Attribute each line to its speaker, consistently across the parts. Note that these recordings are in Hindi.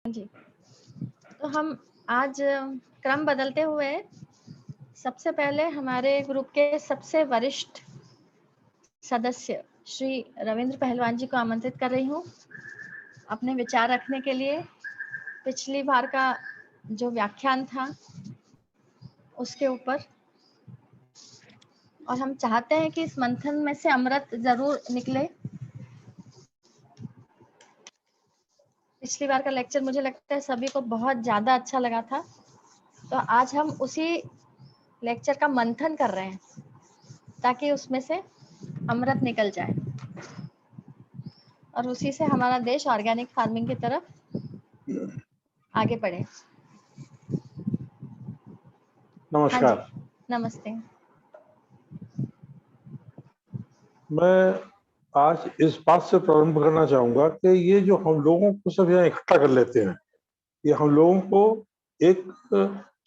Speaker 1: जी, तो हम आज क्रम बदलते हुए सबसे पहले हमारे ग्रुप के सबसे वरिष्ठ सदस्य श्री रविंद्र पहलवान जी को आमंत्रित कर रही हूँ अपने विचार रखने के लिए। पिछली बार का जो व्याख्यान था उसके ऊपर, और हम चाहते हैं कि इस मंथन में से अमृत जरूर निकले। पिछली बार का लेक्चर मुझे लगता है सभी को बहुत ज़्यादा अच्छा लगा था, तो आज हम उसी लेक्चर का मंथन कर रहे हैं ताकि उसमें से अमृत निकल जाए और उसी से हमारा देश ऑर्गेनिक फार्मिंग की तरफ आगे बढ़े। हाँ जी,
Speaker 2: नमस्कार।
Speaker 1: नमस्ते।
Speaker 2: मैं आज इस बात से प्रारंभ करना चाहूंगा कि ये जो हम लोगों को सब यहाँ इकट्ठा कर लेते हैं, ये हम लोगों को एक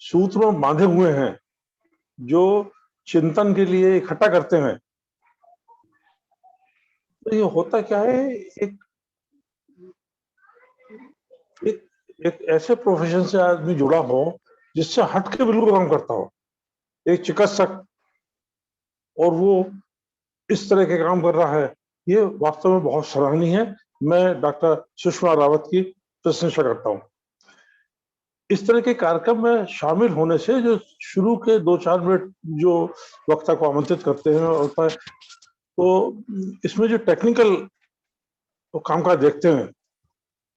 Speaker 2: सूत्र में बांधे हुए हैं जो चिंतन के लिए इकट्ठा करते हैं। तो ये होता क्या है, एक एक, एक ऐसे प्रोफेशन से आदमी जुड़ा हो जिससे हट के बिल्कुल काम करता हो, एक चिकित्सक, और वो इस तरह के काम कर रहा है, ये वास्तव में बहुत सराहनीय है। मैं डॉक्टर सुषमा रावत की प्रशंसा करता हूँ। इस तरह के कार्यक्रम में शामिल होने से जो शुरू के 2-4 मिनट जो वक्ता को आमंत्रित करते हैं होता है, तो इसमें जो टेक्निकल कामकाज देखते हैं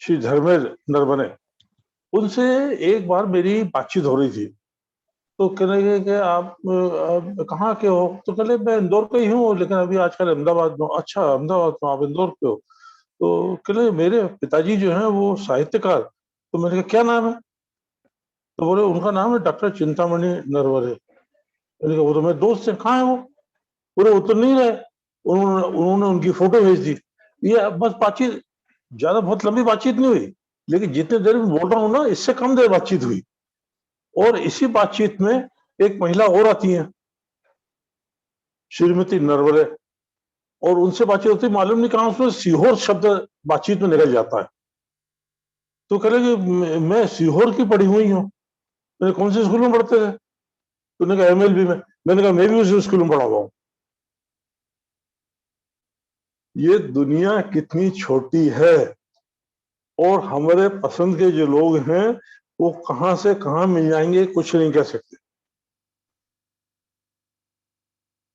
Speaker 2: श्री धर्मेंद्र नरवणे, उनसे एक बार मेरी बातचीत हो रही थी। तो कहने लगे कि आप कहाँ के हो? तो कहले मैं इंदौर का ही हूँ, लेकिन अभी आजकल अहमदाबाद में। अच्छा, अहमदाबाद में, आप इंदौर के हो? तो कहले मेरे पिताजी जो हैं वो साहित्यकार। तो मैंने कहा क्या नाम है? तो बोले उनका नाम है डॉक्टर चिंतामणि नरवरे। मैंने कहा वो तो मेरे दोस्त है, कहाँ है वो? बोले वो तो नहीं रहे। उन्होंने उन्होंने उनकी फोटो भेज दी। ये अब बस बातचीत, ज्यादा बहुत लंबी बातचीत नहीं हुई, लेकिन जितने देर में बोल रहा हूँ ना, इससे कम देर बातचीत हुई। और इसी बातचीत में एक महिला और आती है, श्रीमती नरवरे, और उनसे बातचीत होती, मालूम नहीं कहां उसमें सीहोर शब्द बातचीत में निकल जाता है। तो कह रहे कि मैं सीहोर की पढ़ी हुई हूँ। मैंने कौन से स्कूल में पढ़ते थे? तो उन्होंने कहा एमएलबी में। मैंने कहा मैं भी उसी स्कूल में पढ़ा हुआ हूँ। ये दुनिया कितनी छोटी है, और हमारे पसंद के जो लोग हैं वो कहां से कहां मिल जाएंगे कुछ नहीं कह सकते।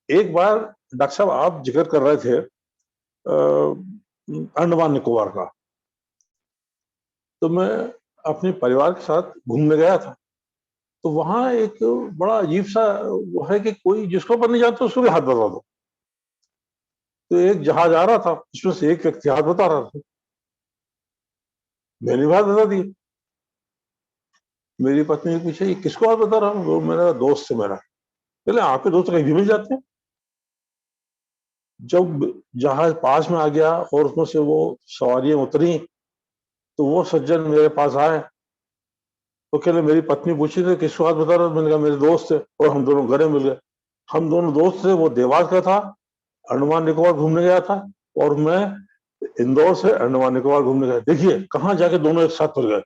Speaker 2: एक बार डॉक्टर साहब आप जिक्र कर रहे थे अंडमान निकोबार का, तो मैं अपने परिवार के साथ घूमने गया था। तो वहां एक बड़ा अजीब सा वो है कि कोई जिसको पर नहीं जानता उसको भी हाथ बता दो। तो एक जहाज आ रहा था, उसमें से एक व्यक्ति हाथ बता रहा था, मैंने भी हाथ बता दिया। मेरी पत्नी ने पूछा ये किसको हाथ बता रहा हूँ? वो मेरा दोस्त है मेरा। पहले आपके दोस्त कहीं भी मिल जाते हैं। जब जहाज पास में आ गया और उसमें से वो सवारियां उतरी, तो वो सज्जन मेरे पास आए। तो कहले मेरी पत्नी पूछी थी किसको हाथ बता रहा हूँ? मैंने कहा मेरे दोस्त है, और हम दोनों गले मिल गए। हम दोनों दोस्त थे, वो देवास का था, अंडमान निकोबार घूमने गया था, और मैं इंदौर से अंडमान निकोबार घूमने गया। देखिए कहाँ जाके दोनों एक साथ मिल गए।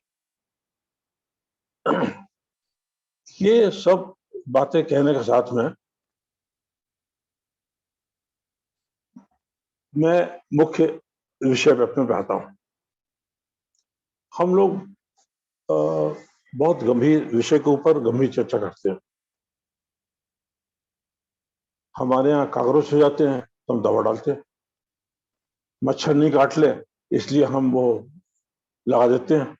Speaker 2: ये सब बातें कहने के साथ में मैं मुख्य विषय पे अपने पे आता हूँ। हम लोग बहुत गंभीर विषय के ऊपर गंभीर चर्चा करते हैं। हमारे यहाँ काकरोच हो जाते हैं तो हम दवा डालते हैं, मच्छर नहीं काट ले इसलिए हम वो लगा देते हैं।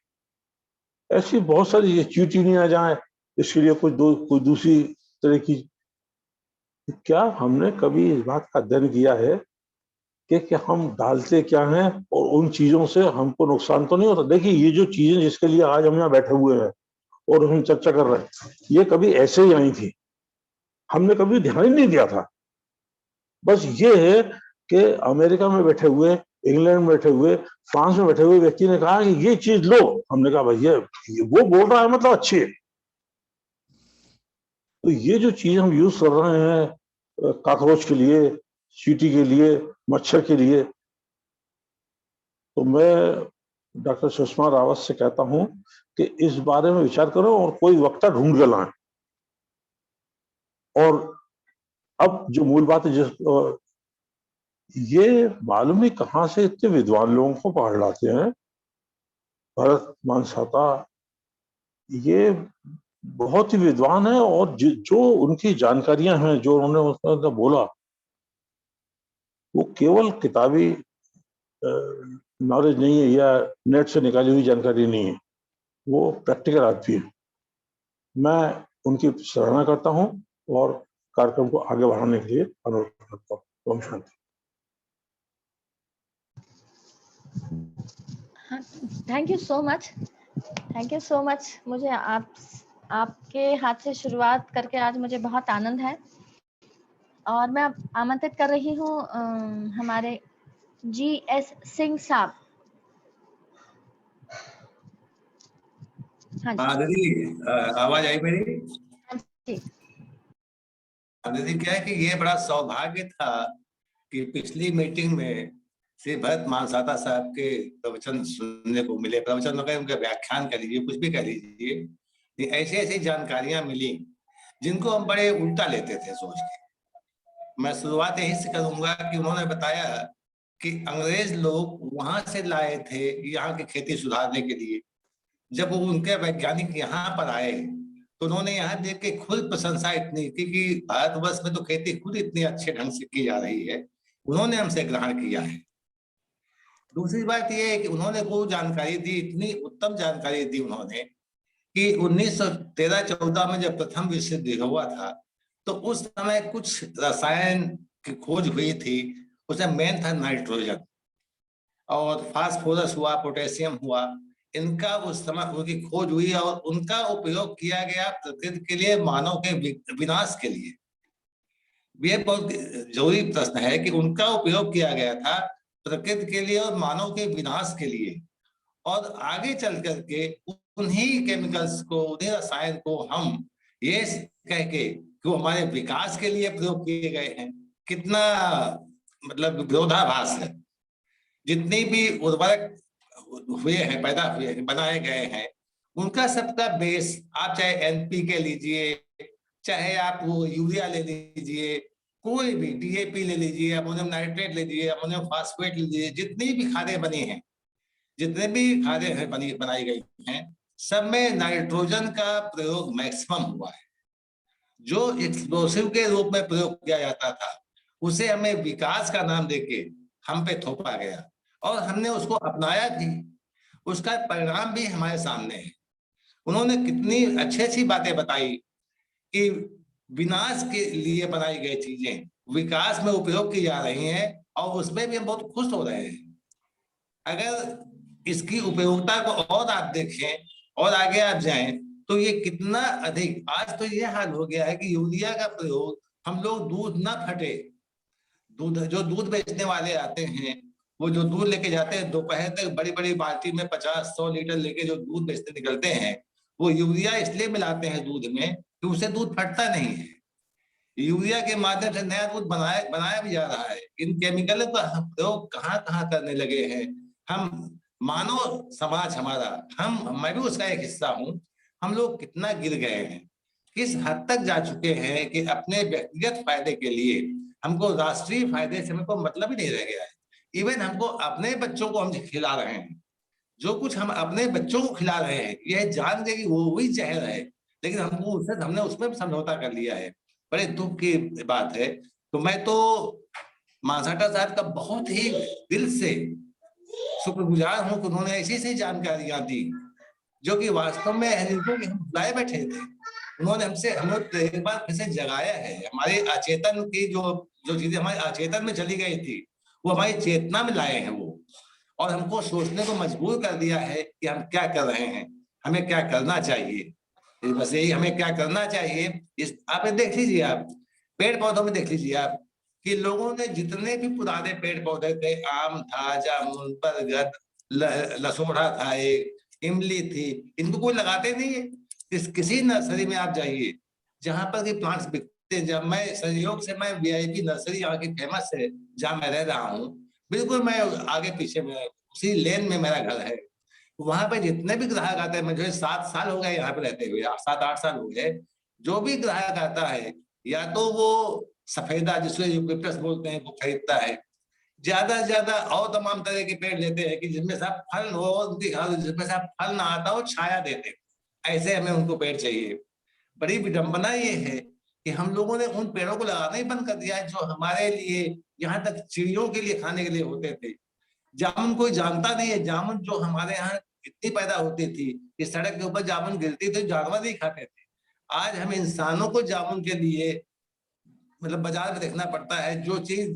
Speaker 2: ऐसी बहुत सारी, ये चींटी नहीं आ जाए इसके लिए कोई दूसरी तरह की। क्या हमने कभी इस बात का अध्ययन किया है कि हम डालते क्या हैं और उन चीजों से हमको नुकसान तो नहीं होता? देखिए ये जो चीजें जिसके लिए आज हम यहाँ बैठे हुए हैं और हम चर्चा कर रहे हैं, ये कभी ऐसे ही आई थी, हमने कभी ध्यान ही नहीं दिया था। बस ये है कि अमेरिका में बैठे हुए, इंग्लैंड में बैठे हुए, फ्रांस में बैठे हुए व्यक्ति ने कहा कि ये चीज लो। हमने कहा भाई ये वो बोल रहा है मतलब अच्छी है। तो ये जो चीज हम यूज कर रहे हैं काकरोच के लिए, चींटी के लिए, मच्छर के लिए, तो मैं डॉक्टर सुषमा रावत से कहता हूं कि इस बारे में विचार करो और कोई वक्ता ढूंढ कर लाएं। और अब जो मूल बात है, ये मालूम नहीं कहां से इतने विद्वान लोगों को पकड़ लाते हैं। भरत मानसाता ये बहुत ही विद्वान है, और जो उनकी जानकारियां हैं, जो उन्होंने उसमें बोला, वो केवल किताबी नॉलेज नहीं है या नेट से निकाली हुई जानकारी नहीं है, वो प्रैक्टिकल आदमी है। मैं उनकी सराहना करता हूं और कार्यक्रम को आगे बढ़ाने के लिए अनुरोध करता हूं। Om Shanti.
Speaker 1: Thank you so much, thank you so much. मुझे आपके हाथ से शुरुआत करके आज मुझे बहुत आनंद है, और मैं आमंत्रित कर रही हूँ हमारे GS सिंह साहब। हाँ
Speaker 3: दीदी, आवाज आई मेरी?
Speaker 1: जी।
Speaker 3: दीदी, क्या है कि ये बड़ा सौभाग्य था कि पिछली मीटिंग में श्री भरत मानसाता साहब के प्रवचन सुनने को मिले। प्रवचन मतलब उनका व्याख्यान कर लीजिए, कुछ भी कह लीजिए, ऐसी ऐसी जानकारियां मिली जिनको हम बड़े उल्टा लेते थे सोच के। मैं शुरुआत यही से करूंगा कि उन्होंने बताया कि अंग्रेज लोग वहां से लाए थे यहाँ की खेती सुधारने के लिए। जब वो उनके वैज्ञानिक यहाँ पर आए तो उन्होंने यहाँ देख के खुद प्रशंसा इतनी की कि भारतवर्ष में तो खेती खुद इतनी अच्छे ढंग से की जा रही है, उन्होंने हमसे ग्रहण किया है। दूसरी बात यह है कि उन्होंने वो जानकारी दी, इतनी उत्तम जानकारी दी उन्होंने कि 1913-14 में जब प्रथम विश्व युद्ध हुआ था तो उस समय कुछ रसायन की खोज हुई थी। उसमें मेन था नाइट्रोजन, और फास्फोरस हुआ, पोटेशियम हुआ। इनका उस समय उनकी खोज हुई और उनका उपयोग किया गया प्रकृति के लिए, मानव के विनाश के लिए। ये बहुत जरूरी प्रश्न है कि उनका उपयोग किया गया था प्रकृति के लिए और मानव के विनाश के लिए, और आगे चल करके उन्हीं केमिकल्स को, उन्हीं रसायन को हम ये कह के कि वो हमारे विकास के लिए प्रयोग किए गए हैं। कितना मतलब विरोधाभास है। जितनी भी उर्वरक हुए हैं, पैदा हुए हैं, बनाए गए हैं, उनका सबका बेस, आप चाहे NPK लीजिए, चाहे आप वो यूरिया ले लीजिए, कोई भी DAP ले लीजिए, अमोनियम नाइट्रेट ले लीजिए, अमोनियम फास्फेट ले लीजिए, जितनी भी खादें बनी हैं, जितने भी खादें बनाई गई हैं, सब में नाइट्रोजन का प्रयोग मैक्सिमम हुआ है। जो एक्सप्लोसिव के रूप में प्रयोग किया जाता था उसे हमें विकास का नाम देके हम पे थोपा गया, और हमने उसको अपनाया भी। उसका परिणाम भी हमारे सामने है। उन्होंने कितनी अच्छी अच्छी बातें बताई कि विनाश के लिए बनाई गई चीजें विकास में उपयोग की जा रही हैं, और उसमें भी हम बहुत खुश हो रहे हैं। अगर इसकी उपयोगिता को और आप देखें और आगे आप जाएं तो ये कितना अधिक, आज तो ये हाल हो गया है कि यूरिया का प्रयोग, हम लोग दूध ना फटे, जो दूध बेचने वाले आते हैं, वो जो दूध लेके जाते हैं दोपहर तक बड़ी बड़ी बाल्टी में 50-100 लीटर लेके जो दूध बेचते निकलते हैं, वो यूरिया इसलिए मिलाते हैं दूध में कि उससे दूध फटता नहीं है। यूरिया के माध्यम से नया दूध बनाया भी जा रहा है। इन केमिकल का प्रयोग कहाँ कहाँ करने लगे हैं हम। मानव समाज हमारा, मैं भी उसका एक हिस्सा हूँ, हम लोग कितना गिर गए हैं, किस हद तक जा चुके हैं कि अपने व्यक्तिगत फायदे के लिए, हमको राष्ट्रीय फायदे से हमको मतलब ही नहीं रह गया है। इवन हमको अपने बच्चों को हम खिला रहे हैं, जो कुछ हम अपने बच्चों को खिला रहे हैं, यह जान के कि वो वही जहर है, लेकिन हमने उसमें भी समझौता कर लिया है। बड़े दुख की बात है। तो मैं तो मानसाता साहब का बहुत ही दिल से शुक्रगुजार हूं कि उन्होंने ऐसी ऐसी जानकारियां दी जो कि वास्तव में हम बुलाए बैठे थे। उन्होंने हमें एक बार फिर से जगाया है। हमारे अचेतन की जो चीजें हमारे अचेतन में चली गई थी, वो हमारी चेतना में लाए हैं वो, और हमको सोचने को मजबूर कर दिया है कि हम क्या कर रहे हैं, हमें क्या करना चाहिए। बस यही, हमें क्या करना चाहिए। आप देख लीजिए, आप पेड़ पौधों में देख लीजिए आप कि लोगों ने जितने भी पुराने पेड़ पौधे थे, आम था, जामुन, बरगद, लसोड़ा था, एक इमली थी, इनको कोई लगाते नहीं है। किसी नर्सरी में आप जाइए जहां पर प्लांट्स बिकते हैं। जब मैं संयोग से, मैं VIP नर्सरी यहाँ की फेमस है जहाँ मैं रह रहा हूँ, बिल्कुल मैं आगे पीछे में उसी लेन में मेरा घर है। वहां पे जितने भी ग्राहक आते हैं, मुझे 7 साल हो गए यहाँ पे रहते हुए, 7-8 साल हो गए, जो भी ग्राहक आता है या तो वो सफेदा जिसको यूकेलिप्टस बोलते हैं वो खरीदता है, ज्यादा से ज्यादा और तमाम तरह के पेड़ लेते हैं कि जिसमें से फल हो, जिसमें से फल ना आता हो, छाया देते, ऐसे हमें उनको पेड़ चाहिए। बड़ी विडंबना ये है कि हम लोगों ने उन पेड़ों को लगाना ही बंद कर दिया है जो हमारे लिए, यहाँ तक चिड़ियों के लिए खाने के लिए होते थे। जामुन कोई जानता नहीं है, जामुन जो हमारे यहाँ इतनी पैदा होती थी कि सड़क के ऊपर जामुन गिरती थी, जानवर नहीं खाते थे। आज हम इंसानों को जामुन के लिए मतलब बाजार में देखना पड़ता है, जो चीज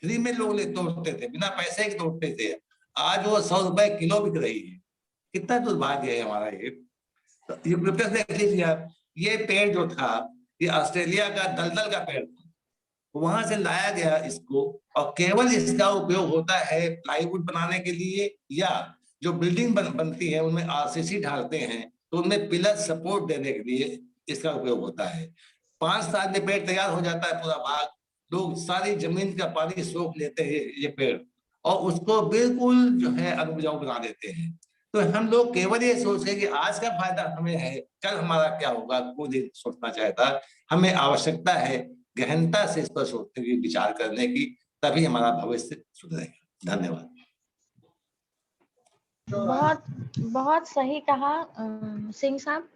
Speaker 3: फ्री में लोग तोड़ते थे, बिना पैसे के तोड़ते थे, आज वो 100 रुपए किलो बिक रही है। कितना दुर्भाग्य है हमारा ये। यूकेलिप्टस देख लीजिए आप, ये पेड़ जो था ये ऑस्ट्रेलिया का दलदल का पेड़ था, वहां से लाया गया इसको, और केवल इसका उपयोग होता है प्लाईवुड बनाने के लिए, या जो बिल्डिंग बनती है उनमें आरसीसी ढालते हैं तो उनमें पिलर सपोर्ट देने के लिए इसका उपयोग होता है। 5 साल में पेड़ तैयार हो जाता है पूरा भाग, लोग सारी जमीन का पानी सोख लेते हैं ये पेड़, और उसको बिल्कुल जो है अनउपजाऊ बना देते हैं। तो हम लोग केवल ये सोच रहे कि आज का फायदा हमें है, कल हमारा क्या होगा कोई नहीं सोचना चाहता। हमें आवश्यकता है गहनता से इस पर सोचने की, विचार करने की, तभी हमारा भविष्य सुधरेगा। धन्यवाद।
Speaker 1: बहुत बहुत सही कहा सिंह साहब।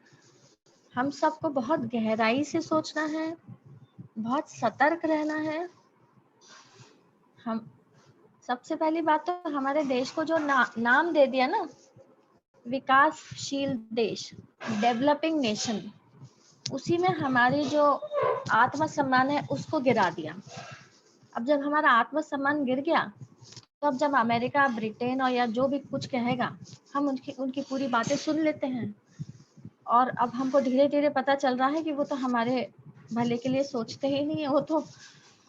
Speaker 1: हम सबको बहुत गहराई से सोचना है, बहुत सतर्क रहना है। हम सबसे पहली बात तो हमारे देश को जो नाम दे दिया ना, विकासशील देश, डेवलपिंग नेशन, उसी में हमारी जो आत्मसम्मान है उसको गिरा दिया। अब जब हमारा आत्मसम्मान गिर गया तो अब जब अमेरिका, ब्रिटेन और या जो भी कुछ कहेगा, हम उनकी पूरी बातें सुन लेते हैं। और अब हमको धीरे धीरे पता चल रहा है कि वो तो हमारे भले के लिए सोचते ही नहीं है, वो तो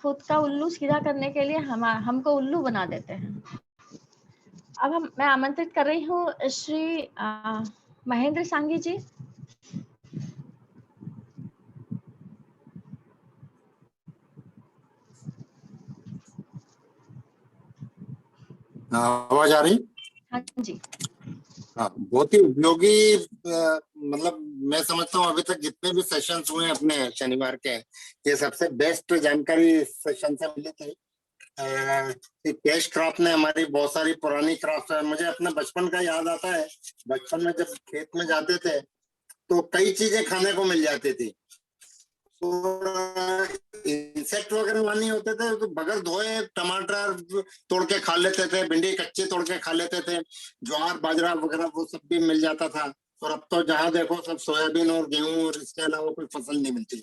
Speaker 1: खुद का उल्लू सीधा करने के लिए हमको उल्लू बना देते हैं। अब मैं आमंत्रित कर रही हूँ श्री महेंद्र सांगी जी।
Speaker 4: आवाज आ रही?
Speaker 1: हाँ जी।
Speaker 4: हाँ, बहुत ही उपयोगी। मतलब मैं समझता हूँ अभी तक जितने भी सेशंस हुए अपने शनिवार के, ये सबसे बेस्ट जानकारी सेशन से मिली थी। कैश क्रॉप ने हमारी बहुत सारी पुरानी क्रॉप है, मुझे अपने बचपन का याद आता है। बचपन में जब खेत में जाते थे तो कई चीजें खाने को मिल जाती थी। इंसेक्ट वगैरह वहां नहीं होते थे तो बगैर धोए टमाटर तोड़ के खा लेते थे, भिंडी कच्चे तोड़ के खा लेते थे, ज्वार बाजरा वगैरह वो सब भी मिल जाता था। और अब तो जहाँ देखो सब सोयाबीन और गेहूं, और इसके अलावा कोई फसल नहीं मिलती है।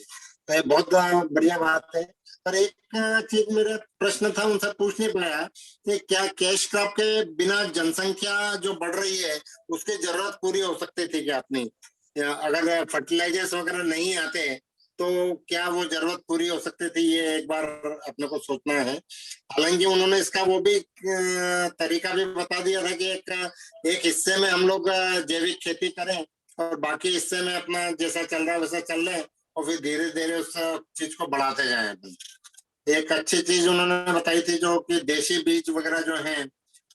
Speaker 4: तो ये बहुत बढ़िया बात है। पर एक चीज मेरा प्रश्न था, उनसे पूछ नहीं पाया कि क्या कैश क्रॉप के बिना जनसंख्या जो बढ़ रही है उसकी जरूरत पूरी हो सकती थी क्या अपनी? अगर फर्टिलाइजर्स वगैरह नहीं आते तो क्या वो जरूरत पूरी हो सकती थी? ये एक बार अपने को सोचना है। हालांकि उन्होंने इसका वो भी तरीका भी बता दिया था कि एक हिस्से में हम लोग जैविक खेती करें और बाकी हिस्से में अपना जैसा चल रहा है वैसा चल रहे हैं, और फिर धीरे धीरे उस चीज को बढ़ाते जाए। एक अच्छी चीज उन्होंने बताई थी जो कि देशी बीज वगैरह जो हैं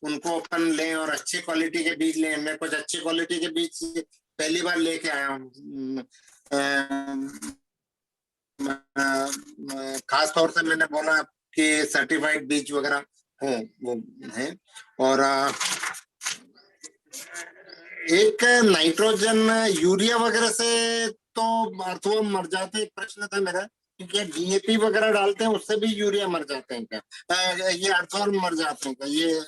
Speaker 4: उनको अपन लें और अच्छी क्वालिटी के बीज लें। मैं कुछ अच्छी क्वालिटी के बीज पहली बार लेके आया हूँ। खास तौर से मैंने बोला कि सर्टिफाइड बीज वगैरह है वो है। और एक नाइट्रोजन यूरिया वगैरह से तो अर्थवर्म मर जाते। एक प्रश्न था मेरा कि क्या डीएपी वगैरह डालते हैं उससे भी यूरिया मर जाते हैं क्या? ये अर्थवर्म मर जाते हैं क्या? ये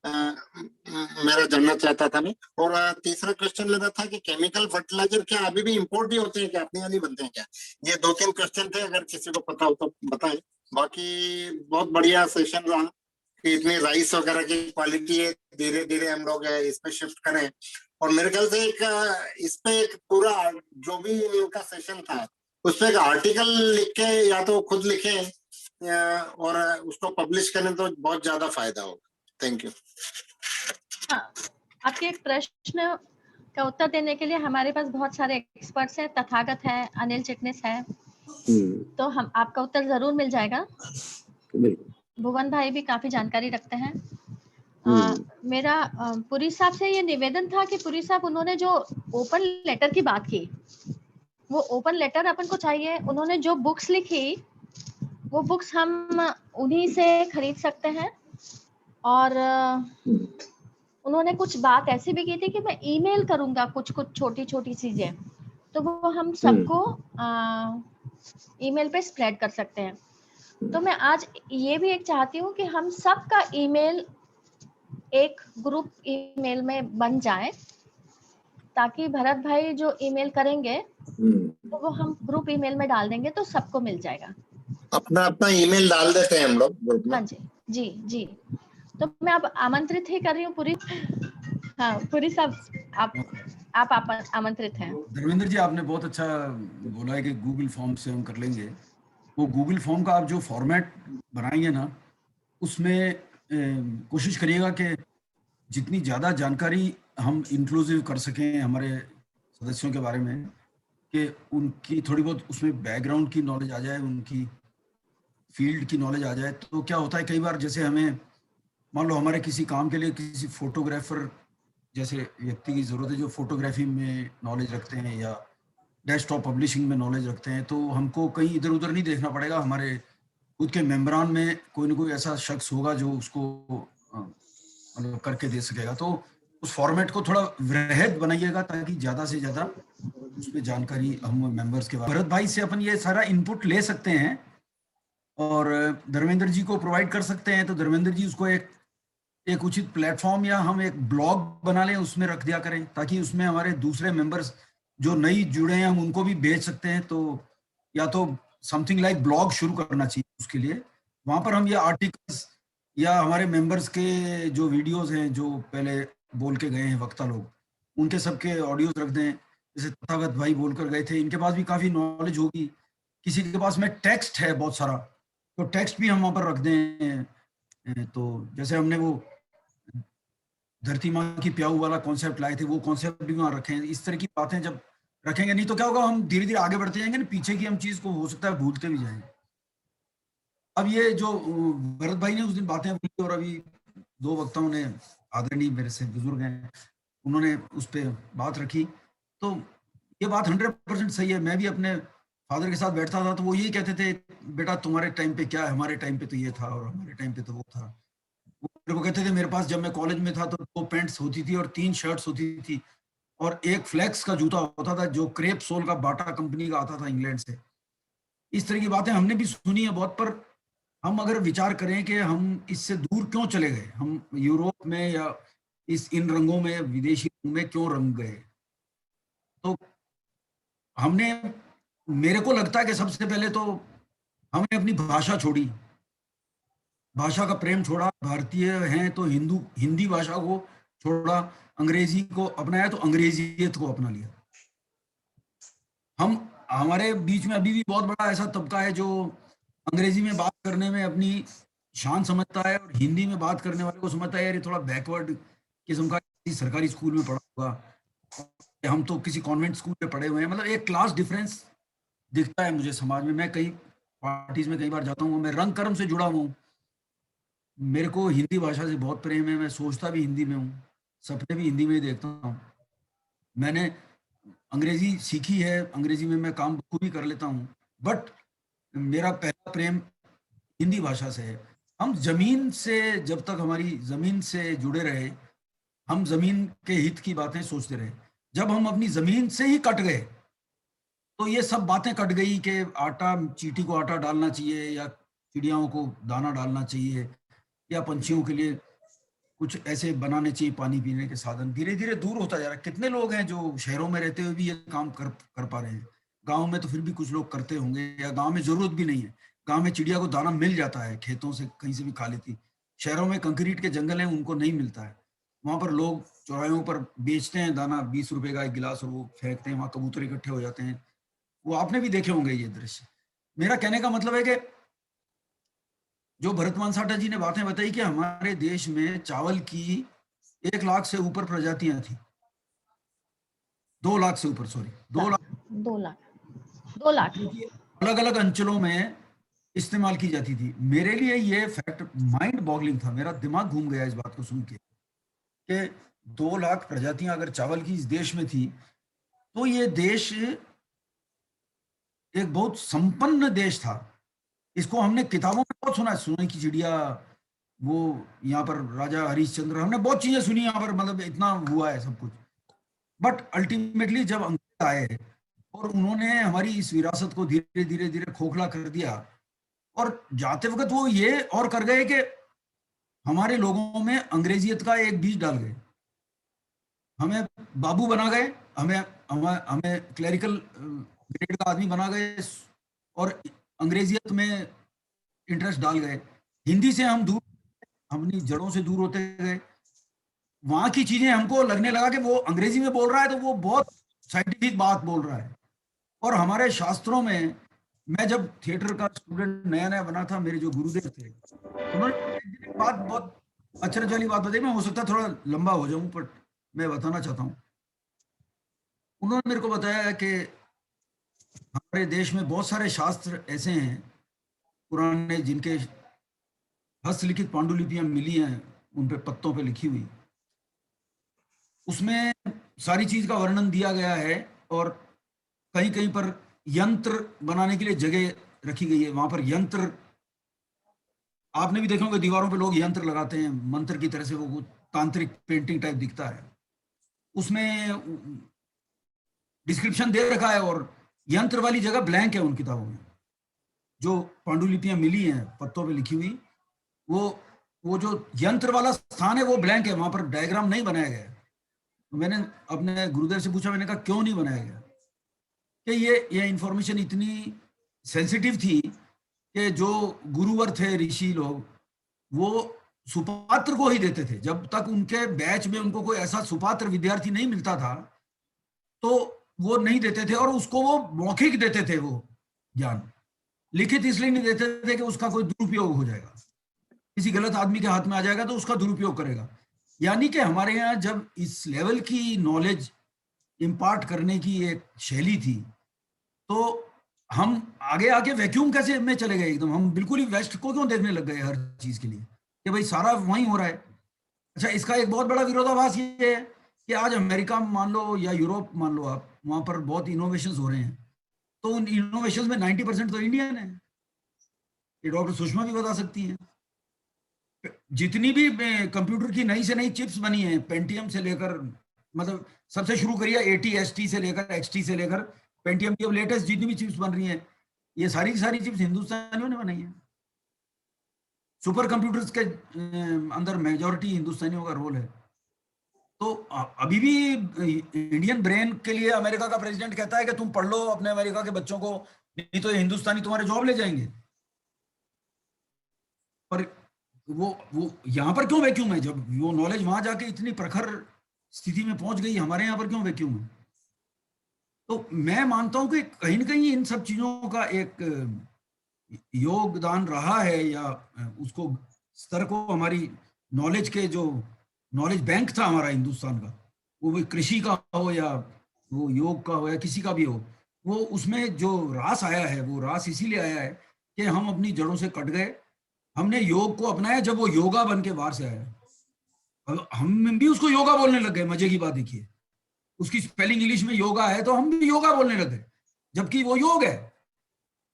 Speaker 4: मेरा जानना चाहता था मैं। और तीसरा क्वेश्चन मेरा था कि केमिकल फर्टिलाइजर क्या अभी भी इंपोर्ट ही होते हैं क्या, अपने वाली बनते हैं क्या? ये 2-3 क्वेश्चन थे, अगर किसी को पता हो तो बताएं। बाकी बहुत बढ़िया सेशन रहा कि इतनी राइस वगैरह की क्वालिटी है, धीरे धीरे हम लोग इस पे शिफ्ट करें। और मेरे ख्याल से इस पे एक पूरा जो भी इनका सेशन था उस पे एक आर्टिकल लिख के या तो खुद लिखे और उसको पब्लिश करें तो बहुत ज्यादा फायदा होगा। Thank you.
Speaker 1: हाँ, आपके एक प्रश्न का उत्तर देने के लिए हमारे पास बहुत सारे एक्सपर्ट्स हैं। तथागत है, अनिल चिटनिस है, तो हम आपका उत्तर जरूर मिल जाएगा। भुवन भाई भी काफी जानकारी रखते हैं। मेरा पुरी साहब से ये निवेदन था कि पुरी साहब उन्होंने जो ओपन लेटर की बात की, वो ओपन लेटर अपन को चाहिए। उन्होंने जो बुक्स लिखी वो बुक्स हम उन्हीं से खरीद सकते हैं। और उन्होंने कुछ बात ऐसी भी की थी कि मैं ईमेल करूंगा कुछ छोटी छोटी चीजें, तो वो हम सबको ईमेल पे स्प्रेड कर सकते हैं। तो मैं आज ये भी एक चाहती हूँ कि हम सबका ईमेल एक ग्रुप ईमेल में बन जाए, ताकि भरत भाई जो ईमेल करेंगे तो वो हम ग्रुप ईमेल में डाल देंगे तो सबको मिल जाएगा।
Speaker 4: अपना अपना ईमेल डाल देते हैं हम लोग ग्रुप में।
Speaker 1: हाँ जी जी जी। तो मैं अब आमंत्रित ही कर रही हूँ पूरी। हाँ पूरी साहब आप आमंत्रित हैं।
Speaker 5: धर्मेंद्र जी, आपने बहुत अच्छा बोला है कि गूगल फॉर्म से हम कर लेंगे। वो गूगल फॉर्म का आप जो फॉर्मेट बनाएंगे ना, उसमें कोशिश करिएगा कि जितनी ज़्यादा जानकारी हम इंक्लूसिव कर सकें हमारे सदस्यों के बारे में, कि उनकी थोड़ी बहुत उसमें बैकग्राउंड की नॉलेज आ जाए, उनकी फील्ड की नॉलेज आ जाए। तो क्या होता है, कई बार जैसे हमें मान लो हमारे किसी काम के लिए किसी फोटोग्राफर जैसे व्यक्ति की ज़रूरत है जो फोटोग्राफी में नॉलेज रखते हैं या डेस्कटॉप पब्लिशिंग में नॉलेज रखते हैं, तो हमको कहीं इधर उधर नहीं देखना पड़ेगा। हमारे खुद के मेंबरान में कोई ना कोई ऐसा शख्स होगा जो उसको मतलब करके दे सकेगा। तो उस फॉर्मेट को थोड़ा वृहद बनाइएगा ताकि ज़्यादा से ज़्यादा उसमें जानकारी हम मेंबर्स के भरत भाई से अपन ये सारा इनपुट ले सकते हैं और धर्मेंद्र जी को प्रोवाइड कर सकते हैं। तो धर्मेंद्र जी उसको एक उचित प्लेटफॉर्म या हम एक ब्लॉग बना लें, उसमें रख दिया करें, ताकि उसमें हमारे दूसरे मेंबर्स जो नई जुड़े हैं हम उनको भी भेज सकते हैं। तो या तो समथिंग लाइक ब्लॉग शुरू करना चाहिए उसके लिए, वहां पर हम ये आर्टिकल्स या हमारे मेंबर्स के जो वीडियोस हैं जो पहले बोल के गए हैं वक्ता लोग, उनके सबके ऑडियोज रख दें। जैसे तथागत भाई बोलकर गए थे, इनके पास भी काफ़ी नॉलेज होगी। किसी के पास में टेक्स्ट है बहुत सारा, तो टेक्स्ट भी हम वहाँ पर रख दें। तो जैसे हमने वो धरती माँ की प्याऊ वाला कॉन्सेप्ट लाए थे, वो कॉन्सेप्ट भी वहाँ रखें। इस तरह की बातें जब रखेंगे, नहीं तो क्या होगा, हम धीरे धीरे आगे बढ़ते जाएंगे ना, पीछे की हम चीज़ को हो सकता है भूलते भी जाएंगे। अब ये जो भरत भाई ने उस दिन बातें बोली और अभी दो वक्ताओं ने, आदरणीय मेरे से बुजुर्ग हैं, उन्होंने उस पर बात रखी, तो ये बात 100% सही है। मैं भी अपने फादर के साथ बैठता था तो वो यही कहते थे, बेटा तुम्हारे टाइम पे क्या है, हमारे टाइम पे तो ये था और हमारे टाइम पे तो वो था। वो मेरे को कहते थे, मेरे पास जब मैं कॉलेज में था तो 2 पैंट्स होती थी और 3 शर्ट्स होती थी और एक फ्लेक्स का जूता होता था जो क्रेप सोल का बाटा कंपनी का आता था इंग्लैंड से। इस तरह की बातें हमने भी सुनी है बहुत, पर हम अगर विचार करें कि हम इससे दूर क्यों चले गए, हम यूरोप में या इन रंगों में, विदेशी रंग में क्यों रंग गए, तो हमने, मेरे को लगता है कि सबसे पहले तो हमने अपनी भाषा छोड़ी, भाषा का प्रेम छोड़ा। भारतीय हैं तो हिंदी भाषा को छोड़ा, अंग्रेजी को अपनाया तो अंग्रेजियत को अपना लिया। हमारे बीच में अभी भी बहुत बड़ा ऐसा तबका है जो अंग्रेजी में बात करने में अपनी शान समझता है और हिंदी में बात करने वाले को समझता है यार ये थोड़ा बैकवर्ड किस्म का, सरकारी स्कूल में पढ़ा होगा, हम तो किसी कॉन्वेंट स्कूल में पढ़े हुए हैं। मतलब एक क्लास डिफरेंस दिखता है मुझे समाज में। मैं कई पार्टीज में कई बार जाता हूँ, मैं रंग कर्म से जुड़ा हूँ, मेरे को हिंदी भाषा से बहुत प्रेम है, मैं सोचता भी हिंदी में हूँ, सपने भी हिंदी में ही देखता हूँ। मैंने अंग्रेजी सीखी है, अंग्रेजी में मैं काम भी कर लेता हूँ, बट मेरा पहला प्रेम हिंदी भाषा से है। हम जमीन से, जब तक हमारी जमीन से जुड़े रहे, हम जमीन के हित की बातें सोचते रहे। जब हम अपनी जमीन से ही कट गए तो ये सब बातें कट गई कि आटा, चींटी को आटा डालना चाहिए या चिड़ियाओं को दाना डालना चाहिए या पंछियों के लिए कुछ ऐसे बनाने चाहिए पानी पीने के साधन। धीरे धीरे दूर होता जा रहा है। कितने लोग हैं जो शहरों में रहते हुए भी ये काम कर पा रहे हैं। गांव में तो फिर भी कुछ लोग करते होंगे, या गांव में जरूरत भी नहीं है, गांव में चिड़िया को दाना मिल जाता है, खेतों से कहीं से भी खा लेती। शहरों में कंक्रीट के जंगल हैं, उनको नहीं मिलता है। वहां पर लोग चौराहों पर बेचते हैं दाना, 20 रुपए का 1 गिलास, और वो फेंकते हैं, वहां कबूतर इकट्ठे हो जाते हैं। वो आपने भी देखे होंगे ये दृश्य। मेरा कहने का मतलब है कि जो भरत मानसाटा जी ने बातें बताई कि हमारे देश में चावल की 1 लाख से ऊपर प्रजातियां थी, 2 लाख से ऊपर, सॉरी 2 लाख
Speaker 1: अलग अलग अंचलों में
Speaker 5: इस्तेमाल की जाती थी। मेरे लिए ये फैक्ट माइंड बॉगलिंग था, मेरा दिमाग घूम गया इस बात को सुन के कि 2 लाख प्रजातियां अगर चावल की इस देश में थी, तो ये देश एक बहुत संपन्न देश था। इसको हमने किताबों में बहुत सुना है, सोने की चिड़िया, वो यहाँ पर राजा हरिश्चंद्र, हमने बहुत चीजें सुनी यहाँ पर, मतलब इतना हुआ है सब कुछ। बट अल्टीमेटली जब अंग्रेज आए और उन्होंने हमारी इस विरासत को धीरे धीरे धीरे खोखला कर दिया, और जाते वक्त वो ये और कर गए कि हमारे लोगों में अंग्रेजियत का एक बीज डाल गए, हमें बाबू बना गए, हमें हमें हमें क्लरिकल ग्रेड का आदमी बना गए, और अंग्रेजियत में इंटरेस्ट डाल गए। हिंदी से हम दूर, अपनी जड़ों से दूर होते गए। वहां की चीजें हमको लगने लगा कि वो अंग्रेजी में बोल रहा है तो वो बहुत साइंटिफिक बात बोल रहा है। और हमारे शास्त्रों में, मैं जब थिएटर का स्टूडेंट नया नया बना था, मेरे जो गुरुदेव थे, उन्होंने एक बात बहुत अचरज वाली बात बताई। मैं हो सकता है थोड़ा लंबा हो जाऊं, पर मैं बताना चाहता हूं। उन्होंने मेरे को बताया कि हमारे देश में बहुत सारे शास्त्र ऐसे हैं पुराने, जिनके हस्तलिखित पांडुलिपियां मिली हैं, उन पे पत्तों पे लिखी हुई, उसमें सारी चीज का वर्णन दिया गया है। और कहीं कहीं पर यंत्र बनाने के लिए जगह रखी गई है, वहां पर यंत्र, आपने भी देखा होगा दीवारों पे लोग यंत्र लगाते हैं मंत्र की तरह से, वो तांत्रिक पेंटिंग टाइप दिखता है। उसमें डिस्क्रिप्शन दे रखा है, और यंत्र वाली जगह ब्लैंक है उन किताबों में। जो पांडुलिपियां मिली हैं पत्तों पे लिखी हुई, वो जो यंत्र वाला स्थान है वो ब्लैंक है, वहां पर डायग्राम नहीं बनाया गया है। तो मैंने अपने गुरुदेव से पूछा, मैंने कहा क्यों नहीं बनाया गया? कि ये इंफॉर्मेशन इतनी सेंसिटिव थी कि जो गुरुवर थे, ऋषि लोग, वो सुपात्र को ही देते थे। जब तक उनके बैच में उनको कोई ऐसा सुपात्र विद्यार्थी नहीं मिलता था, तो वो नहीं देते थे, और उसको वो मौखिक देते थे वो ज्ञान। लिखित इसलिए नहीं देते थे कि उसका कोई दुरुपयोग हो जाएगा, किसी गलत आदमी के हाथ में आ जाएगा तो उसका दुरुपयोग करेगा। यानी कि हमारे यहाँ जब इस लेवल की नॉलेज इम्पार्ट करने की एक शैली थी, तो हम आगे आके वैक्यूम कैसे में चले गए एकदम। हम बिल्कुल ही वेस्ट को क्यों देखने लग गए हर चीज के लिए, कि भाई सारा वहीं हो रहा है। अच्छा, इसका एक बहुत बड़ा विरोधाभास ये है कि आज अमेरिका मान लो या यूरोप मान लो, आप वहां पर बहुत इनोवेशंस हो रहे हैं, तो उन इनोवेशंस में 90% तो इंडियन है। ये डॉक्टर सुषमा भी बता सकती हैं। जितनी भी कंप्यूटर की नई से नई चिप्स बनी हैं, पेंटियम से लेकर, मतलब सबसे शुरू करिए AT-ST से लेकर XT से लेकर पेंटियम की अब लेटेस्ट जितनी भी चिप्स बन रही हैं, ये सारी की सारी चिप्स हिंदुस्तानियों ने बनाई है। सुपर कंप्यूटर्स के अंदर मेजॉरिटी हिंदुस्तानियों का रोल है। तो अभी भी इंडियन ब्रेन के लिए अमेरिका का प्रेसिडेंट कहता है कि तुम पढ़ लो अपने अमेरिका के बच्चों को, नहीं तो ये हिंदुस्तानी तुम्हारे जॉब ले जाएंगे। पर वो यहाँ पर क्यों वैक्यूम है? जब वो नॉलेज वहां जाके इतनी प्रखर स्थिति में पहुंच गई, हमारे यहाँ पर क्यों वैक्यूम है? तो मैं मानता हूं कि कहीं ना कहीं इन सब चीजों का एक योगदान रहा है, या उसको स्तर को, हमारी नॉलेज के जो नॉलेज बैंक था हमारा हिंदुस्तान का, वो भी कृषि का हो या वो योग का हो या किसी का भी हो, वो उसमें जो रास आया है, वो रास इसीलिए आया है कि हम अपनी जड़ों से कट गए। हमने योग को अपनाया जब वो योगा बन के बाहर से आया, अब हम भी उसको योगा बोलने लग गए। मजे की बात देखिए, उसकी स्पेलिंग इंग्लिश में योगा है तो हम भी योगा बोलने लग गए, जबकि वो योग है।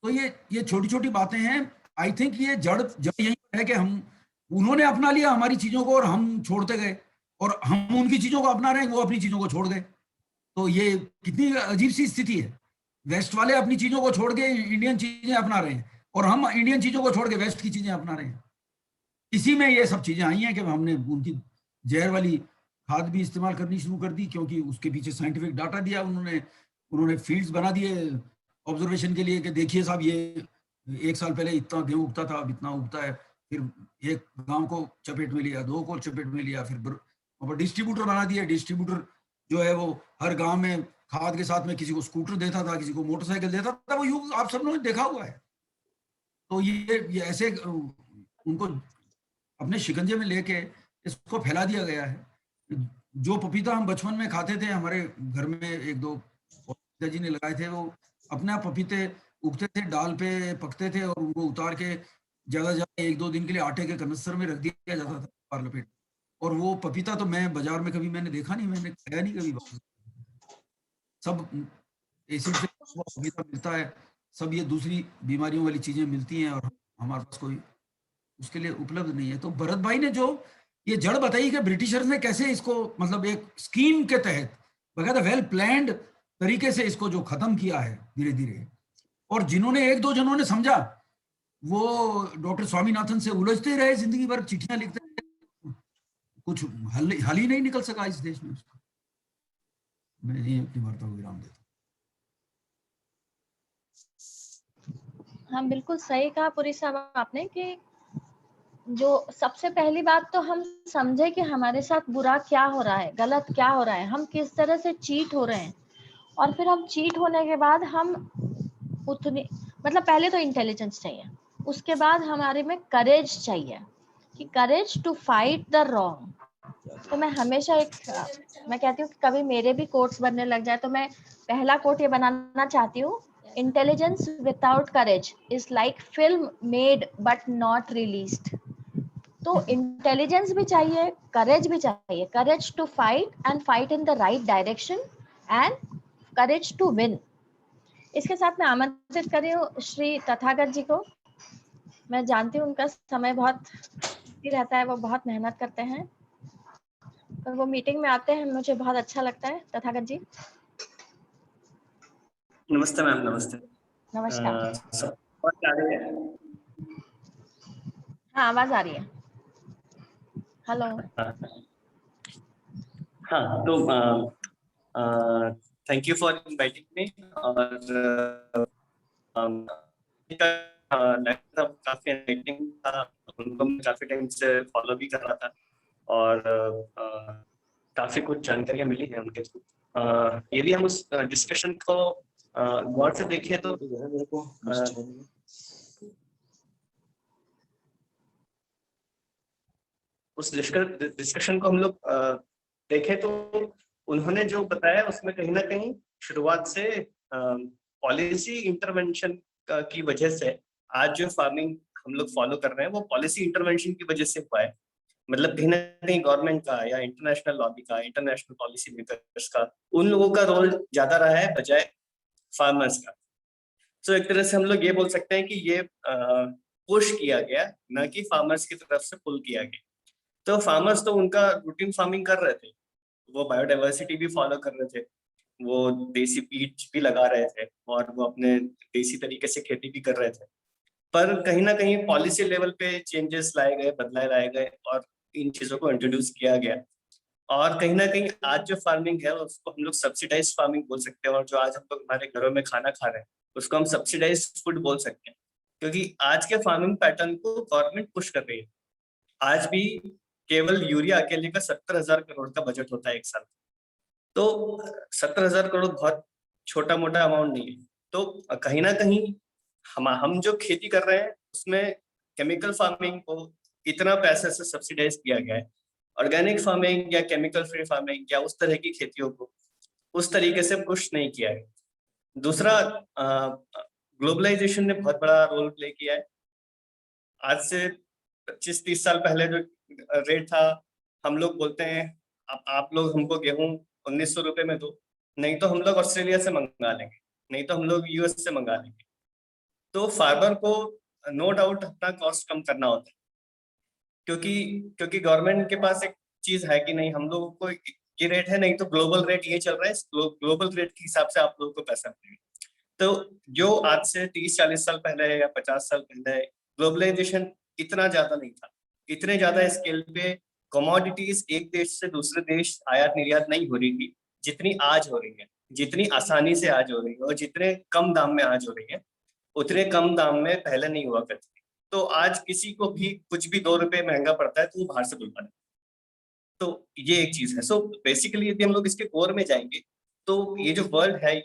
Speaker 5: तो ये छोटी छोटी बातें हैं। आई थिंक ये जड़ यही है कि हम, उन्होंने अपना लिया हमारी चीजों को और हम छोड़ते गए, और हम उनकी चीजों को अपना रहे हैं, वो अपनी चीजों को छोड़ गए। तो ये कितनी अजीब सी स्थिति है। वेस्ट वाले अपनी चीजों को छोड़ के इंडियन चीजें अपना रहे हैं, और हम इंडियन चीजों को छोड़ के वेस्ट की चीजें अपना रहे हैं। इसी में ये सब चीजें आई हैं कि हमने उनकी जहर वाली खाद भी इस्तेमाल करनी शुरू कर दी, क्योंकि उसके पीछे साइंटिफिक डाटा दिया उन्होंने फील्ड्स बना दिए ऑब्जर्वेशन के लिए कि देखिए साहब, ये 1 साल पहले इतना गेहूं उगता था, अब इतना उगता है। फिर एक गांव को चपेट में लिया, 2 को चपेट में लिया, फिर डिस्ट्रीब्यूटर बना दिया। डिस्ट्रीब्यूटर जो है वो हर गांव में खाद के साथ में किसी को स्कूटर देता था, किसी को मोटरसाइकिल देता था। वो युग आप सब लोगों ने देखा हुआ है। तो ये ऐसे उनको अपने शिकंजे में लेके इसको फैला दिया गया है। जो पपीता हम बचपन में खाते थे, हमारे घर में 1-2 पिताजी ने लगाए थे, वो अपने आप पपीते उगते थे, डाल पे पकते थे और उनको उतार के जगह जगह 1-2 दिन के लिए आटे के कनस्तर में रख दिया जाता था बाहर लपेट। और वो पपीता तो मैं बाजार में कभी मैंने देखा नहीं, मैंने खाया नहीं कभी। सब एसिड से पपीता मिलता है, सब ये दूसरी बीमारियों वाली चीजें मिलती हैं और हमारे पास कोई उसके लिए उपलब्ध नहीं है। तो भरत भाई ने जो ये जड़ बताई कि ब्रिटिशर्स ने कैसे इसको मतलब एक स्कीम के तहत बकायदा वेल प्लान्ड तरीके से इसको जो खत्म किया है धीरे धीरे, और जिन्होंने 1-2 जनों ने समझा वो डॉक्टर स्वामीनाथन से उलझते रहे जिंदगी भर, चिट्ठियां लिखते रहे, कुछ हल ही नहीं निकल सका इस देश में उसका। मैं यही अपनी वार्ता को विराम देता हूँ।
Speaker 1: हाँ बिल्कुल सही कहा पुरी साहब आपने कि जो सबसे पहली बात तो हम समझे कि हमारे साथ बुरा क्या हो रहा है, गलत क्या हो रहा है, हम किस तरह से चीट हो रहे हैं। और फिर हम चीट होने के बाद हम उतनी मतलब पहले तो इंटेलिजेंस चाहिए, उसके बाद हमारे में करेज चाहिए कि courage to fight the wrong. तो मैं हमेशा मैं कहती हूँ कि कभी मेरे भी कोट्स बनने लग जाए तो मैं पहला कोट ये बनाना चाहती हूँ, intelligence without courage is like film made but not released. तो इंटेलिजेंस भी चाहिए, करेज भी चाहिए, courage to fight and fight in the right direction and courage to win. इसके साथ मैं आमंत्रित कर रही हूँ श्री तथागत जी को। मैं जानती हूँ उनका समय बहुत रहता है, वो बहुत मेहनत करते हैं, और वो मीटिंग में आते हैं, मुझे बहुत अच्छा लगता है। तथागत जी
Speaker 6: नमस्ते मैम। नमस्ते।
Speaker 1: नमस्कार।
Speaker 6: सब आवाज आ रही है?
Speaker 1: हाँ आवाज आ रही है। हेलो।
Speaker 6: हाँ तो thank you for inviting me. और काफी इनवाइटिंग था, उनको मैं काफी टाइम से फॉलो भी कर रहा था और काफी कुछ जानकारियां मिली है उनके थ्रू। यदि हम उस डिस्कशन को गौर से देखें तो उस डिस्कशन को हम लोग देखें तो उन्होंने जो बताया उसमें कहीं ना कहीं शुरुआत से पॉलिसी इंटरवेंशन की वजह से आज जो फार्मिंग हम लोग फॉलो कर रहे हैं वो पॉलिसी इंटरवेंशन की वजह से हुआ है। मतलब कहीं ना कहीं गवर्नमेंट का या इंटरनेशनल लॉबी का, इंटरनेशनल पॉलिसी मेकर्स का, उन लोगों का रोल ज्यादा रहा है बजाय फार्मर्स का। तो एक तरह से हम लोग ये बोल सकते हैं कि ये पुश किया गया, न कि फार्मर्स की तरफ से पुल किया गया। तो फार्मर्स तो उनका रूटीन फार्मिंग कर रहे थे, वो बायोडाइवर्सिटी भी फॉलो कर रहे थे, वो देसी बीज भी लगा रहे थे और वो अपने देसी तरीके से खेती भी कर रहे थे। पर कहीं ना कहीं पॉलिसी लेवल पे चेंजेस लाए गए, बदलाव लाए गए और इन चीजों को इंट्रोड्यूस किया गया। और कहीं ना कहीं आज जो फार्मिंग है उसको हम लोग सब्सिडाइज फार्मिंग बोल सकते हैं, और जो आज हम लोग हमारे घरों में खाना खा रहे हैं उसको हम सब्सिडाइज फूड बोल सकते हैं, क्योंकि आज के फार्मिंग पैटर्न को गवर्नमेंट पुश कर रही है। आज भी केवल यूरिया अकेले का 70,000 करोड़ का बजट होता है एक साल। तो 70,000 करोड़ बहुत छोटा मोटा अमाउंट नहीं है। तो कहीं ना कहीं हम जो खेती कर रहे हैं उसमें केमिकल फार्मिंग को इतना पैसे से सब्सिडाइज किया गया है, ऑर्गेनिक फार्मिंग या केमिकल फ्री फार्मिंग या उस तरह की खेतियों को उस तरीके से पुश नहीं किया है। दूसरा, ग्लोबलाइजेशन ने बहुत बड़ा रोल प्ले किया है। आज से 25-30 साल पहले जो रेट था, हम लोग बोलते हैं आप लोग हमको गेहूं 1900 रुपए में दो, नहीं तो हम लोग ऑस्ट्रेलिया से मंगा लेंगे, नहीं तो हम लोग यूएस से मंगा लेंगे। तो फार्मर को नो डाउट अपना कॉस्ट कम करना होता है, क्योंकि गवर्नमेंट के पास एक चीज है कि नहीं हम लोगों को ये रेट है, नहीं तो ग्लोबल रेट ये चल रहा है, ग्लोबल रेट के हिसाब से आप लोगों को पैसा मिलेगा। तो जो आज से 30-40 साल पहले या 50 साल पहले ग्लोबलाइजेशन इतना ज्यादा नहीं था, इतने ज्यादा स्केल पे कमोडिटीज एक देश से दूसरे देश आयात निर्यात नहीं हो रही थी जितनी आज हो रही है, जितनी आसानी से आज हो रही है, और जितने कम दाम में आज हो रही है उतने कम दाम में पहले नहीं हुआ करती। तो आज किसी को भी कुछ भी 2 रुपए महंगा पड़ता है तो वो बाहर से बुलवा लेता है। तो ये एक चीज है। सो बेसिकली यदि हम लोग इसके कोर में जाएंगे तो ये जो वर्ल्ड है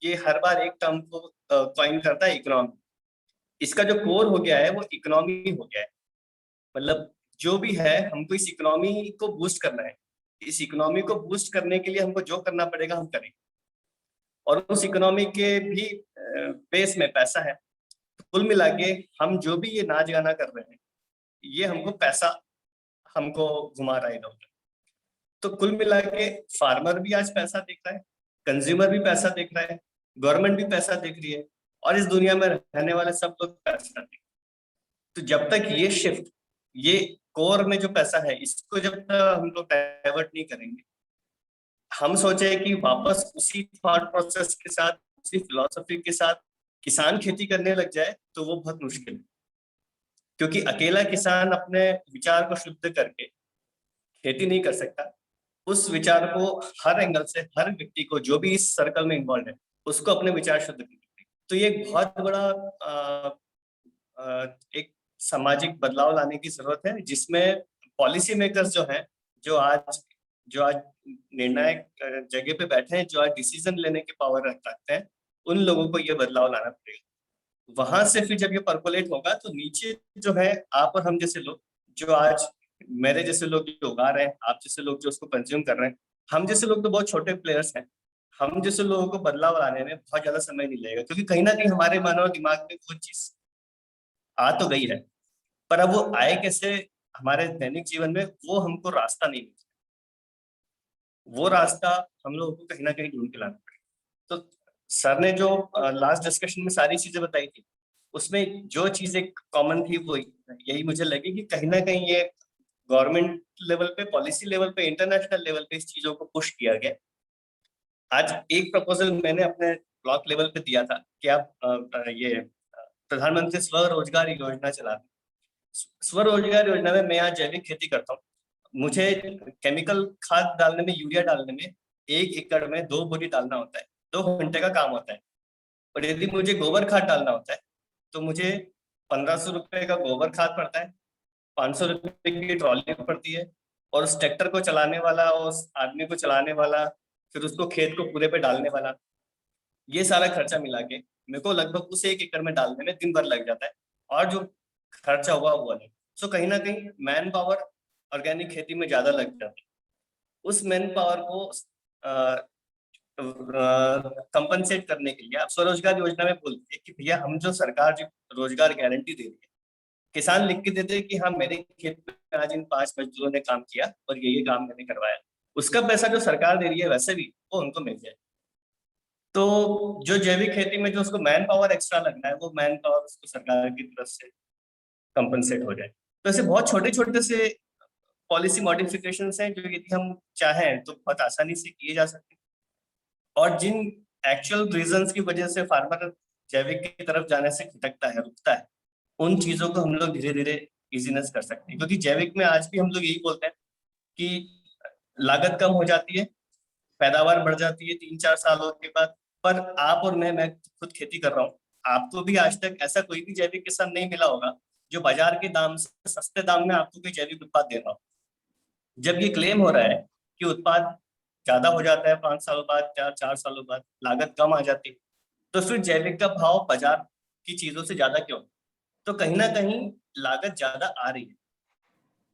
Speaker 6: ये हर बार एक टर्म को कॉइन करता है, इकोनॉमी। इसका जो कोर हो गया है वो इकोनॉमी हो गया है। मतलब जो भी है हमको इस इकोनॉमी को बूस्ट करना है। इस इकोनॉमी को बूस्ट करने के लिए हमको जो करना पड़ेगा हम करेंगे, और उस इकोनॉमी के भी बेस में पैसा है। कुल मिला के हम जो भी ये नाच गाना कर रहे हैं, ये हमको पैसा हमको घुमा रहा है इधर उधर। तो कुल मिला के फार्मर भी आज पैसा देख रहा है, कंज्यूमर भी पैसा देख रहा है, गवर्नमेंट भी पैसा देख रही है, और इस दुनिया में रहने वाले सब लोग पैसा देख। तो जब तक ये शिफ्ट, ये कोर में जो पैसा है, इसको जब तक हम लोग डाइवर्ट नहीं करेंगे, हम सोचे कि वापस उसी थॉट प्रोसेस के साथ, उसी फिलॉसफी के साथ किसान खेती करने लग जाए, तो वो बहुत मुश्किल है। क्योंकि अकेला किसान अपने विचार को शुद्ध करके खेती नहीं कर सकता। उस विचार को हर एंगल से, हर व्यक्ति को जो भी इस सर्कल में इन्वॉल्व है, उसको अपने विचार शुद्ध करने। तो ये एक बहुत बड़ा एक सामाजिक बदलाव लाने की जरूरत है, जिसमें पॉलिसी मेकर्स जो हैं, जो आज निर्णायक जगह पे बैठे हैं, जो आज डिसीजन लेने के पावर रखते हैं, उन लोगों को ये बदलाव लाना पड़ेगा। वहां से फिर जब ये परकोलेट होगा, तो नीचे जो है आप और हम जैसे लोग, जो आज मेरे जैसे लोग जो उगा रहे हैं, आप जैसे लोग जो उसको कंज्यूम कर रहे हैं, हम जैसे लोग तो बहुत छोटे प्लेयर्स हैं। हम जैसे लोगों को बदलाव लाने में बहुत ज्यादा समय नहीं लगेगा, क्योंकि कहीं ना कहीं हमारे मन और दिमाग में वो चीज आ तो गई है, पर अब वो आए कैसे हमारे दैनिक जीवन में, वो हमको रास्ता नहीं मिलता। वो रास्ता हम लोगों को कहीं ना कहीं ढूंढ के लाना पड़ेगा। तो सर ने जो लास्ट डिस्कशन में सारी चीजें बताई थी, उसमें जो चीजें कॉमन थी वो यही मुझे लगी कि कहीं ना कहीं ये गवर्नमेंट लेवल पे, पॉलिसी लेवल पे, इंटरनेशनल लेवल पे इस चीजों को पुश किया गया। आज एक प्रपोजल मैंने अपने ब्लॉक लेवल पे दिया था कि आप ये प्रधानमंत्री स्वरोजगार योजना चला। स्वरोजगार योजना में मैं आज जैविक खेती करता हूँ। मुझे केमिकल खाद डालने में, यूरिया डालने में 1 एकड़ में 2 बोरी डालना होता है, 2 घंटे का काम होता है। और यदि मुझे गोबर खाद डालना होता है, तो मुझे 1500 रुपए का गोबर खाद पड़ता है, 500 रुपए की ट्रॉली पड़ती है, और उस ट्रैक्टर को चलाने वाला, उस आदमी को चलाने वाला, फिर उसको खेत को पूरे पे डालने वाला, ये सारा खर्चा मिला के मेरे को लगभग उस 1 एकड़ में डालने में दिन भर लग जाता है, और जो खर्चा हुआ नहीं। सो कहीं ना कहीं मैन पावर ऑर्गेनिक खेती में ज्यादा लग जाता है। उस मैन पावर को कंपनसेट करने के लिए आप स्वरोजगार योजना में बोलते हैं कि भैया हम जो सरकार जो रोजगार गारंटी दे रही है, किसान लिख के देते हैं कि हाँ मेरे खेत में आज इन 5 मजदूरों ने काम किया और ये काम मैंने करवाया, उसका पैसा जो सरकार दे रही है वैसे भी वो उनको मिल जाए। तो जो जैविक खेती में जो उसको मैन पावर एक्स्ट्रा लगना है, वो मैन पावर उसको सरकार की तरफ से कंपनसेट हो जाए। तो ऐसे बहुत छोटे छोटे से पॉलिसी मॉडिफिकेशंस हैं जो यदि हम चाहें तो बहुत आसानी से किए जा सकते हैं, और जिन एक्चुअल रीजंस की वजह से फार्मर जैविक की तरफ जाने से खटकता है, रुकता है, उन चीजों को हम लोग धीरे धीरे इजीनेस कर सकते हैं। क्योंकि जैविक में आज भी हम लोग यही बोलते हैं कि लागत कम हो जाती है, पैदावार बढ़ जाती है 3-4 सालों के बाद। पर आप और मैं खुद खेती कर रहा हूँ, आपको भी आज तक ऐसा कोई भी जैविक किसान नहीं मिला होगा जो बाजार के दाम से सस्ते दाम में आपको कोई जैविक उत्पाद दे रहा हो। जब ये क्लेम हो रहा है कि उत्पाद ज्यादा हो जाता है 5 सालों बाद, 4 सालों बाद, लागत कम आ जाती है, तो फिर जैविक का भाव बाजार की चीजों से ज्यादा क्यों? तो कहीं ना कहीं लागत ज्यादा आ रही है,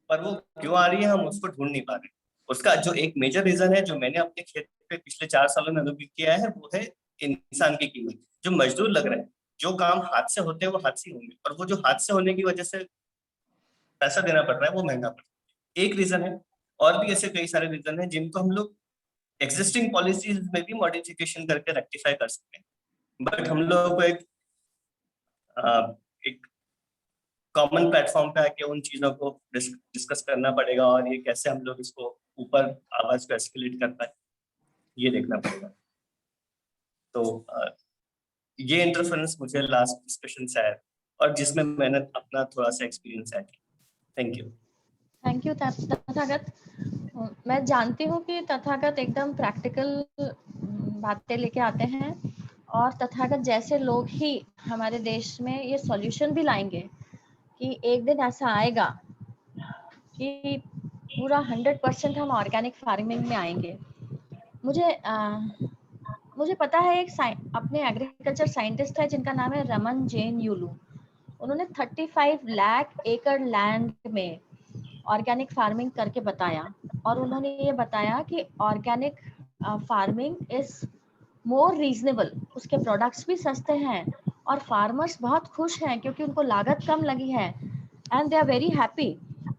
Speaker 6: पर वो क्यों आ रही है हम उसको ढूंढ नहीं पा रहे। उसका जो एक मेजर रीजन है, जो मैंने अपने खेत पे पिछले 4 सालों में अनुभव किया है, वो है इंसान की कीमत। जो मजदूर लग रहे हैं, जो काम हाथ से होते हैं वो हाथ से होंगे, और वो जो हाथ से होने की वजह से पैसा देना पड़ रहा है वो महंगा पड़ रहा है। एक रीजन है, और भी ऐसे कई सारे रीजन है जिनको हम लोग एग्जिस्टिंग पॉलिसीज में भी मॉडिफिकेशन करके रेक्टिफाई कर सकते हैं। बट हम लोगों को एक कॉमन प्लेटफॉर्म पे आके उन चीजों को डिस्कस करना पड़ेगा, और ये कैसे हम लोग इसको ऊपर आवाज को एस्केलेट कर पाए, ये देखना पड़ेगा। तो ये इंटरफेरेंस मुझे लास्ट डिस्कशन से आया, और जिसमें मैंने अपना थोड़ा सा एक्सपीरियंस ऐड किया। Thank you
Speaker 1: Tathagat. मैं जानती हूँ कि तथागत एकदम प्रैक्टिकल बातें लेके आते हैं, और तथागत जैसे लोग ही हमारे देश में ये सॉल्यूशन भी लाएंगे कि एक दिन ऐसा आएगा कि पूरा 100% हम ऑर्गेनिक फार्मिंग में आएंगे। मुझे पता है एक अपने एग्रीकल्चर साइंटिस्ट है जिनका नाम है रमन जैन युलू। उन्होंने 35 लाख एकड़ लैंड में ऑर्गेनिक फार्मिंग करके बताया, और उन्होंने ये बताया कि organic farming is more reasonable, उसके प्रोडक्ट्स भी सस्ते हैं और फार्मर्स बहुत खुश हैं क्योंकि उनको लागत कम लगी है and they are very happy.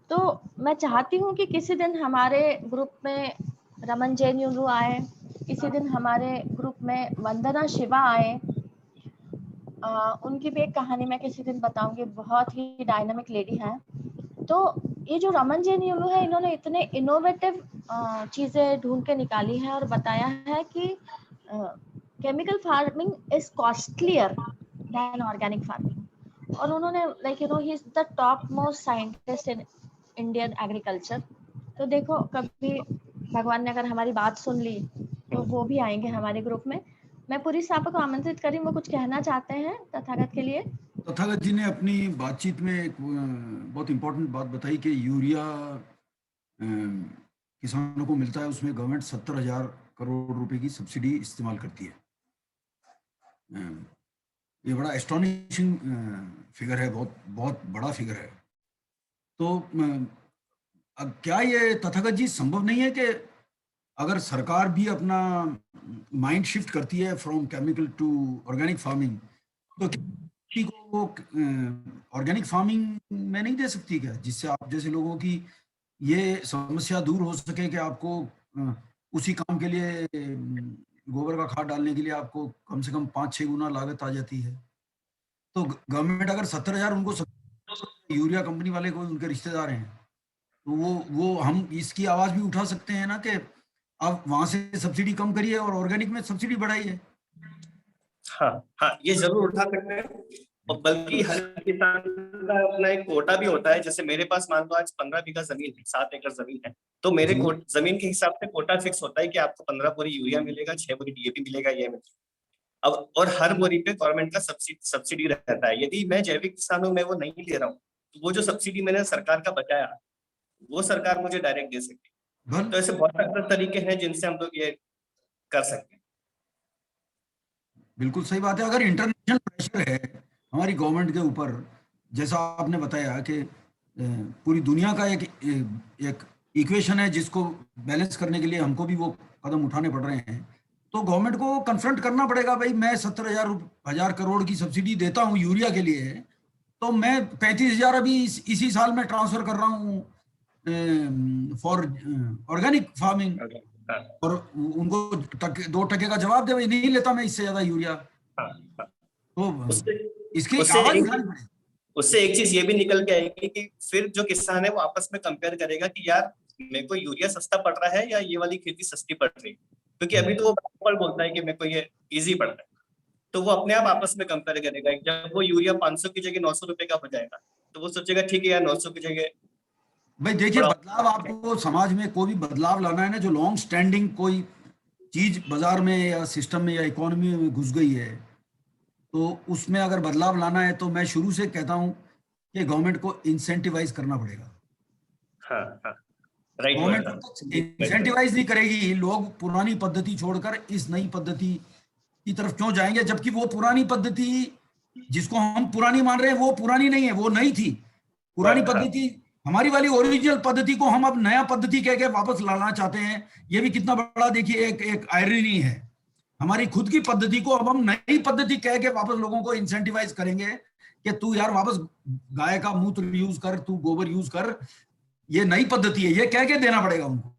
Speaker 1: तो मैं चाहती हूँ कि किसी दिन हमारे ग्रुप में रमन जेन्युलू आए, किसी दिन हमारे ग्रुप में वंदना शिवा आए। उनकी भी एक कहानी मैं किसी दिन बताऊंगी, बहुत ही डायनामिक लेडी हैं। तो ये जो रमन जेन्युलू है, इन्होंने इतने इनोवेटिव चीज़ें ढूंढ के निकाली हैं और बताया है कि chemical farming is costlier then organic farming. और उन्होंने like he is the top most scientist in Indian agriculture. तो देखो कभी भगवान ने अगर हमारी बात सुन ली तो वो भी आएंगे हमारे ग्रुप में। मैं पूरी साहब को आमंत्रित करी, वो कुछ कहना चाहते हैं तथागत के लिए।
Speaker 5: तथागत जी ने अपनी बातचीत में एक बहुत इंपॉर्टेंट बात बताई कि यूरिया किसानों को मिलता है, उसमें गवर्नमेंट 70,000 करोड़ रुपए की सब्सिडी इस्तेमाल करती है। ये बड़ा एस्टोनिशिंग फिगर है, बहुत बहुत बड़ा फिगर है। तो अब क्या ये तथागत जी संभव नहीं है कि अगर सरकार भी अपना माइंड शिफ्ट करती है from chemical to organic farming, तो किसी को वो ऑर्गेनिक फार्मिंग में नहीं दे सकती क्या, जिससे आप जैसे लोगों की ये समस्या दूर हो सके कि आपको उसी काम के लिए गोबर का खाद डालने के लिए आपको कम से कम 5-6 गुना लागत आ जाती है। तो गवर्नमेंट अगर 70,000 उनको यूरिया कंपनी वाले कोई उनके रिश्तेदार हैं, तो वो हम इसकी आवाज भी उठा सकते हैं ना कि अब वहां से सब्सिडी कम करिए और ऑर्गेनिक में सब्सिडी बढ़ाइए।
Speaker 6: हाँ हाँ, ये जरूर उठा सकते हैं। और बल्कि हर किसान का अपना एक कोटा भी होता है। जैसे मेरे पास मान लो आज 15 बीघा जमीन है, 7 एकड़ जमीन है, तो मेरे जमीन के हिसाब से कोटा फिक्स होता है कि आपको 15 बोरी यूरिया मिलेगा, 6 बोरी डीएपी मिलेगा, ये मिलेगा। अब और हर बोरी पे गवर्नमेंट का सब्सिडी रहता है। यदि मैं जैविक किसानों में वो नहीं ले रहा हूँ, तो वो जो सब्सिडी मैंने सरकार का बचाया वो सरकार मुझे डायरेक्ट दे सकती है। तो ऐसे बहुत सारे तरीके हैं जिनसे हम लोग ये कर सकते हैं।
Speaker 5: बिल्कुल सही बात है। अगर इंटरनेशनल प्रेशर है हमारी गवर्नमेंट के ऊपर, जैसा आपने बताया कि पूरी दुनिया का एक इक्वेशन है जिसको बैलेंस करने के लिए हमको भी वो कदम उठाने पड़ रहे हैं, तो गवर्नमेंट को कन्फ्रंट करना पड़ेगा। भाई मैं 70,000 करोड़ की सब्सिडी देता हूँ यूरिया के लिए, तो मैं 35,000 अभी इसी साल में ट्रांसफर कर रहा हूँ फॉर ऑर्गेनिक फार्मिंग, और उनको 2% का जवाब दे, भाई नहीं लेता मैं इससे ज्यादा यूरिया। तो इसकी आवाज उठानी पड़ेगी।
Speaker 6: उससे एक चीज ये भी निकल के आएगी कि फिर जो किसान है वो आपस में कंपेयर करेगा कि यार मेरे को यूरिया सस्ता पड़ रहा है या ये वाली खेती सस्ती पड़ रही है, क्योंकि अभी तो वो बोलता है कि मेरे को ये इजी पड़ रहा है, तो वो अपने आप आपस में कंपेयर करेगा। जब वो यूरिया 500 की जगह 900 रुपए का हो जाएगा तो वो सोचेगा ठीक है यार 900 की जगह।
Speaker 5: भाई देखिए, बदलाव आपको समाज में कोई भी बदलाव लाना है ना, जो लॉन्ग स्टैंडिंग कोई चीज बाजार में या सिस्टम में या इकोनॉमी में घुस गई है, तो उसमें अगर बदलाव लाना है तो मैं शुरू से कहता हूं कि गवर्नमेंट को इंसेंटिवाइज करना पड़ेगा। गवर्नमेंट इंसेंटिवाइज नहीं करेगी, लोग पुरानी पद्धति छोड़कर इस नई पद्धति की तरफ क्यों जाएंगे, जबकि वो पुरानी पद्धति जिसको हम पुरानी मान रहे हैं वो पुरानी नहीं है, वो नई थी। पुरानी पद्धति हमारी वाली ओरिजिनल पद्धति को हम अब नया पद्धति कह के वापस लाना चाहते हैं। ये भी कितना बड़ा देखिए एक आयरनी है। हमारी खुद की पद्धति को अब हम नई पद्धति कह के वापस लोगों को इंसेंटिवाइज करेंगे कि तू यार वापस गाय का मूत्र यूज कर, तू गोबर यूज कर, ये नई पद्धति है, ये कह के देना पड़ेगा उनको।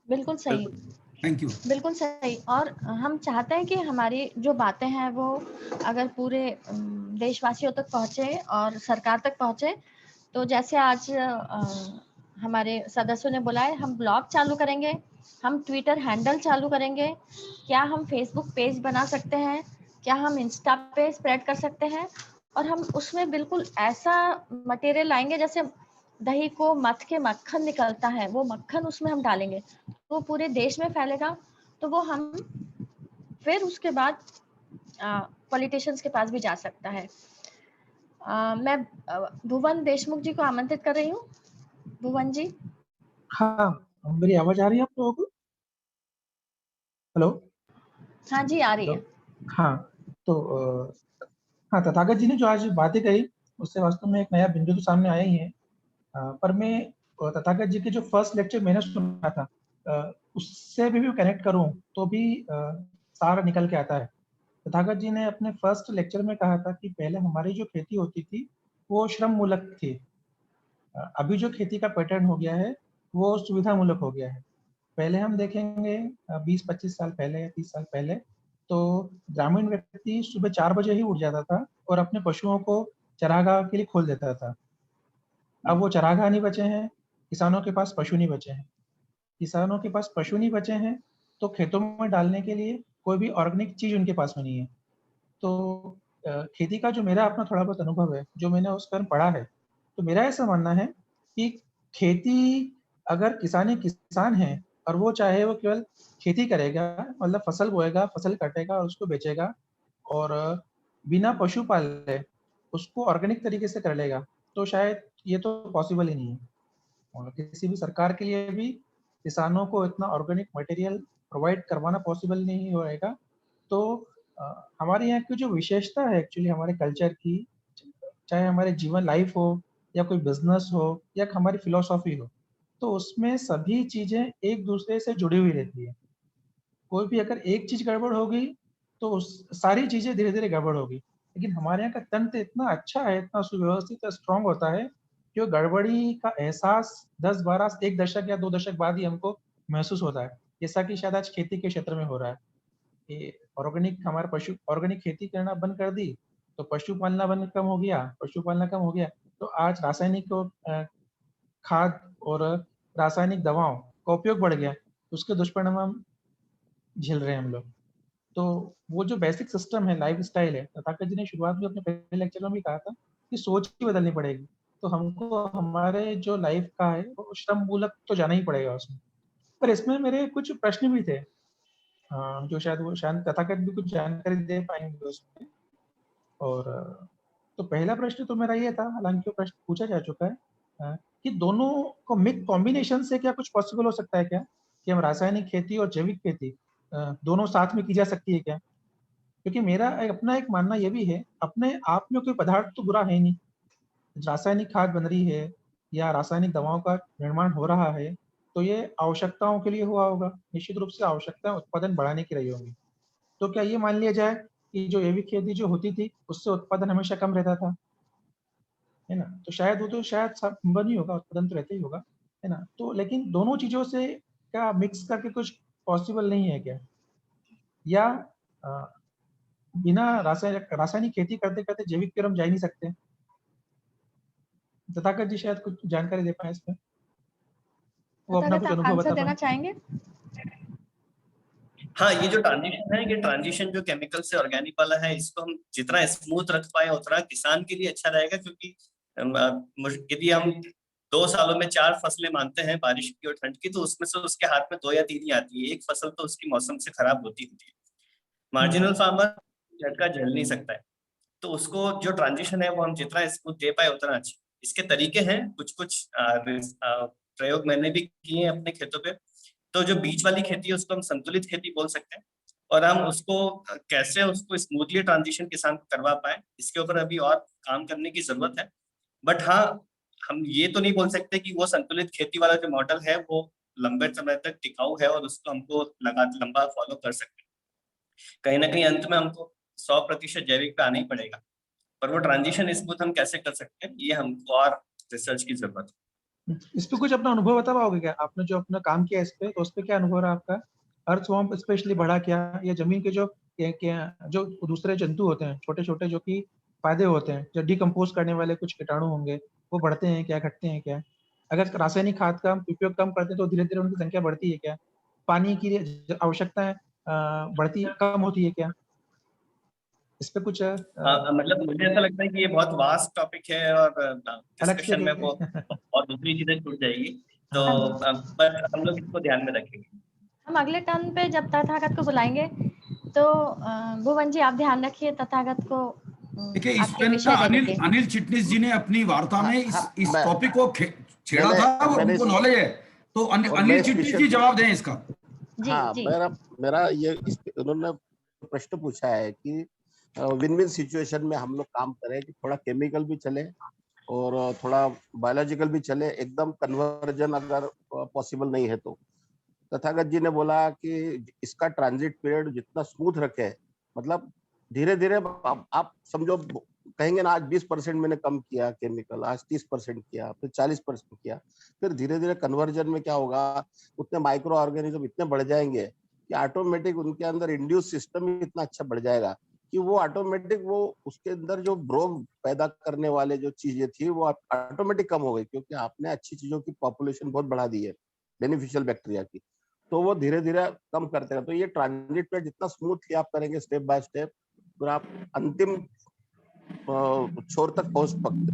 Speaker 1: बिल्कुल सही,
Speaker 5: थैंक यू।
Speaker 1: बिल्कुल सही। और हम चाहते हैं कि हमारी जो बातें हैं वो अगर पूरे देशवासियों तक पहुंचे और सरकार तक पहुंचे, तो जैसे आज हमारे सदस्यों ने बुलाए, हम ब्लॉग चालू करेंगे, हम ट्विटर हैंडल चालू करेंगे, क्या हम फेसबुक पेज बना सकते हैं, क्या हम इंस्टा पे स्प्रेड कर सकते हैं, और हम उसमें बिल्कुल ऐसा मटेरियल लाएंगे जैसे दही को मथ के मक्खन निकलता है, वो मक्खन उसमें हम डालेंगे, वो पूरे देश में फैलेगा। तो वो हम फिर उसके बाद पॉलिटिशियंस के पास भी जा सकता है। मैं भुवन देशमुख जी को आमंत्रित कर रही हूँ। भुवन जी।
Speaker 7: हाँ, मेरी आवाज आ रही है आप लोगों को? हेलो?
Speaker 1: हाँ जी, आ रही है।
Speaker 7: हाँ, तो हाँ, तथागत जी ने जो आज बातें कही उससे वास्तव में एक नया बिंदु तो सामने आया ही है। पर मैं तथागत जी के जो फर्स्ट लेक्चर मैंने सुना था उससे भी कनेक्ट करूं तो भी सार निकल के आता है। तथागत जी ने अपने फर्स्ट लेक्चर में कहा था कि पहले हमारी जो खेती होती थी वो श्रम मूलक थी, अभी जो खेती का पैटर्न हो गया है वो सुविधा मूलक हो गया है। पहले हम देखेंगे 20-25 साल पहले या 30 साल पहले तो ग्रामीण व्यक्ति सुबह 4 बजे ही उठ जाता था और अपने पशुओं को चरागाह के लिए खोल देता था। अब वो चरागाह नहीं बचे हैं, किसानों के पास पशु नहीं बचे हैं। किसानों के पास पशु नहीं बचे हैं तो खेतों में डालने के लिए कोई भी ऑर्गेनिक चीज उनके पास में नहीं है। तो खेती का जो मेरा अपना थोड़ा बहुत अनुभव है, जो मैंने उस पर पढ़ा है, तो मेरा ऐसा मानना है कि खेती अगर किसान है और वो चाहे वो केवल खेती करेगा, मतलब फसल बोएगा, फसल काटेगा और उसको बेचेगा और बिना पशु पाले उसको ऑर्गेनिक तरीके से कर लेगा, तो शायद ये तो पॉसिबल ही नहीं है। और किसी भी सरकार के लिए भी किसानों को इतना ऑर्गेनिक मटेरियल प्रोवाइड करवाना पॉसिबल नहीं होएगा। तो हमारे यहाँ की जो विशेषता है एक्चुअली हमारे कल्चर की, चाहे हमारे जीवन लाइफ हो या कोई बिजनेस हो या हमारी फिलोसॉफी हो, तो उसमें सभी चीजें एक दूसरे से जुड़ी हुई रहती है। कोई भी अगर एक चीज गड़बड़ होगी तो सारी चीजें धीरे धीरे गड़बड़ होगी। लेकिन हमारे यहाँ का तंत्र इतना अच्छा है, इतना सुव्यवस्थित स्ट्रांग होता है कि वो गड़बड़ी का एहसास 10-12 एक दशक या 2 दशक बाद ही हमको महसूस होता है, जैसा कि शायद आज खेती के क्षेत्र में हो रहा है। हमारे पशु ऑर्गेनिक खेती करना बंद कर दी तो पशु पालना पशु पालना कम हो गया, तो आज रासायनिक खाद और रासायनिक दवाओं का उपयोग बढ़ गया, उसके दुष्परिणाम हम झेल रहे हैं हम लोग। तो वो जो बेसिक सिस्टम है, लाइफ स्टाइल है, तथागत जी ने शुरुआत में अपने पहले लेक्चर में भी कहा था कि सोच ही बदलनी पड़ेगी। तो हमको हमारे जो लाइफ का है वो श्रम मूलक तो जाना ही पड़ेगा उसमें। पर इसमें मेरे कुछ प्रश्न भी थे जो शायद तथागत भी कुछ जानकारी दे पाएंगे उसमें। और तो पहला प्रश्न तो मेरा ये था, हालांकि वो प्रश्न पूछा जा चुका है, कि दोनों को मिक्स कॉम्बिनेशन से क्या कुछ पॉसिबल हो सकता है क्या, कि हम रासायनिक खेती और जैविक खेती दोनों साथ में की जा सकती है क्या? क्योंकि मेरा अपना एक मानना ये भी है, अपने आप में कोई पदार्थ तो बुरा है नहीं। रासायनिक खाद बन रही है या रासायनिक दवाओं का निर्माण हो रहा है तो ये आवश्यकताओं के लिए हुआ होगा, निश्चित रूप से आवश्यकता उत्पादन बढ़ाने की रही होगी। तो क्या ये मान लिया जाए कि जो जैविक खेती जो होती थी उससे उत्पादन हमेशा कम रहता था, है ना? तो शायद वो तो शायद संभव नहीं होगा, उत्पादन तो रहता ही होगा, है ना? तो लेकिन दोनों चीजों से क्या मिक्स करके कुछ पॉसिबल नहीं है क्या? या अ, बिना रासायनिक खेती करते करते जैविक की ओर हम जा ही नहीं सकते? तथागत जी शायद कुछ जानकारी दे पाए इसमें, वो अपना कुछ अनुभव
Speaker 1: आंसर
Speaker 7: बता
Speaker 1: देना
Speaker 7: पाए।
Speaker 1: चाहेंगे?
Speaker 6: हाँ, ये जो ट्रांजिशन है, ये ट्रांजिशन जो केमिकल से ऑर्गेनिक वाला है, इसको हम जितना स्मूथ रख पाए उतना किसान के लिए अच्छा रहेगा। क्योंकि यदि हम 2 सालों में 4 फसलें मानते हैं, बारिश की और ठंड की, तो उसमें से उसके हाथ में 2 या 3 ही आती है। एक फसल तो उसकी मौसम से खराब होती है। मार्जिनल फार्मर झटका झेल नहीं सकता है। तो उसको जो ट्रांजिशन है वो हम जितना स्मूथ दे पाए उतना अच्छा। इसके तरीके हैं कुछ कुछ, प्रयोग मैंने भी किए हैं अपने खेतों पे। तो जो बीच वाली खेती है उसको हम संतुलित खेती बोल सकते हैं। और हम उसको कैसे उसको स्मूथली ट्रांजिशन किसान को करवा पाए, इसके ऊपर अभी और काम करने की जरूरत है। बट हाँ, हम ये तो नहीं बोल सकते कि वो संतुलित खेती वाला जो मॉडल है वो लंबे समय तक टिकाऊ है और उसको हमको लंबा फॉलो कर सकते हैं। कहीं ना कहीं अंत में हमको 100% जैविक पे आना ही पड़ेगा। पर वो ट्रांजिशन स्मूथ हम कैसे कर सकते हैं, ये हमको और रिसर्च की जरूरत है।
Speaker 7: इस पे कुछ अपना अनुभव बता पाओगे क्या? आपने जो अपना काम किया इस पे, तो उस पे क्या अनुभव रहा आपका? अर्थवॉर्म स्पेशली बढ़ा क्या, या जमीन के जो दूसरे जंतु होते हैं छोटे छोटे जो कि फायदे होते हैं, जो डिकम्पोज करने वाले कुछ कीटाणु होंगे, वो बढ़ते हैं क्या, घटते हैं क्या? अगर रासायनिक खाद का उपयोग कम करते हैं तो धीरे धीरे उनकी संख्या बढ़ती है क्या? पानी की आवश्यकता बढ़ती कम होती है क्या? इस पे कुछ
Speaker 6: मतलब मुझे ऐसा लगता है कि ये बहुत वास्ट टॉपिक है और
Speaker 7: अलग
Speaker 6: डिस्कशन में वो और दूसरी चीजें छूट जाएगी। तो बस हम लोग इसको ध्यान में रखेंगे।
Speaker 1: हम अगले टर्न पे जब तथागत को बुलाएंगे तो भुवन जी आप ध्यान रखिए तथागत को
Speaker 5: देखिए, इस पे ना अनिल चिटनिस जी ने अपनी वार्ता में इस टॉपिक को छेड़ा था, वो उनको नॉलेज है। तो अनिल चिटनिस जी जवाब दें इसका।
Speaker 8: हाँ, मेरा ये उन्होंने प्रश्न पूछा है कि विन विन सिचुएशन में हम लोग काम करें कि थोड़ा केमिकल भी चले और थोड़ा बायोलॉजिकल भी चले, एकदम कन्वर्जन अगर पॉसिबल नहीं है तो तथागत जी ने बोला कि इसका ट्रांजिट पीरियड जितना स्मूथ रखे, मतलब धीरे धीरे आप समझो, कहेंगे ना आज 20% मैंने कम किया केमिकल, आज 30% किया, फिर 40% किया, फिर धीरे धीरे कन्वर्जन में क्या होगा, उतने माइक्रो ऑर्गेनिज्म इतने बढ़ जाएंगे कि ऑटोमेटिक उनके अंदर इंड्यूस सिस्टम इतना अच्छा बढ़ जाएगा कि वो ऑटोमेटिक वो उसके अंदर जो रोग पैदा करने वाले जो चीजें थी वो ऑटोमेटिक कम हो गई, क्योंकि आपने अच्छी चीजों की पॉपुलेशन बहुत बढ़ा दी है, बेनिफिशियल बैक्टीरिया की, तो वो धीरे धीरे कम करते हैं। तो ये ट्रांजिट पे जितना स्मूथली आप करेंगे स्टेप बाय स्टेप, फिर आप अंतिम छोर तक पहुंच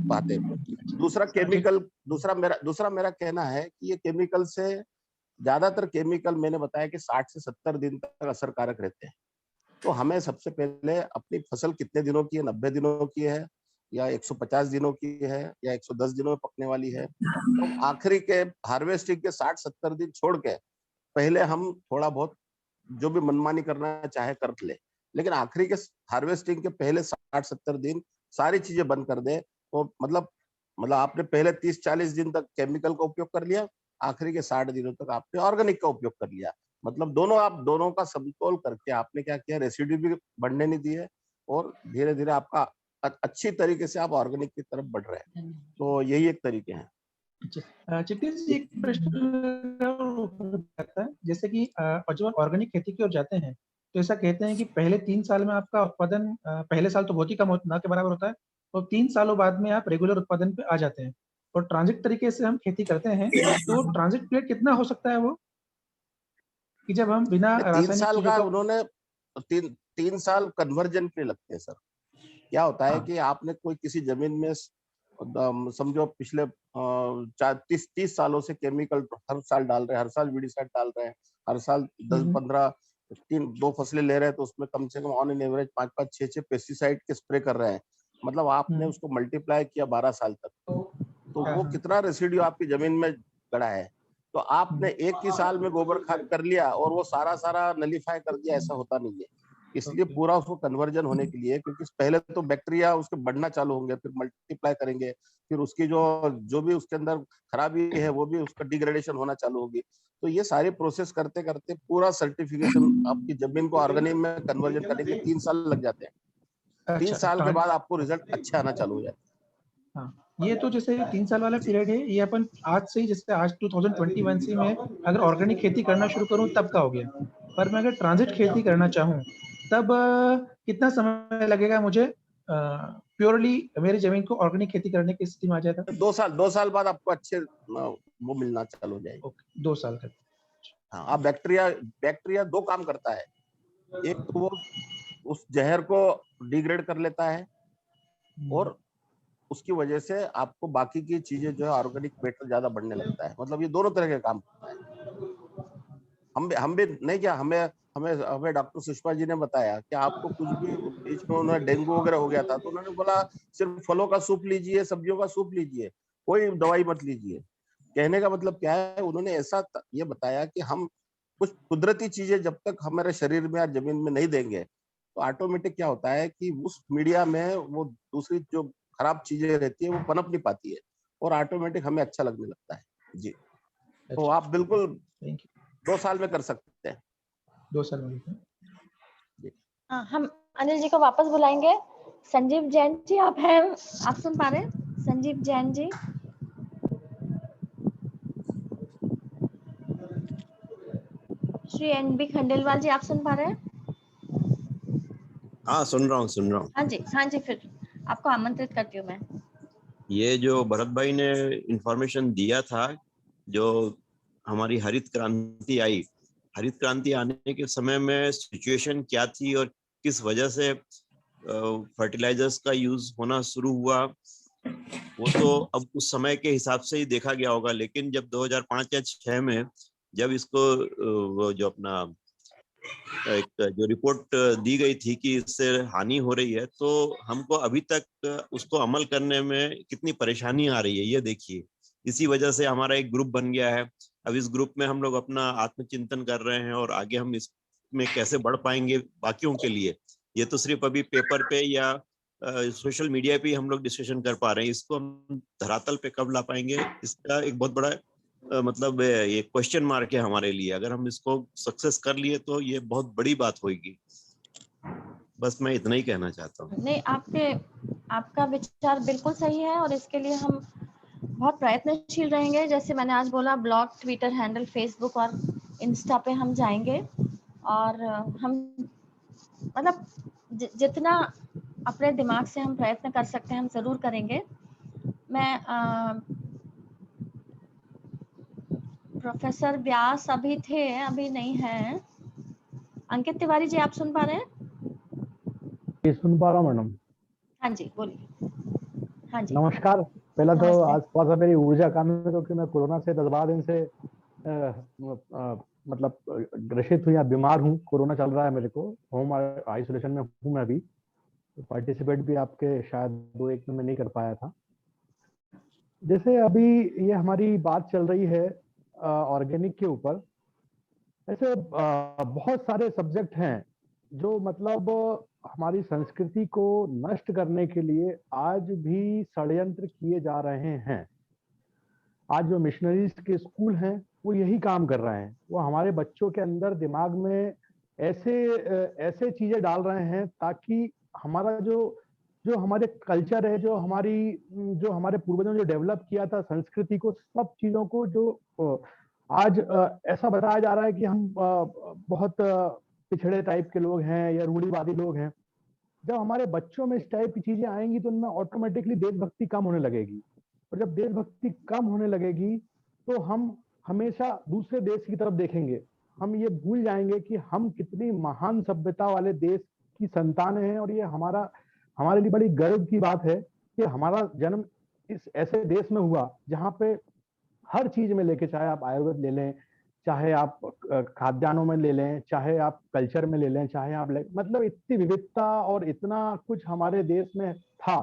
Speaker 8: पाते हैं। दूसरा मेरा कहना है कि ये केमिकल से, ज्यादातर केमिकल मैंने बताया कि 60 से 70 दिन तक असरकारक रहते हैं। तो हमें सबसे पहले अपनी फसल कितने दिनों की है, 90 दिनों की है या 150 दिनों की है या 110 दिनों में पकने वाली है, तो आखिरी के हार्वेस्टिंग के 60-70 दिन छोड़ के पहले हम थोड़ा बहुत जो भी मनमानी करना चाहे कर ले, लेकिन आखिरी के हार्वेस्टिंग के पहले 60-70 दिन सारी चीजें बंद कर दें। तो मतलब आपने पहले 30-40 दिन तक केमिकल का उपयोग कर लिया, आखिरी के 60 दिनों तक आपने ऑर्गेनिक का उपयोग कर लिया, मतलब दोनों का समतोल करके आपने क्या किया, रेसिड्यू भी बढ़ने नहीं दिए और धीरे धीरे आपका अच्छी तरीके से आप ऑर्गेनिक की तरफ बढ़ रहे हैं। तो यही एक तरीके हैं।
Speaker 7: चित्तीर जी, एक प्रश्न आता है, जैसे कि और जब ऑर्गेनिक खेती की ओर जाते हैं तो ऐसा कहते हैं कि पहले 3 साल में आपका उत्पादन पहले साल तो बहुत ही कम ना के बराबर होता है, और 3 सालों बाद में आप रेगुलर उत्पादन पे आ जाते हैं, और ट्रांजिट तरीके से हम खेती करते हैं, तो ट्रांजिट पीरियड कितना हो सकता है वो, कि जब हम बिना
Speaker 8: 3 साल का उन्होंने 3 साल कन्वर्जन के लगते हैं सर। क्या होता है कि आपने कोई किसी जमीन में समझो पिछले 30 सालों से केमिकल हर साल डाल रहे हैं, हर साल वीडिसाइड डाल रहे हैं, हर साल 10-15 2 फसलें ले रहे हैं, तो उसमें कम से come on an average 5-5 6-6 pesticide के स्प्रे कर रहे हैं, मतलब आपने उसको मल्टीप्लाई किया 12 साल तक, तो वो कितना रेसिड्यू आपकी जमीन में गड़ा है। तो आपने एक ही साल में गोबर खाद कर लिया और वो सारा नलीफाई कर दिया, ऐसा होता नहीं है। इसलिए पूरा उसको कन्वर्जन होने के लिए, क्योंकि पहले तो बैक्टीरिया उसके बढ़ना चालू होंगे, फिर मल्टीप्लाई करेंगे, फिर उसकी जो भी उसके अंदर खराबी है वो भी उसका डिग्रेडेशन होना चालू होगी। तो ये सारी प्रोसेस करते करते पूरा सर्टिफिकेशन आपकी जमीन को ऑर्गेनिक में कन्वर्जन करने के 3 साल लग जाते हैं। 3 साल के बाद आपको रिजल्ट अच्छे आना चालू हो जाता है।
Speaker 7: हाँ, ये तो जैसे 3 साल वाला पीरियड है, ये अपन आज से ही, जैसे आज 2021 से मैं अगर ऑर्गेनिक खेती करना शुरू करूं तब का हो गया, पर मैं अगर ट्रांजिट खेती करना चाहूं तब कितना समय लगेगा मुझे प्योरली मेरी जमीन को ऑर्गेनिक खेती करने की स्थिति में आ जाएगा?
Speaker 8: 2 साल बाद आपको अच्छे वो मिलना चालू हो जाएगा।
Speaker 7: 2 साल का।
Speaker 8: हाँ, अब बैक्टीरिया 2 काम करता है, एक तो वो उस जहर को डिग्रेड कर लेता है और उसकी वजह से आपको बाकी की चीजें जो है ऑर्गेनिक मैटर ज्यादा बढ़ने लगता है, मतलब ये दोनों तरह के काम करता है। हम भी नहीं, क्या हमें डॉक्टर सुषमा जी ने बताया कि आपको कुछ भी बीच में उन्हें डेंगू वगैरह हो गया था, तो उन्होंने बोला सिर्फ फलों का सूप लीजिए, सब्जियों का सूप लीजिए, कोई दवाई मत लीजिए। कहने का मतलब क्या है, उन्होंने ऐसा ये बताया कि हम कुछ कुदरती चीजें जब तक हमारे शरीर में या जमीन में नहीं देंगे, तो ऑटोमेटिक क्या होता है कि उस मीडिया में वो दूसरी जो खराब चीजें रहती है वो पनप नहीं पाती है और ऑटोमेटिक हमें अच्छा लगने लगता है। जी, तो आप बिल्कुल 2 साल में कर सकते हैं।
Speaker 7: 2 साल में।
Speaker 1: हम अनिल जी को वापस बुलाएंगे। संजीव जैन जी आप हैं, आप सुन पा रहे हैं? संजीव जैन जी, श्री एनबी खंडेलवाल जी, आप सुन पा रहे हैं?
Speaker 9: हाँ, सुन रहा हूँ।
Speaker 1: हाँ जी, फिर आपको आमंत्रित करती हूँ मैं। ये
Speaker 9: जो भरत भाई ने इंफॉर्मेशन दिया था, जो हमारी हरित क्रांति आने के समय में सिचुएशन क्या थी और किस वजह से फर्टिलाइजर्स का यूज होना शुरू हुआ, वो तो अब उस समय के हिसाब से ही देखा गया होगा। लेकिन जब 2005 या 2006 में जब इसको जो अपना एक जो रिपोर्ट दी गई थी कि इससे हानि हो रही है, तो हमको अभी तक उसको अमल करने में कितनी परेशानी आ रही है, ये देखिए। इसी वजह से हमारा एक ग्रुप बन गया है। अब इस ग्रुप में हम लोग अपना आत्मचिंतन कर रहे हैं और आगे हम इसमें कैसे बढ़ पाएंगे बाकियों के लिए। ये तो सिर्फ अभी पेपर पे या सोशल मीडिया पे हम लोग डिस्कशन कर पा रहे हैं, इसको हम धरातल पे कब ला पाएंगे, इसका एक बहुत बड़ा मतलब ये क्वेश्चन मार्क है हमारे लिए। अगर हम इसको सक्सेस कर लिए तो ये बहुत बड़ी बात होगी। बस मैं इतना ही कहना चाहता हूँ।
Speaker 1: नहीं, आपका विचार बिल्कुल सही है और इसके लिए हम बहुत प्रयत्नशील रहेंगे। जैसे मैंने आज बोला, ब्लॉग, ट्विटर हैंडल, फेसबुक और इंस्टा पे हम जाएंगे और हम मतलब जितना अपने दिमाग से हम प्रयत्न कर सकते हैं हम जरूर करेंगे। मैं प्रोफेसर व्यास अभी थे, अभी नहीं है। अंकित तिवारी जी, आप सुन पा रहे हैं?
Speaker 10: ये सुन पा रहा हूँ मैडम।
Speaker 1: हाँ जी, बोलिए। हाँ जी,
Speaker 10: नमस्कार। पहला तो
Speaker 1: नमस्ते।
Speaker 10: आज थोड़ा सा मेरी ऊर्जा कम है क्योंकि मैं कोरोना से 10-12 दिन से मतलब ग्रसित हूँ या बीमार हूँ। कोरोना चल रहा है मेरे को, होम आइसोलेशन में हूँ मैं अभी। तो पार्टिसिपेट भी आपके शायद 2-1 दिन में नहीं कर पाया था। जैसे अभी ये हमारी बात चल रही है ऑर्गेनिक के ऊपर, ऐसे बहुत सारे सब्जेक्ट हैं जो मतलब हमारी संस्कृति को नष्ट करने के लिए आज भी षड्यंत्र किए जा रहे हैं। आज जो मिशनरीज के स्कूल हैं वो यही काम कर रहे हैं। वो हमारे बच्चों के अंदर दिमाग में ऐसे चीजें डाल रहे हैं ताकि हमारा जो हमारे कल्चर है, जो हमारे पूर्वजों ने जो डेवलप किया था संस्कृति को, सब चीजों को जो आज ऐसा बताया जा रहा है कि हम बहुत पिछड़े टाइप के लोग हैं या रूढ़िवादी लोग हैं। जब हमारे बच्चों में इस टाइप की चीजें आएंगी तो उनमें ऑटोमेटिकली देशभक्ति कम होने लगेगी, और जब देशभक्ति कम होने लगेगी तो हम हमेशा दूसरे देश की तरफ देखेंगे। हम ये भूल जाएंगे कि हम कितनी महान सभ्यता वाले देश की संतान हैं, और ये हमारे लिए बड़ी गर्व की बात है कि हमारा जन्म इस ऐसे देश में हुआ जहाँ पे हर चीज में लेके, चाहे आप आयुर्वेद ले लें, चाहे आप खाद्यान्नों में ले लें, चाहे आप कल्चर में ले लें, चाहे आप मतलब इतनी विविधता और इतना कुछ हमारे देश में था,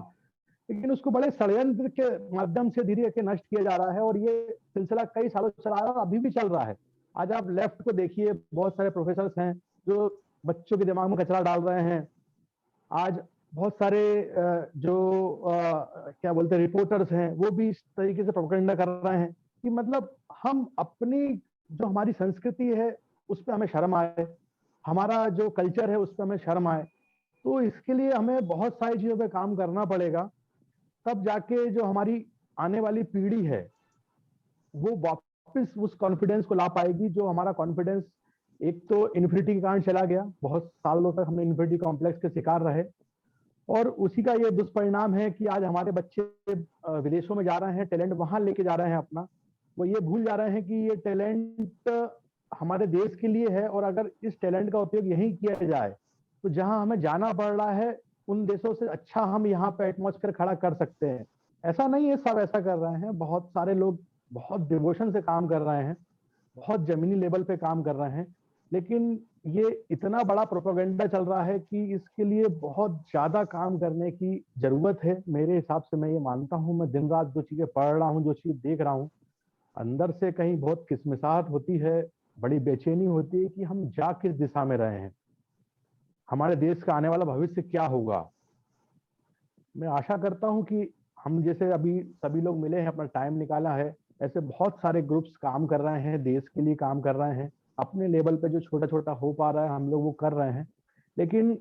Speaker 10: लेकिन उसको बड़े षड्यंत्र के माध्यम से धीरे धीरे नष्ट किया जा रहा है। और ये सिलसिला कई सालों से चला आ रहा है और अभी भी चल रहा है। आज आप लेफ्ट को देखिए, बहुत सारे प्रोफेसर्स हैं जो बच्चों के दिमाग में कचरा डाल रहे हैं। आज बहुत सारे जो क्या बोलते हैं रिपोर्टर्स हैं, वो भी इस तरीके से प्रोपेगेंडा कर रहे हैं कि मतलब हम अपनी जो हमारी संस्कृति है उस पर हमें शर्म आए, हमारा जो कल्चर है उस पर हमें शर्म आए। तो इसके लिए हमें बहुत सारी चीजों पे काम करना पड़ेगा, तब जाके जो हमारी आने वाली पीढ़ी है वो वापस उस कॉन्फिडेंस को ला पाएगी। जो हमारा कॉन्फिडेंस एक तो इन्फिनिटी के कारण चला गया, बहुत सालों तक हमने इन्फिनिटी कॉम्प्लेक्स के शिकार रहे, और उसी का ये दुष्परिणाम है कि आज हमारे बच्चे विदेशों में जा रहे हैं, टैलेंट वहां लेके जा रहे हैं अपना। वो ये भूल जा रहे हैं कि ये टैलेंट हमारे देश के लिए है, और अगर इस टैलेंट का उपयोग यहीं किया जाए तो जहां हमें जाना पड़ रहा है उन देशों से अच्छा हम यहाँ पे एटमॉस्फेयर खड़ा कर सकते हैं। ऐसा नहीं है सब ऐसा कर रहे हैं, बहुत सारे लोग बहुत डिवोशन से काम कर रहे हैं, बहुत जमीनी लेवल पे काम कर रहे हैं, लेकिन ये इतना बड़ा प्रोपेगेंडा चल रहा है कि इसके लिए बहुत ज्यादा काम करने की जरूरत है। मेरे हिसाब से मैं ये मानता हूँ, मैं दिन रात जो चीजें पढ़ रहा हूँ, जो चीज देख रहा हूँ, अंदर से कहीं बहुत किस्मसाहट होती है, बड़ी बेचैनी होती है कि हम जा किस दिशा में रहे हैं, हमारे देश का आने वाला भविष्य क्या होगा। मैं आशा करता हूं कि हम जैसे अभी सभी लोग मिले हैं, अपना टाइम निकाला है, ऐसे बहुत सारे ग्रुप्स काम कर रहे हैं, देश के लिए काम कर रहे हैं, अपने लेवल पे जो छोटा छोटा हो पा रहा है हम लोग वो कर रहे हैं। लेकिन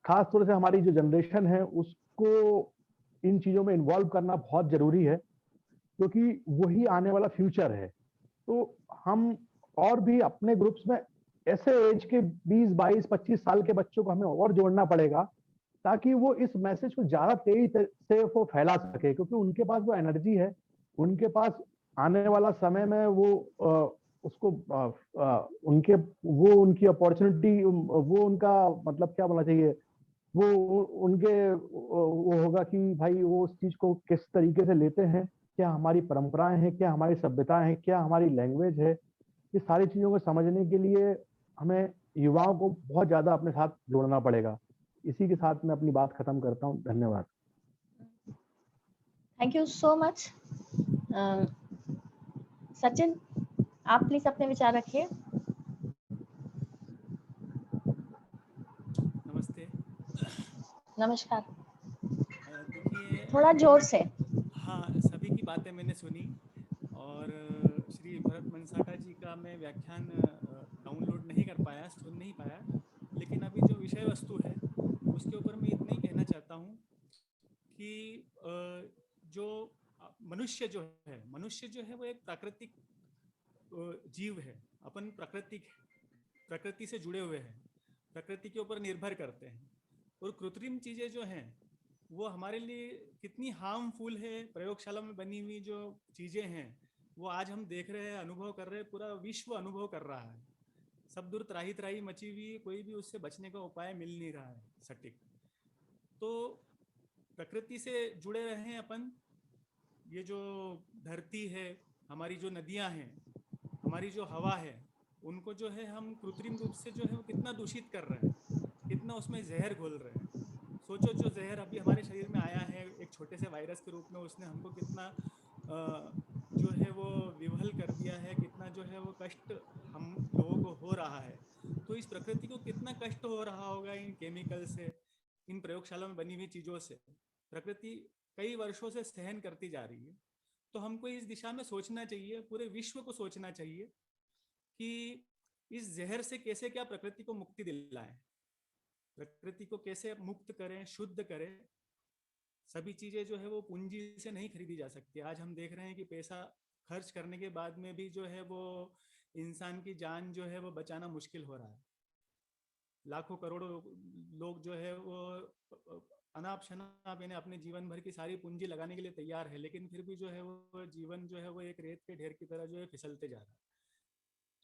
Speaker 10: खास तौर से हमारी जो जनरेशन है उसको इन चीजों में इन्वॉल्व करना बहुत जरूरी है, क्योंकि वही आने वाला फ्यूचर है। तो हम और भी अपने ग्रुप्स में ऐसे एज के 20, 22, 25 साल के बच्चों को हमें और जोड़ना पड़ेगा ताकि वो इस मैसेज को ज्यादा तेजी से वो फैला सके, क्योंकि उनके पास वो एनर्जी है, उनके पास आने वाला समय में वो उसको उनकी अपॉर्चुनिटी, वो उनका मतलब क्या बोलना चाहिए, वो उनके वो होगा कि भाई वो उस चीज को किस तरीके से लेते हैं, क्या हमारी परंपराएं हैं, क्या हमारी सभ्यताएं हैं, क्या हमारी लैंग्वेज है। ये सारी चीजों को समझने के लिए हमें युवाओं को बहुत ज्यादा अपने साथ जोड़ना पड़ेगा। इसी के साथ मैं अपनी बात खत्म करता हूँ। धन्यवाद।
Speaker 1: Thank you so much. Sachin, आप प्लीज अपने विचार रखिए।
Speaker 11: नमस्ते।
Speaker 1: नमस्कार।
Speaker 11: देखिए,
Speaker 1: थोड़ा जोर से।
Speaker 11: हाँ, सभी की बातें मैंने सुनी और श्री भरत मनसाटा जी का मैं व्याख्यान डाउनलोड नहीं कर पाया, सुन नहीं पाया, लेकिन अभी जो विषय वस्तु है उसके ऊपर मैं इतना ही कहना चाहता हूँ कि जो मनुष्य जो है वो एक प्राकृतिक जीव है। अपन प्रकृति से जुड़े हुए हैं, प्रकृति के ऊपर निर्भर करते हैं, और कृत्रिम चीज़ें जो हैं वो हमारे लिए कितनी हार्मफुल है। प्रयोगशाला में बनी हुई जो चीज़ें हैं वो आज हम देख रहे हैं, अनुभव कर रहे हैं, पूरा विश्व अनुभव कर रहा है। सब दूर त्राही त्राही मची हुई, कोई भी उससे बचने का उपाय मिल नहीं रहा है सटीक। तो प्रकृति से जुड़े रहे अपन। ये जो धरती है, हमारी जो नदियां हैं, हमारी जो हवा है, उनको जो है हम कृत्रिम रूप से जो है वो कितना दूषित कर रहे हैं, कितना उसमें जहर घोल रहे हैं। सोचो, जो जहर अभी हमारे शरीर में आया है एक छोटे से वायरस के रूप में, उसने हमको कितना जो है वो विवल कर दिया है, कितना जो है वो कष्ट हम लोगों को हो रहा है। तो इस प्रकृति को कितना कष्ट हो रहा होगा इन केमिकल से, इन प्रयोगशाला में बनी हुई चीज़ों से। प्रकृति कई वर्षों से सहन करती जा रही है। तो हमको इस दिशा में सोचना चाहिए, पूरे विश्व को सोचना चाहिए कि इस जहर से कैसे क्या प्रकृति को मुक्ति दिलाएं, प्रकृति को कैसे मुक्त करें, शुद्ध करें। सभी चीज़ें जो है वो पूंजी से नहीं खरीदी जा सकती। आज हम देख रहे हैं कि पैसा खर्च करने के बाद में भी जो है वो इंसान की जान जो है वो बचाना मुश्किल हो रहा है। लाखों करोड़ों लोग जो है वो अनाप शनाप यानी अपने जीवन भर की सारी पूंजी लगाने के लिए तैयार है, लेकिन फिर भी जो है वो जीवन जो है वो एक रेत के ढेर की तरह जो है फिसलते जा रहा है।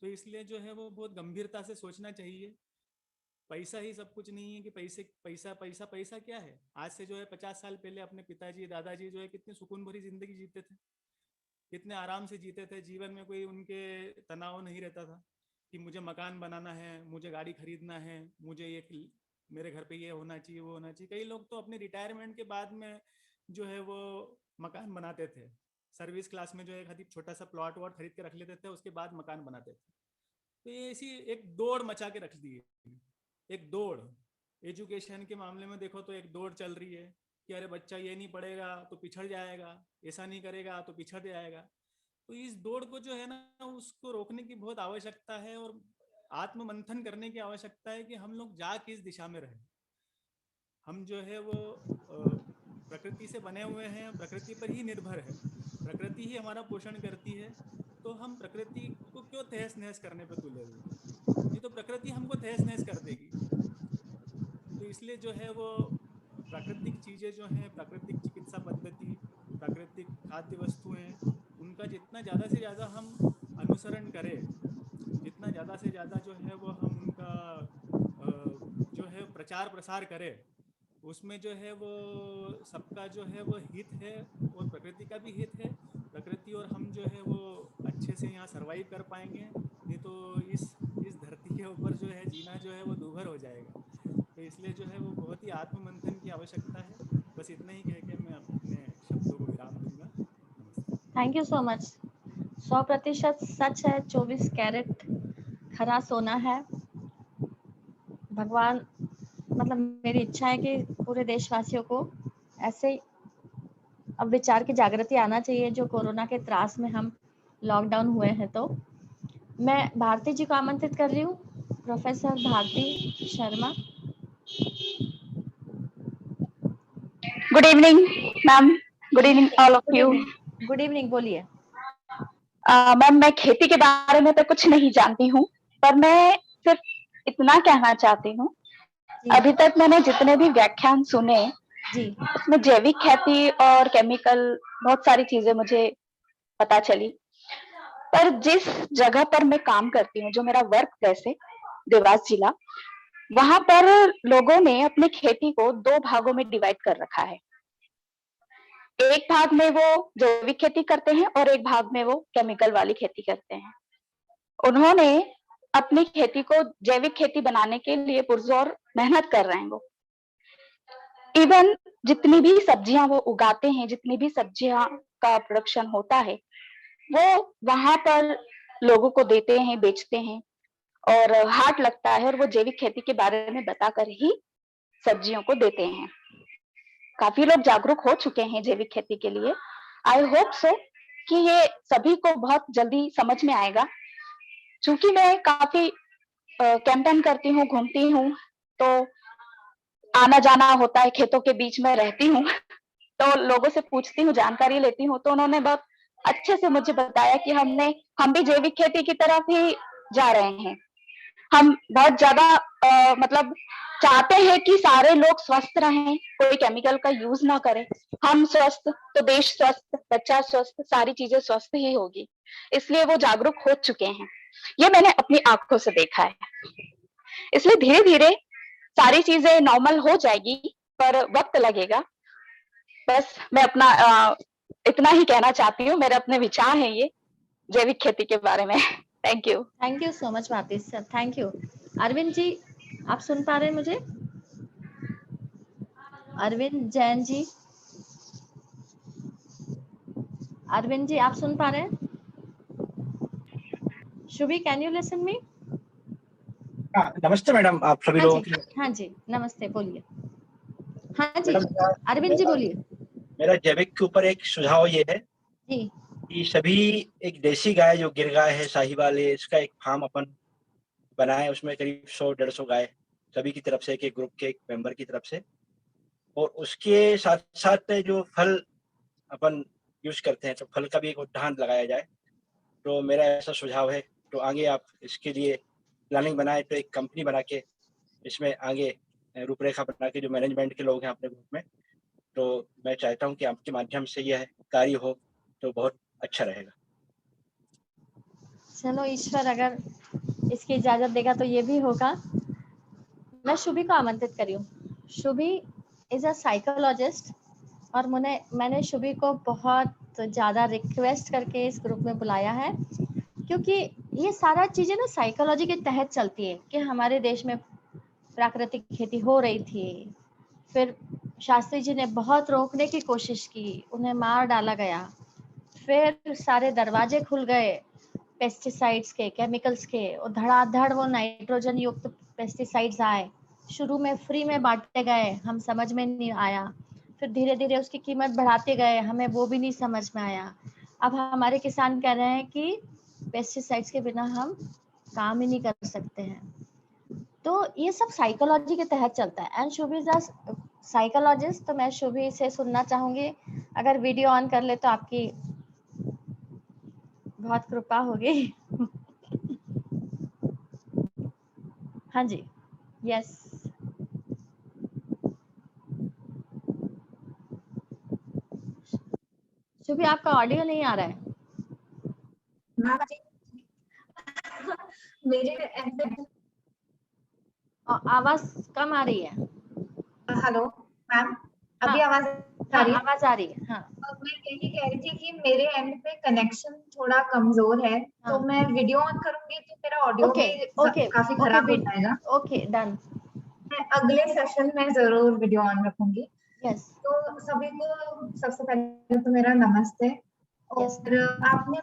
Speaker 11: तो इसलिए जो है वो बहुत गंभीरता से सोचना चाहिए। पैसा ही सब कुछ नहीं है कि पैसा क्या है। आज से जो है 50 साल पहले अपने पिताजी दादाजी जो है कितनी सुकून भरी जिंदगी जीते थे, कितने आराम से जीते थे। जीवन में कोई उनके तनाव नहीं रहता था कि मुझे मकान बनाना है, मुझे गाड़ी खरीदना है, मुझे ये मेरे घर पे ये होना चाहिए, वो होना चाहिए। कई लोग तो अपने रिटायरमेंट के बाद में जो है वो मकान बनाते थे। सर्विस क्लास में जो है एक छोटा सा प्लॉट वॉट खरीद के रख लेते थे, उसके बाद मकान बनाते थे। तो ये ऐसी एक दौड़ मचा के रख दी है, एक दौड़। एजुकेशन के मामले में देखो तो एक दौड़ चल रही है कि अरे बच्चा ये नहीं पढ़ेगा तो पिछड़ जाएगा, ऐसा नहीं करेगा तो पिछड़ जाएगा। तो इस दौड़ को जो है ना उसको रोकने की बहुत आवश्यकता है और आत्ममंथन करने की आवश्यकता है कि हम लोग जा किस दिशा में रहें। हम जो है वो प्रकृति से बने हुए हैं, प्रकृति पर ही निर्भर है, प्रकृति ही हमारा पोषण करती है। तो हम प्रकृति को क्यों तहस नहस करने पर तुले हुए? नहीं तो प्रकृति हमको तहस नहस कर देगी। तो इसलिए जो है वो प्राकृतिक चीज़ें जो हैं, प्राकृतिक चिकित्सा पद्धति, प्राकृतिक खाद्य वस्तुएं, उनका जितना ज़्यादा से ज़्यादा हम अनुसरण करें, जितना ज़्यादा से ज़्यादा जो है वो हम उनका जो है प्रचार प्रसार करें, उसमें जो है वो सबका जो है वो हित है और प्रकृति का भी हित है। प्रकृति और हम जो है वो अच्छे से यहाँ सरवाइव कर पाएंगे, नहीं तो इस धरती के ऊपर जो है जीना जो है वो दूभर हो जाएगा। तो इसलिए जो है वो बहुत ही आत्ममंथन की आवश्यकता है। बस इतना ही कह के मैं अपने शब्दों को विराम दूंगा।
Speaker 1: Thank you so much. 100% सच है, 24 कैरेट खरा सोना है। भगवान मतलब मेरी इच्छा है कि पूरे देशवासियों को ऐसे अब विचार की जागृति आना चाहिए जो कोरोना के त्रास में हम लॉकडाउन हुए हैं। तो मैं भारती जी को आमंत्रित कर रही हूँ, professor Bharti Sharma.
Speaker 12: Good evening ma'am, good evening all of you.
Speaker 1: Good evening, बोलिए।
Speaker 12: मैम मैं खेती के बारे में तो कुछ नहीं जानती हूँ, पर मैं सिर्फ इतना कहना चाहती हूँ, अभी तक मैंने जितने भी व्याख्यान सुने उसमें जैविक खेती और केमिकल बहुत सारी चीजें मुझे पता चली। पर जिस जगह पर मैं काम करती हूँ, जो मेरा वर्क प्लेस है देवास जिला, वहां पर लोगों ने अपनी खेती को 2 भागों में डिवाइड कर रखा है। एक भाग में वो जैविक खेती करते हैं और एक भाग में वो केमिकल वाली खेती करते हैं। उन्होंने अपनी खेती को जैविक खेती बनाने के लिए पुरजोर मेहनत कर रहे हैं। वो इवन जितनी भी सब्जियां वो उगाते हैं, जितनी भी सब्जियां का प्रोडक्शन होता है, वो वहां पर लोगों को देते हैं, बेचते हैं और हाट लगता है और वो जैविक खेती के बारे में बताकर ही सब्जियों को देते हैं। काफी लोग जागरूक हो चुके हैं जैविक खेती के लिए। आई होप सो कि ये सभी को बहुत जल्दी समझ में आएगा। क्योंकि मैं काफी कैंपेन करती हूँ, घूमती हूँ, तो आना जाना होता है, खेतों के बीच में रहती हूँ तो लोगों से पूछती हूँ, जानकारी लेती हूँ, तो उन्होंने बहुत अच्छे से मुझे बताया कि हम भी जैविक खेती की तरफ ही जा रहे हैं। हम बहुत ज्यादा मतलब चाहते हैं कि सारे लोग स्वस्थ रहें, कोई केमिकल का यूज ना करें। हम स्वस्थ तो देश स्वस्थ, बच्चा स्वस्थ, सारी चीजें स्वस्थ ही होगी। इसलिए वो जागरूक हो चुके हैं, ये मैंने अपनी आंखों से देखा है। इसलिए धीरे धीरे सारी चीजें नॉर्मल हो जाएगी, पर वक्त लगेगा। बस मैं अपना इतना ही कहना चाहती हूँ, मेरे अपने विचार हैं ये जैविक खेती के बारे में। थैंक यू
Speaker 1: सो मच माती sir, thank you. Arvind ji, आप सुन पा रहे हैं मुझे? अरविंद जैन जी, अरविंद जी आप सुन पा रहे हैं? Shubhi, can you listen me?
Speaker 13: नमस्ते मैडम, आप सभी लोगों की।
Speaker 1: हाँ जी, नमस्ते, बोलिए। हाँ जी, अरविंद जी बोलिए।
Speaker 13: मेरा जैविक के ऊपर एक सुझाव ये है
Speaker 1: जी
Speaker 13: कि सभी एक देसी गाय जो गिर गाय है, साहिवाल है, इसका एक फार्म अपन बनाए, उसमें करीब 100-150 गाय सभी की तरफ से, एक ग्रुप के एक मेंबर की तरफ से, और उसके साथ साथ जो फल अपन यूज करते हैं, तो फल का भी एक उद्यान लगाया जाए। तो मेरा ऐसा सुझाव है, तो आगे आप इसके लिए प्लानिंग बनाए, तो एक कंपनी बना के इसमें आगे रूपरेखा बना के, जो मैनेजमेंट के लोग हैं अपने ग्रुप में, तो मैं चाहता हूं कि आपके माध्यम से यह कार्य हो तो बहुत अच्छा रहेगा।
Speaker 1: चलो, ईश्वर अगर इसकी इजाजत देगा तो ये भी होगा। मैं शुभी को आमंत्रित करी हूँ। शुभी इज अ साइकोलॉजिस्ट, और मैंने शुभी को बहुत ज़्यादा रिक्वेस्ट करके इस ग्रुप में बुलाया है, क्योंकि ये सारा चीज़ें ना साइकोलॉजी के तहत चलती है कि हमारे देश में प्राकृतिक खेती हो रही थी, फिर शास्त्री जी ने बहुत रोकने की कोशिश की, उन्हें मार डाला गया, फिर सारे दरवाजे खुल गए पेस्टिसाइड्स के, केमिकल्स के, और धड़ाधड़ वो नाइट्रोजन युक्त पेस्टिसाइड्स आए। शुरू में फ्री में बांटे गए, हम समझ में नहीं आया, फिर धीरे धीरे उसकी कीमत बढ़ाते गए, हमें वो भी नहीं समझ में आया। अब हमारे किसान कह रहे हैं कि पेस्टिसाइड्स के बिना हम काम ही नहीं कर सकते हैं। तो ये सब साइकोलॉजी के तहत चलता है। And Shubhi is a psychologist, तो मैं शुभी से सुनना चाहूंगी, अगर वीडियो ऑन कर ले तो आपकी बहुत कृपा होगी। हाँ जी, यस। शुभी, आपका ऑडियो नहीं आ रहा है।
Speaker 14: मेरे
Speaker 1: आवाज कम आ रही है।
Speaker 14: हेलो मैम, अभी आवाज आ रही है?
Speaker 1: आवाज आ रही है, हाँ।
Speaker 14: मैं यही कह रही थी कि मेरे एंड पे कनेक्शन थोड़ा कमजोर है, तो मैं वीडियो ऑन करूंगी तो मेरा ऑडियो भी काफी खराब हो जाएगा।
Speaker 1: Okay, done.
Speaker 14: मैं अगले सेशन में जरूर वीडियो ऑन रखूंगी।
Speaker 1: यस।
Speaker 14: तो सभी को सबसे पहले तो मेरा नमस्ते। और आपने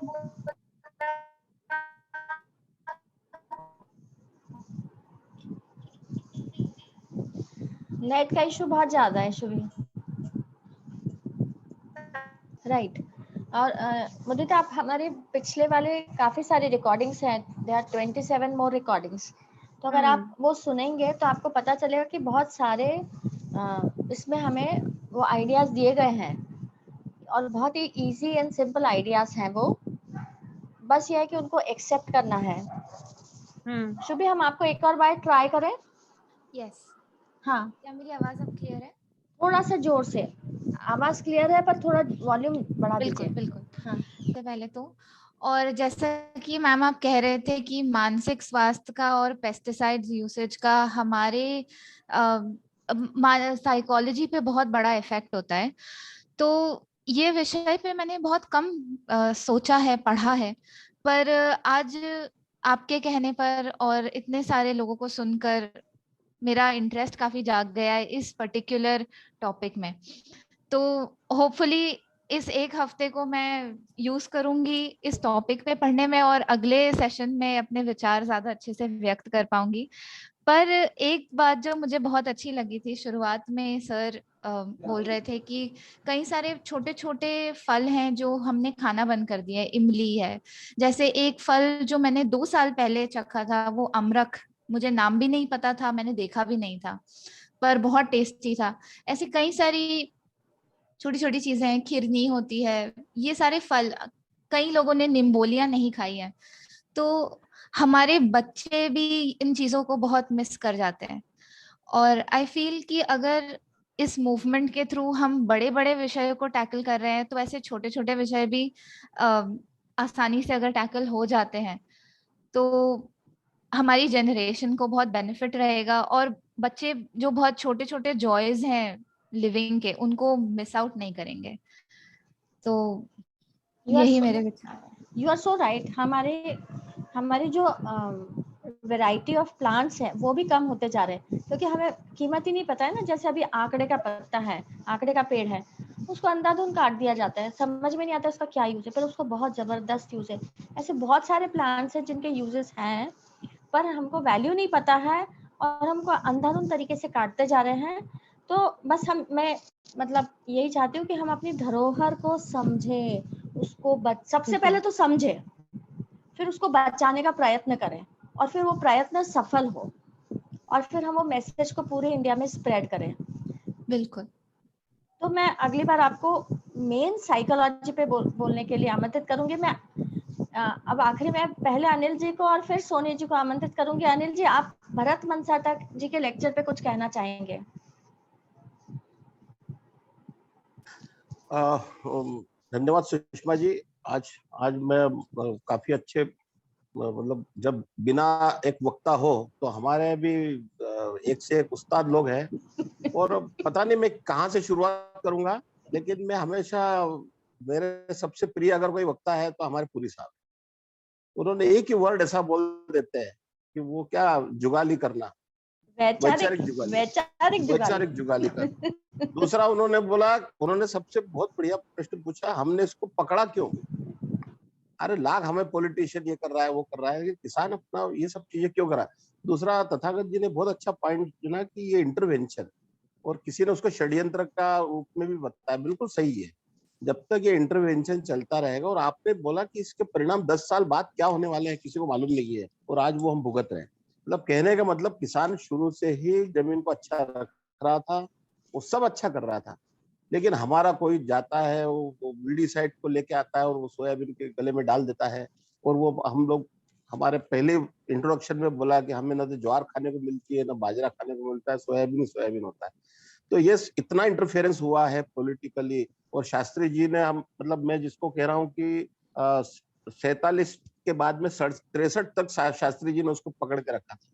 Speaker 1: नेट का इशू बहुत ज्यादा है शुभी, राइट। और मुदिता, आप हमारे पिछले वाले काफी सारे रिकॉर्डिंग्स हैं, दे आर 27 मोर रिकॉर्डिंग्स, तो अगर आप वो सुनेंगे तो आपको पता चलेगा कि बहुत सारे इसमें हमें वो आइडियाज दिए गए हैं, और बहुत ही इजी एंड सिंपल आइडियाज हैं वो, बस ये है कि उनको एक्सेप्ट करना है। शुभी, हम आपको एक और बार ट्राई करें?
Speaker 14: यस।
Speaker 1: हाँ,
Speaker 14: क्या मेरी आवाज अब क्लियर है?
Speaker 1: थोड़ा सा जोर से। आवाज क्लियर है पर थोड़ा वॉल्यूम बढ़ा दीजिए।
Speaker 14: बिल्कुल। हाँ, तो पहले तो, और जैसा कि मैम आप कह रहे थे कि मानसिक स्वास्थ्य का और पेस्टिसाइड्स यूसेज का हमारे साइकोलॉजी पे बहुत बड़ा इफेक्ट होता है, तो ये विषय पे मैंने बहुत कम सोचा है, पढ़ा है, पर आज आपके कहने पर और इतने सारे लोगों को सुनकर मेरा इंटरेस्ट काफी जाग गया है इस पर्टिकुलर टॉपिक में। तो होपफुली इस एक हफ्ते को मैं यूज करूंगी इस टॉपिक पे पढ़ने में, और अगले सेशन में अपने विचार ज्यादा अच्छे से व्यक्त कर पाऊंगी। पर एक बात जो मुझे बहुत अच्छी लगी थी, शुरुआत में सर बोल रहे थे कि कई सारे छोटे छोटे फल हैं जो हमने खाना बंद कर दिया है। इमली है, जैसे एक फल जो मैंने 2 साल पहले चखा था, वो अमरख, मुझे नाम भी नहीं पता था, मैंने देखा भी नहीं था, पर बहुत टेस्टी था। ऐसे कई सारी छोटी छोटी चीजें हैं, खिरनी होती है, ये सारे फल। कई लोगों ने निम्बोलियां नहीं खाई है, तो हमारे बच्चे भी इन चीजों को बहुत मिस कर जाते हैं। और आई फील कि अगर इस मूवमेंट के थ्रू हम बड़े बड़े विषयों को टैकल कर रहे हैं, तो ऐसे छोटे छोटे विषय भी आसानी से अगर टैकल हो जाते हैं तो हमारी जनरेशन को बहुत बेनिफिट रहेगा, और बच्चे जो बहुत छोटे छोटे जॉयज हैं लिविंग के, उनको मिस आउट नहीं करेंगे। तो यही मेरे विचार है।
Speaker 1: You are so right. हमारे जो वैरायटी ऑफ प्लांट्स हैं वो भी कम होते जा रहे हैं, क्योंकि हमें कीमत ही नहीं पता है ना। जैसे अभी आंकड़े का पत्ता है, आंकड़े का पेड़ है, उसको अंधाधुंध काट दिया जाता है, समझ में नहीं आता उसका क्या यूज है, पर उसको बहुत जबरदस्त यूज है। ऐसे बहुत सारे प्लांट्स हैं जिनके यूजेस हैं, पर हमको वैल्यू नहीं पता है और हमको अंधाधुंध तरीके से काटते जा रहे हैं। तो बस मैं मतलब यही चाहती हूँ कि हम अपनी धरोहर को समझें, उसको सबसे पहले तो समझें, फिर उसको बचाने का प्रयत्न करें, और फिर वो प्रयत्न सफल हो, और फिर हम वो मैसेज को पूरे इंडिया में स्प्रेड करें।
Speaker 14: बिल्कुल।
Speaker 1: तो मैं अगली बार आपको मेन साइकोलॉजी पे बोलने के लिए आमंत्रित करूंगी। मैं अब आखिरी में पहले अनिल जी को और फिर सोनी जी को आमंत्रित करूंगी। अनिल जी, आप भरत मनसाटा जी के लेक्चर पे कुछ कहना चाहेंगे?
Speaker 8: धन्यवाद सुषमा जी। आज मैं काफी अच्छे, मतलब जब बिना एक वक्ता हो तो हमारे भी एक से एक उस्ताद लोग हैं, और पता नहीं मैं कहाँ से शुरुआत करूंगा, लेकिन मैं हमेशा, मेरे सबसे प्रिय अगर कोई वक्ता है तो हमारे पुरी साहब। उन्होंने एक ही वर्ड ऐसा बोल देते हैं कि वो क्या, जुगाली करना, वैचारिक जुगाली करना। दूसरा उन्होंने बोला, उन्होंने सबसे बहुत बढ़िया प्रश्न पूछा, हमने इसको पकड़ा क्यों? अरे लाख हमें पॉलिटिशियन ये कर रहा है, वो कर रहा है, किसान अपना ये सब चीजें क्यों कर रहा है? दूसरा, तथागत जी ने बहुत अच्छा पॉइंट चुना कि ये इंटरवेंशन, और किसी ने उसको षड्यंत्र का रूप में भी बताया, बिल्कुल सही है। जब तक ये इंटरवेंशन चलता रहेगा, और आपने बोला कि इसके परिणाम 10 साल बाद क्या होने वाले हैं किसी को मालूम नहीं है, और आज वो हम भुगत रहे हैं। मतलब कहने का मतलब, किसान शुरू से ही जमीन को अच्छा रख रहा था, वो सब अच्छा कर रहा था, लेकिन हमारा कोई जाता है, वो विल्डीसाइड को लेके आता है और वो सोयाबीन के गले में डाल देता है। और वो हम लोग, हमारे पहले इंट्रोडक्शन में बोला कि हमें ना तो ज्वार खाने को मिलती है, ना बाजरा खाने को मिलता है, सोयाबीन ही सोयाबीन होता है। तो ये इतना इंटरफेरेंस हुआ है पॉलिटिकली। और शास्त्री जी ने, मतलब मैं जिसको कह रहा हूँ कि 47 के बाद में 63 तक शास्त्री जी ने उसको पकड़ के रखा था।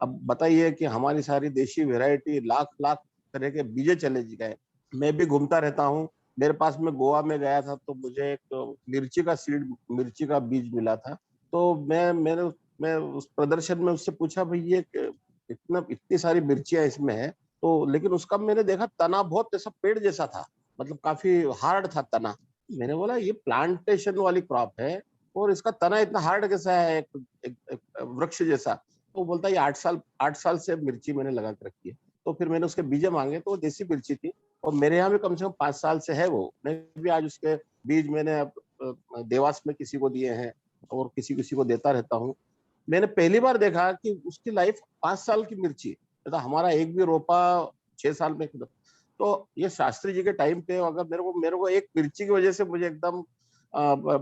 Speaker 8: अब बताइए कि हमारी सारी देशी वेराइटी, लाख लाख तरह के बीजे चले गए। मैं भी घूमता रहता हूँ, मेरे पास में गोवा में गया था तो मुझे एक मिर्ची का बीज मिला था। तो मैं उस प्रदर्शन में उससे पूछा, भाई ये इतनी सारी मिर्चियां इसमें है, तो लेकिन उसका मैंने देखा तना बहुत ऐसा पेड़ जैसा था, मतलब काफी हार्ड था तना। मैंने बोला ये प्लांटेशन वाली क्रॉप है और इसका तना इतना हार्ड कैसा है, एक वृक्ष जैसा। तो बोलता है ये 8 साल से मिर्ची मैंने लगा के रखी है। तो फिर मैंने उसके बीज मांगे तो वो देसी मिर्ची थी, और मेरे यहाँ भी कम से कम 5 साल से है वो। मैं भी आज उसके बीज मैंने देवास में किसी को दिए हैं और किसी को देता रहता हूँ। मैंने पहली बार देखा कि उसकी लाइफ 5 साल की मिर्ची, तो हमारा एक भी रोपा 6 साल में। तो ये शास्त्री जी के टाइम पे, अगर मेरे को एक मिर्ची की वजह से मुझे एकदम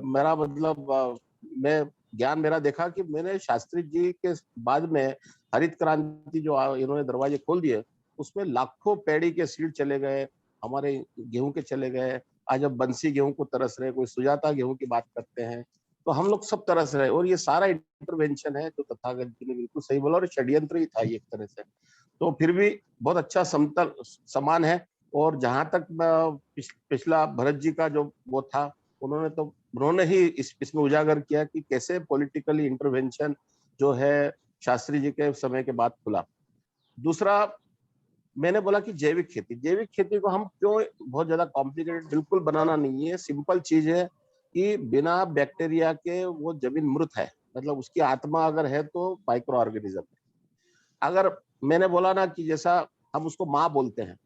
Speaker 8: मेरा मतलब मैं ज्ञान मेरा देखा कि मैंने शास्त्री जी के बाद में हरित क्रांति जो इन्होंने दरवाजे खोल दिए, उसमें लाखों पैडी के सीड चले गए, हमारे गेहूं के चले गए। आज अब बंसी गेहूं को तरस रहे, कोई सुजाता गेहूं की बात करते हैं, तो हम लोग सब तरस रहे। और ये सारा इंटरवेंशन है जो तथागत जी ने बिल्कुल सही बोला, और षड्यंत्र ही था ये एक तरह से। तो फिर भी बहुत अच्छा समतल समान है। और जहां तक पिछला भरत जी का जो वो था, उन्होंने ही इसमें उजागर किया कि कैसे पॉलिटिकली इंटरवेंशन जो है शास्त्री जी के समय के बाद खुला। दूसरा, मैंने बोला कि जैविक खेती को हम क्यों बहुत ज्यादा कॉम्प्लिकेटेड बिल्कुल बनाना नहीं है। सिंपल चीज है कि बिना बैक्टीरिया के वो जमीन मृत है, मतलब उसकी आत्मा अगर है तो माइक्रो ऑर्गेनिज्म। अगर मैंने बोला ना कि जैसा हम उसको माँ बोलते हैं,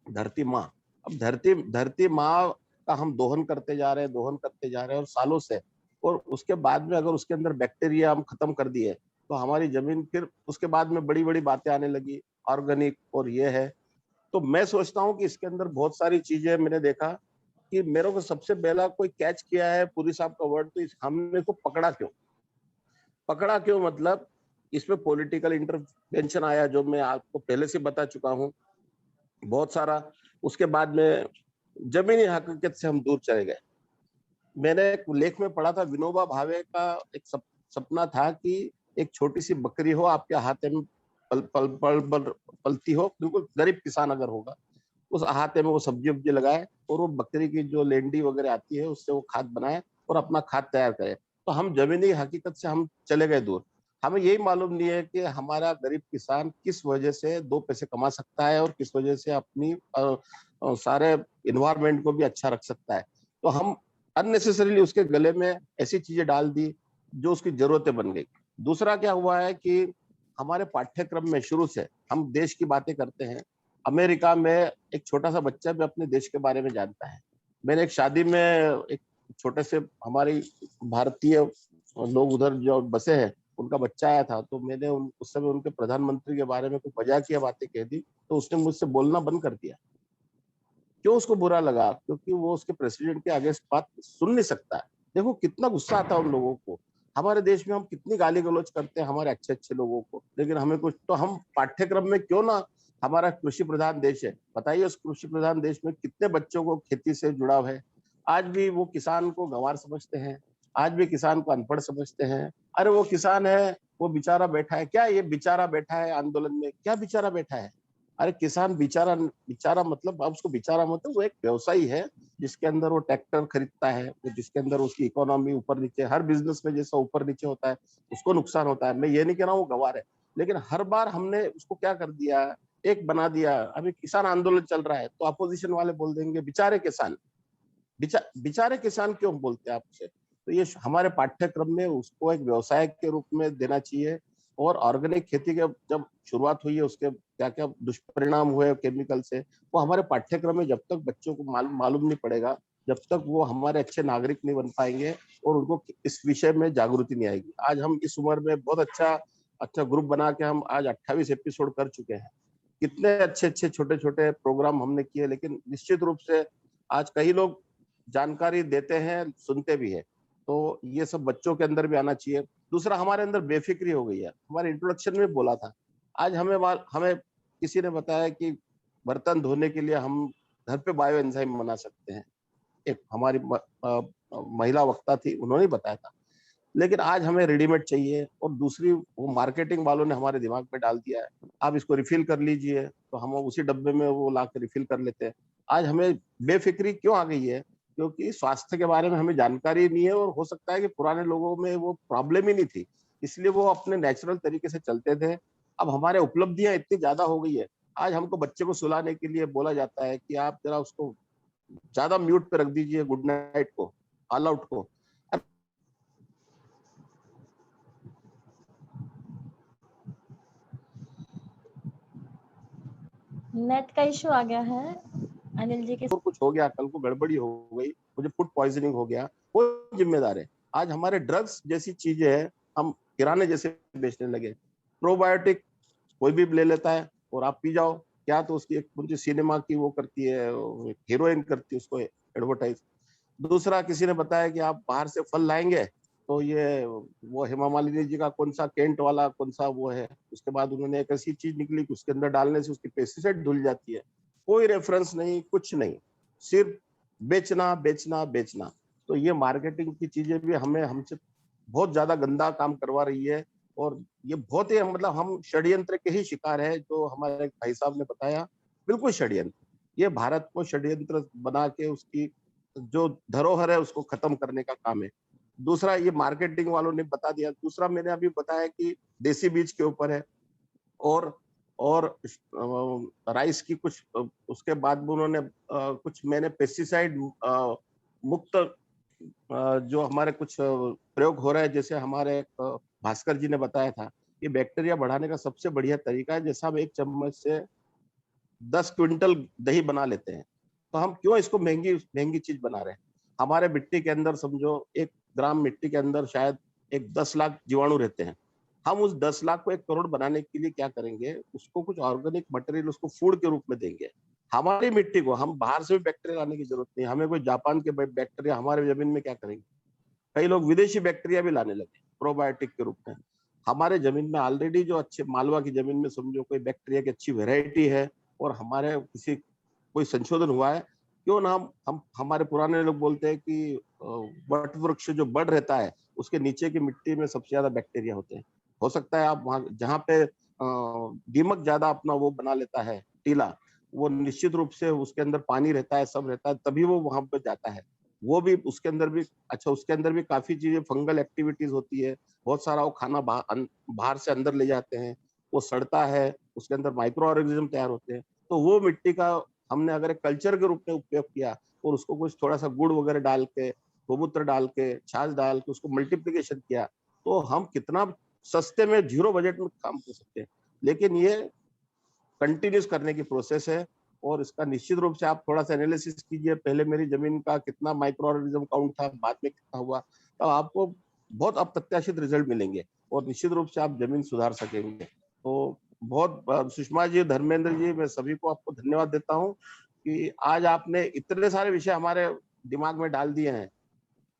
Speaker 8: धरती माँ। अब धरती माँ का हम दोहन करते जा रहे हैं और सालों से, और उसके बाद में अगर उसके अंदर बैक्टीरिया हम खत्म कर दिए तो हमारी जमीन फिर उसके बाद में बड़ी बड़ी बातें आने लगी, ऑर्गेनिक और ये है। तो मैं सोचता हूँ कि इसके अंदर बहुत सारी चीजें मैंने देखा कि मेरे को सबसे पहला कोई कैच किया है पुरी साहब का वर्ड, तो हमने को पकड़ा क्यों मतलब इसमें पॉलिटिकल इंटरवेंशन आया, जो मैं आपको पहले से बता चुका हूँ बहुत सारा। उसके बाद में जमीनी हकीकत से हम दूर चले गए। मैंने एक लेख में पढ़ा था, विनोबा भावे का एक सपना था कि एक छोटी सी बकरी हो आपके हाथे में पलती हो, बिल्कुल गरीब किसान अगर होगा उस अहाते में वो सब्जी वब्जी लगाए और वो बकरी की जो लेंडी वगैरह आती है उससे वो खाद बनाए और अपना खाद तैयार करे। तो हम जमीनी हकीकत से हम चले गए दूर। हमें यही मालूम नहीं है कि हमारा गरीब किसान किस वजह से 2 पैसे कमा सकता है और किस वजह से अपनी सारे इन्वायरमेंट को भी अच्छा रख सकता है। तो हम अननेसेसरीली उसके गले में ऐसी चीजें डाल दी जो उसकी जरूरतें बन गई। दूसरा क्या हुआ है कि हमारे पाठ्यक्रम में शुरू से हम देश की बातें करते हैं। अमेरिका में एक छोटा सा बच्चा भी अपने देश के बारे में जानता है। मैंने एक शादी में एक छोटे से हमारी भारतीय लोग उधर जो बसे हैं उनका बच्चा आया था, तो मैंने उस समय उनके प्रधानमंत्री के बारे में कुछ मजाकिया बातें कह दी, तो उसने मुझसे बोलना बंद कर दिया। क्यों उसको बुरा लगा? क्योंकि वो उसके प्रेसिडेंट के आगे बात सुन नहीं सकता है। देखो कितना गुस्सा आता है उन लोगों को। हमारे देश में हम कितनी गाली गलौज करते हैं हमारे अच्छे अच्छे लोगों को, लेकिन हमें कुछ तो हम पाठ्यक्रम में क्यों ना, हमारा कृषि प्रधान देश है, बताइए उस कृषि प्रधान देश में कितने बच्चों को खेती से जुड़ाव है। आज भी वो किसान को गंवार समझते हैं, आज भी किसान को अनपढ़ समझते हैं। अरे वो किसान है, वो बेचारा बैठा है। क्या ये बेचारा बैठा है आंदोलन में? क्या बेचारा बैठा है? अरे किसान बेचारा मतलब आप उसको बेचारा मतलब वो एक व्यवसायी है जिसके अंदर वो ट्रैक्टर खरीदता है, जिसके अंदर उसकी इकोनॉमी ऊपर नीचे, हर बिजनेस में जैसा ऊपर नीचे होता है उसको नुकसान होता है। मैं ये नहीं कह रहा हूँ वो गवार है, लेकिन हर बार हमने उसको क्या कर दिया, एक बना दिया। अभी किसान आंदोलन चल रहा है तो अपोजिशन वाले बोल देंगे बेचारे किसान। बेचारे किसान क्यों बोलते हैं आपसे? तो ये हमारे पाठ्यक्रम में उसको एक व्यवसाय के रूप में देना चाहिए। और ऑर्गेनिक खेती के जब शुरुआत हुई है उसके क्या क्या दुष्परिणाम हुए केमिकल से, वो हमारे पाठ्यक्रम में जब तक बच्चों को मालूम नहीं पड़ेगा, जब तक वो हमारे अच्छे नागरिक नहीं बन पाएंगे और उनको इस विषय में जागृति नहीं आएगी। आज हम इस उम्र में बहुत अच्छा ग्रुप बना के हम आज 28 एपिसोड कर चुके हैं। कितने अच्छे छोटे छोटे प्रोग्राम हमने किए, लेकिन निश्चित रूप से आज कई लोग जानकारी देते हैं, सुनते भी है, तो ये सब बच्चों के अंदर भी आना चाहिए। दूसरा, हमारे अंदर बेफिक्री हो गई है। हमारे इंट्रोडक्शन में बोला था, आज हमें किसी ने बताया कि बर्तन धोने के लिए हम घर पे बायो एंजाइम बना सकते हैं। एक हमारी महिला वक्ता थी, उन्होंने बताया था। लेकिन आज हमें रेडीमेड चाहिए, और दूसरी वो मार्केटिंग वालों ने हमारे दिमाग में डाल दिया है, आप इसको रिफिल कर लीजिए, तो हम उसी डब्बे में वो ला के रिफिल कर लेते हैं। आज हमें बेफिक्री क्यों आ गई है? क्योंकि स्वास्थ्य के बारे में हमें जानकारी नहीं है, और हो सकता है कि पुराने लोगों में वो प्रॉब्लम ही नहीं थी, इसलिए वो अपने नेचुरल तरीके से चलते थे। अब हमारे उपलब्धियां इतनी ज्यादा हो गई है, आज हमको बच्चे को सुलाने के लिए बोला जाता है कि आप जरा उसको ज्यादा म्यूट पे रख दीजिए, गुड नाइट को, ऑल आउट को।
Speaker 1: नेट का इशू आ गया है अनिल जी के।
Speaker 8: और कुछ हो गया, कल को गड़बड़ी हो गई, मुझे फूड पॉइजनिंग हो गया, वो जिम्मेदार है। आज हमारे ड्रग्स जैसी चीजें हैं, हम किराने जैसे बेचने लगे। प्रोबायोटिक कोई भी ले लेता है और आप पी जाओ। क्या तो उसकी एक मुझे सिनेमा की वो करती है, हीरोइन करती है उसको एडवर्टाइज। दूसरा, किसी ने बताया कि आप बाहर से फल लाएंगे तो ये वो हेमा मालिनी जी का कौन सा कैंट वाला कौन सा वो है, उसके बाद उन्होंने एक ऐसी चीज निकली कि उसके अंदर डालने से उसकी पेस्टिसाइड धुल जाती है। कोई रेफरेंस नहीं, कुछ नहीं, सिर्फ बेचना बेचना बेचना। तो ये मार्केटिंग की चीजें भी हमसे बहुत ज्यादा गंदा काम करवा रही है, और ये बहुत ही मतलब हम षड्यंत्र के ही शिकार है, जो हमारे भाई साहब ने बताया, बिल्कुल षड्यंत्र। ये भारत को षड्यंत्र बना के उसकी जो धरोहर है उसको खत्म करने का काम है। दूसरा, ये मार्केटिंग वालों ने बता दिया। दूसरा, मैंने अभी बताया कि देसी बीज के ऊपर है, और राइस की कुछ, उसके बाद में उन्होंने कुछ मैंने पेस्टिसाइड मुक्त जो हमारे कुछ प्रयोग हो रहा है, जैसे हमारे भास्कर जी ने बताया था, ये बैक्टीरिया बढ़ाने का सबसे बढ़िया तरीका है। जैसा हम 1 चम्मच से 10 क्विंटल दही बना लेते हैं, तो हम क्यों इसको महंगी महंगी चीज बना रहे हैं? हमारे मिट्टी के अंदर समझो 1 ग्राम मिट्टी के अंदर शायद 10 लाख जीवाणु रहते हैं। हम उस 10 लाख को 1 करोड़ बनाने के लिए क्या करेंगे? उसको कुछ ऑर्गेनिक मटेरियल, उसको फूड के रूप में देंगे। हमारी मिट्टी को हम बाहर से भी बैक्टीरिया लाने की जरूरत नहीं, हमें कोई जापान के बैक्टीरिया हमारे जमीन में क्या करेंगे? कई लोग विदेशी बैक्टीरिया भी लाने लगे प्रोबायोटिक के रूप में। हमारे जमीन में ऑलरेडी जो अच्छे मालवा की जमीन में समझो कोई बैक्टीरिया की अच्छी वेराइटी है और हमारे किसी कोई संशोधन हुआ है, क्यों ना हम हमारे पुराने लोग बोलते हैं कि वट वृक्ष जो बढ़ रहता है उसके नीचे की मिट्टी में सबसे ज्यादा बैक्टीरिया होते हैं। हो सकता है आप वहां जहाँ पे दीमक ज्यादा अपना वो बना लेता है टीला, वो निश्चित रूप से उसके अंदर पानी रहता है, सब रहता है, तभी वो वहां पे जाता है। वो भी उसके अंदर भी अच्छा, उसके अंदर भी काफी चीजें फंगल एक्टिविटीज होती है, बहुत सारा वो खाना बाहर से अंदर ले जाते हैं, वो सड़ता है, उसके अंदर माइक्रो ऑर्गेनिज्म तैयार होते हैं। तो वो मिट्टी का हमने अगर एक कल्चर के रूप में उपयोग किया और उसको कुछ थोड़ा सा गुड़ वगैरह डाल के, गोमूत्र डाल के, छाछ डाल के उसको मल्टीप्लिकेशन किया, तो हम कितना सस्ते में 0 बजट में काम कर सकते हैं। लेकिन ये कंटिन्यूस करने की प्रोसेस है और इसका निश्चित रूप से आप थोड़ा सा एनालिसिस कीजिए, पहले मेरी जमीन का कितना माइक्रो ऑर्गेनिज्म काउंट था, बाद में कितना हुआ, तो आपको बहुत अप्रत्याशित रिजल्ट मिलेंगे और निश्चित रूप से आप जमीन सुधार सकेंगे। तो बहुत सुषमा जी, धर्मेंद्र जी, मैं सभी को आपको धन्यवाद देता हूँ कि आज आपने इतने सारे विषय हमारे दिमाग में डाल दिए हैं।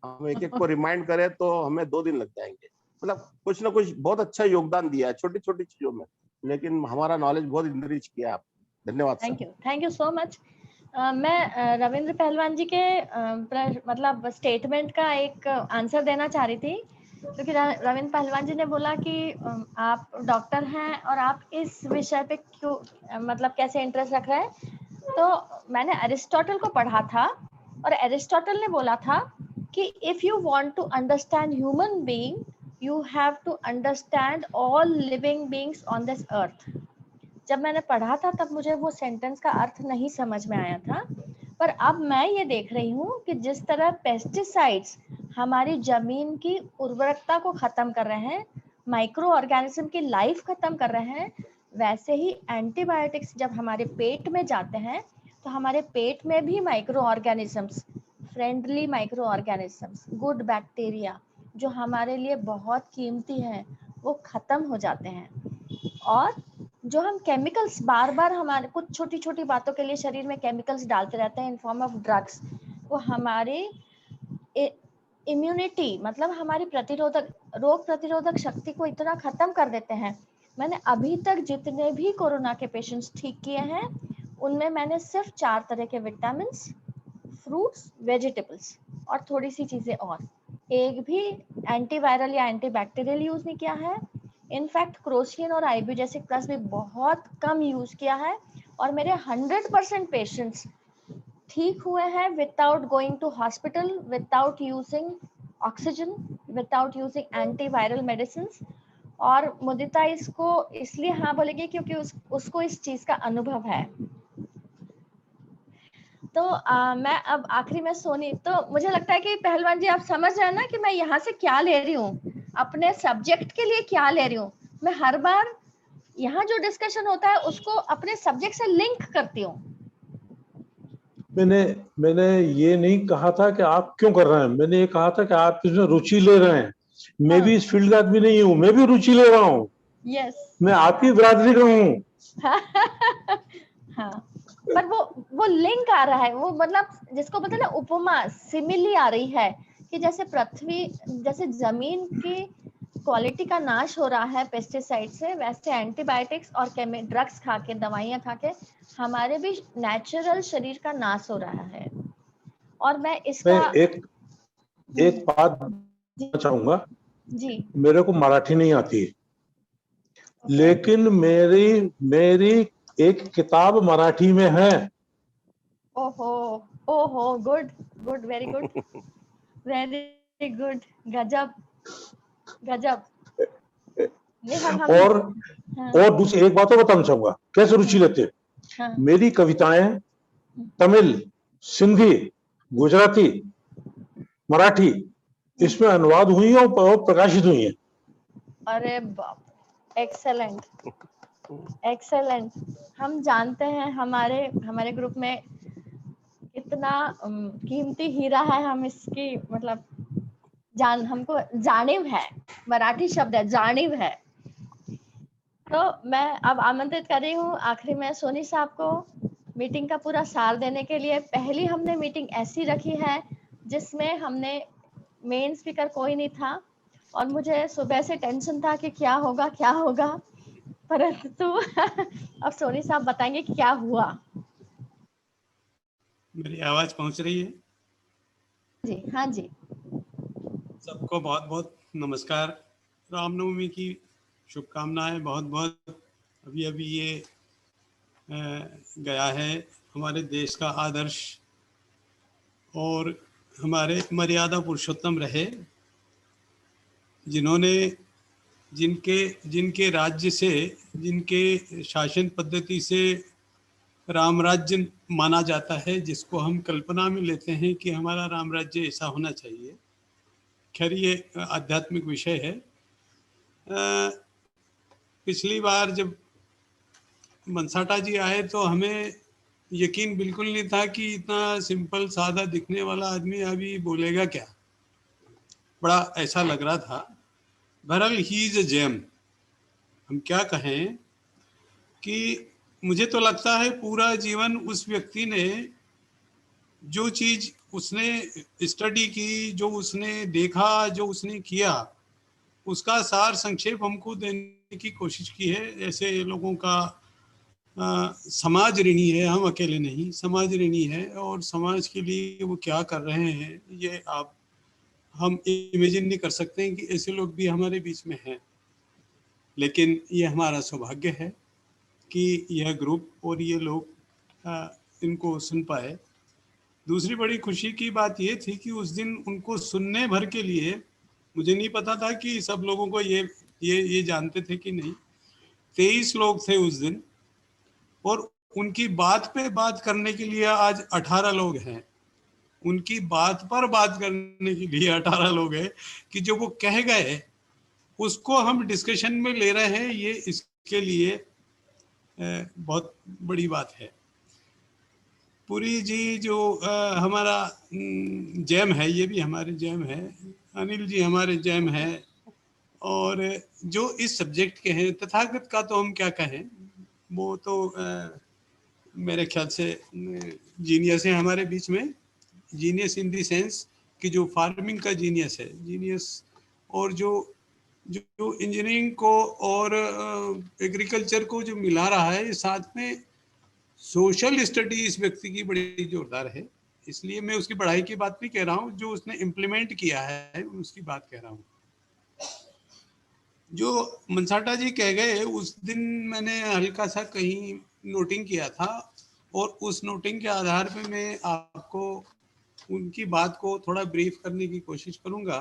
Speaker 8: हम एक एक को रिमाइंड करें तो हमें 2 दिन लग जाएंगे। मतलब कुछ ना कुछ बहुत अच्छा योगदान दिया है छोटी छोटी चीजों में, लेकिन हमारा नॉलेज बहुत इनरिच किया आप। धन्यवाद।
Speaker 1: Thank you so much. मैं रविंद्र पहलवान जी के मतलब स्टेटमेंट का एक आंसर देना चाह रही थी, क्योंकि रविंद्र पहलवान जी ने बोला कि आप डॉक्टर हैं और आप इस विषय पे क्यों मतलब कैसे इंटरेस्ट रख रहे हैं। तो मैंने अरिस्टोटल को पढ़ा था और अरिस्टोटल ने बोला था कि if you want to understand human being you have to understand all living beings on this earth. जब मैंने पढ़ा था तब मुझे वो सेंटेंस का अर्थ नहीं समझ में आया था, पर अब मैं ये देख रही हूँ कि जिस तरह पेस्टिसाइड्स हमारी जमीन की उर्वरकता को खत्म कर रहे हैं, माइक्रो ऑर्गेनिज्म की लाइफ खत्म कर रहे हैं, वैसे ही एंटीबायोटिक्स जब हमारे पेट में जाते हैं तो हमारे पेट में भी micro organisms, friendly micro organisms, good bacteria जो हमारे लिए बहुत कीमती हैं, वो खत्म हो जाते हैं। और जो हम केमिकल्स बार बार हमारे कुछ छोटी छोटी बातों के लिए शरीर में केमिकल्स डालते रहते हैं इन फॉर्म ऑफ ड्रग्स, वो हमारे इम्यूनिटी मतलब हमारी रोग प्रतिरोधक शक्ति को इतना खत्म कर देते हैं। मैंने अभी तक जितने भी कोरोना के पेशेंट्स ठीक किए हैं उनमें मैंने सिर्फ 4 तरह के विटामिन्स, फ्रूट्स, वेजिटेबल्स और थोड़ी सी चीजें और, एक भी एंटीवायरल या एंटीबैक्टीरियल यूज नहीं किया है। इनफैक्ट क्रोसिन और आइब्यूजेसिक प्लस भी बहुत कम यूज किया है और मेरे 100% पेशेंट्स ठीक हुए हैं without going to hospital, without using oxygen, without using antiviral medicines. और मुदिता इसको इसलिए हाँ बोलेगी क्योंकि उसको इस चीज का अनुभव है। तो मैं अब आखिरी में सोनी, तो मुझे लगता है कि पहलवान जी आप समझ रहे हैं ना कि मैं यहाँ से क्या ले रही हूँ, अपने सब्जेक्ट के लिए क्या ले रही हूँ। मैं हर बार यहाँ जो डिस्कशन होता है उसको अपने सब्जेक्ट से लिंक करती हूँ।
Speaker 2: मैंने ये नहीं कहा था कि आप क्यों कर रहे हैं, मैंने ये कहा था कि आप इसमें रुचि ले रहे हैं। मैं भी इस फील्ड का आदमी नहीं हूँ, मैं भी रुचि ले रहा हूँ।
Speaker 1: यस,
Speaker 2: मैं आपकी बिरादरी का हूँ।
Speaker 1: हाँ, पर वो लिंक आ रहा है, वो मतलब जिसको बोलते हैं ना उपमा, सिमिली आ रही है कि जैसे पृथ्वी, जैसे जमीन की क्वालिटी का नाश हो रहा है पेस्टिसाइड से, वैसे एंटीबायोटिक्स और ड्रग्स खा के, दवाइयाँ खा के हमारे भी नेचुरल शरीर का नाश हो रहा है। और मैं इसका
Speaker 2: एक बात चाहूंगा
Speaker 1: जी,
Speaker 2: मेरे को मराठी नहीं आती, लेकिन मेरी एक किताब मराठी में है।
Speaker 1: ओहो, good, very good, very good, गजब।
Speaker 2: और दूसरी एक बात और बताना चाहूंगा कैसे रुचि लेते हैं।
Speaker 1: हाँ।
Speaker 2: मेरी कविताएं तमिल, सिंधी, गुजराती, मराठी इसमें अनुवाद हुई और प्रकाशित हुई हैं।
Speaker 1: अरे बाप, एक्सेलेंट। एक्सेलेंट। हम जानते हैं हमारे ग्रुप में कितना कीमती हीरा है, हम इसकी मतलब हमको जानिब है, मराठी शब्द है जानिब है। तो मैं अब आमंत्रित कर रही हूँ आखिरी में सोनी साहब को मीटिंग का पूरा सार देने के लिए। पहली हमने मीटिंग ऐसी रखी है जिसमें हमने मेन स्पीकर कोई नहीं था और मुझे सुबह से टेंशन था कि क्या होगा, परंतु अब सोनी साहब बताएंगे कि क्या हुआ।
Speaker 15: मेरी आवाज पहुंच रही है?
Speaker 1: जी हाँ जी।
Speaker 15: सबको बहुत बहुत नमस्कार। रामनवमी की शुभकामनाएं बहुत बहुत। अभी अभी ये गया है हमारे देश का आदर्श और हमारे मर्यादा पुरुषोत्तम रहे, जिन्होंने जिनके राज्य से, जिनके शासन पद्धति से राम राज्य माना जाता है, जिसको हम कल्पना में लेते हैं कि हमारा राम राज्य ऐसा होना चाहिए। खैर ये आध्यात्मिक विषय है। पिछली बार जब मनसाटा जी आए तो हमें यकीन बिल्कुल नहीं था कि इतना सिंपल सादा दिखने वाला आदमी अभी बोलेगा क्या, बड़ा ऐसा लग रहा था। बहरहाल ही इज अ जेम। हम क्या कहें कि मुझे तो लगता है पूरा जीवन उस व्यक्ति ने जो चीज उसने स्टडी की, जो उसने देखा, जो उसने किया, उसका सार संक्षेप हमको देने की कोशिश की है। ऐसे लोगों का समाज ऋणी है, हम अकेले नहीं, समाज ऋणी है और समाज के लिए वो क्या कर रहे हैं ये हम इमेजिन नहीं कर सकते हैं कि ऐसे लोग भी हमारे बीच में हैं। लेकिन ये हमारा सौभाग्य है कि यह ग्रुप और ये लोग इनको सुन पाए। दूसरी बड़ी खुशी की बात ये थी कि उस दिन उनको सुनने भर के लिए, मुझे नहीं पता था कि सब लोगों को ये जानते थे कि नहीं, 23 लोग थे उस दिन और उनकी बात पे बात करने के लिए आज 18 लोग हैं। उनकी बात पर बात करने के लिए 18 लोग हैं कि जो वो कह गए उसको हम डिस्कशन में ले रहे हैं। ये इसके लिए बहुत बड़ी बात है। पुरी जी जो हमारा जैम है, ये भी हमारे जैम है। अनिल जी हमारे जैम है और जो इस सब्जेक्ट के हैं, तथागत का तो हम क्या कहें, वो तो मेरे ख्याल से जीनियस है हमारे बीच में। जीनियस इन दी सेंस कि जो फार्मिंग का जीनियस है, जीनियस, और जो इंजीनियरिंग को और एग्रीकल्चर को जो मिला रहा है, साथ में सोशल स्टडी इस व्यक्ति की बड़ी जोरदार है। इसलिए मैं उसकी पढ़ाई की बात नहीं कह रहा हूँ, जो उसने इम्प्लीमेंट किया है उसकी बात कह रहा हूँ। जो मनसाटा जी कह गए उस दिन मैंने हल्का सा कहीं नोटिंग किया था और उस नोटिंग के आधार पे मैं आपको उनकी बात को थोड़ा ब्रीफ करने की कोशिश करूंगा।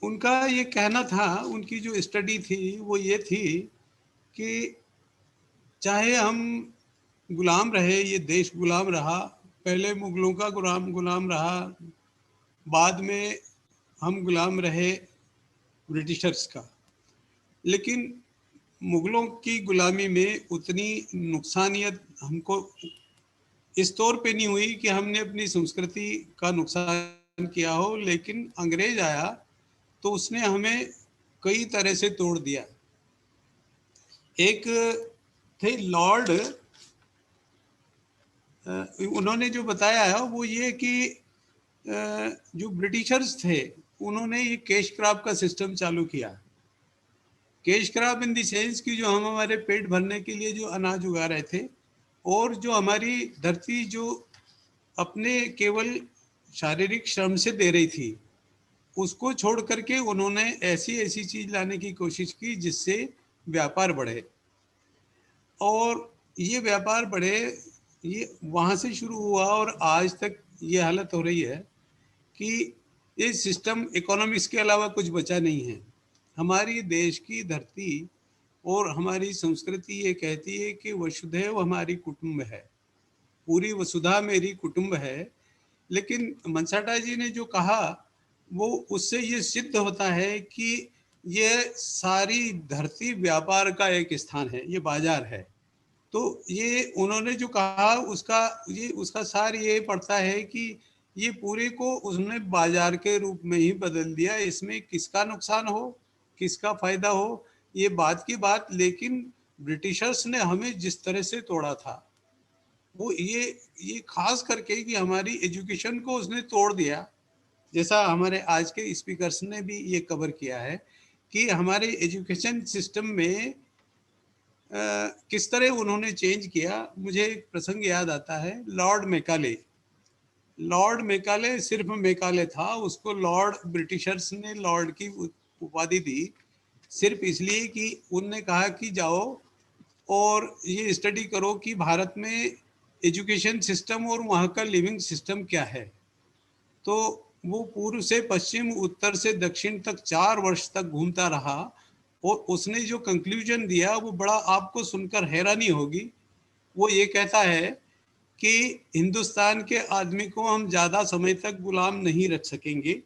Speaker 15: उनका ये कहना था, उनकी जो स्टडी थी वो ये थी कि चाहे हम गुलाम रहे, ये देश गुलाम रहा, पहले मुगलों का गुलाम रहा, बाद में हम गुलाम रहे ब्रिटिशर्स का, लेकिन मुगलों की गुलामी में उतनी नुकसानियत हमको इस तौर पे नहीं हुई कि हमने अपनी संस्कृति का नुकसान किया हो, लेकिन अंग्रेज आया तो उसने हमें कई तरह से तोड़ दिया। एक थे लॉर्ड, उन्होंने जो बताया है वो ये कि जो ब्रिटिशर्स थे उन्होंने ये कैश क्रॉप का सिस्टम चालू किया। Cash crop in the sense कि जो हम हमारे पेट भरने के लिए जो अनाज उगा रहे थे और जो हमारी धरती जो अपने केवल शारीरिक श्रम से दे रही थी, उसको छोड़ करके उन्होंने ऐसी चीज लाने की कोशिश की जिससे व्यापार बढ़े। और ये व्यापार बढ़े, ये वहाँ से शुरू हुआ और आज तक ये हालत हो रही है कि ये सिस्टम इकोनॉमिक्स के अलावा कुछ बचा नहीं है। हमारी देश की धरती और हमारी संस्कृति ये कहती है कि वसुधैव हमारी कुटुंब है, पूरी वसुधा मेरी कुटुंब है। लेकिन मनसाटा जी ने जो कहा वो उससे ये सिद्ध होता है कि ये सारी धरती व्यापार का एक स्थान है, ये बाजार है। तो ये उन्होंने जो कहा उसका सार ये पड़ता है कि ये पूरे को उसने बाजार के रूप में ही बदल दिया। इसमें किसका नुकसान हो, किसका फायदा हो, ये बात की बात, लेकिन ब्रिटिशर्स ने हमें जिस तरह से तोड़ा था वो ये खास करके कि हमारी एजुकेशन को उसने तोड़ दिया। जैसा हमारे आज के स्पीकर्स ने भी ये कवर किया है कि हमारे एजुकेशन सिस्टम में किस तरह उन्होंने चेंज किया। मुझे एक प्रसंग याद आता है, लॉर्ड मेकाले सिर्फ मेकाले था, उसको लॉर्ड, ब्रिटिशर्स ने लॉर्ड की उपाधि दी सिर्फ इसलिए कि उनने कहा कि जाओ और ये स्टडी करो कि भारत में एजुकेशन सिस्टम और वहाँ का लिविंग सिस्टम क्या है। तो वो पूर्व से पश्चिम, उत्तर से दक्षिण तक 4 वर्ष तक घूमता रहा और उसने जो कंक्लूजन दिया वो बड़ा आपको सुनकर हैरानी होगी। वो ये कहता है कि हिंदुस्तान के आदमी को हम ज़्यादा समय तक गुलाम नहीं रख सकेंगे।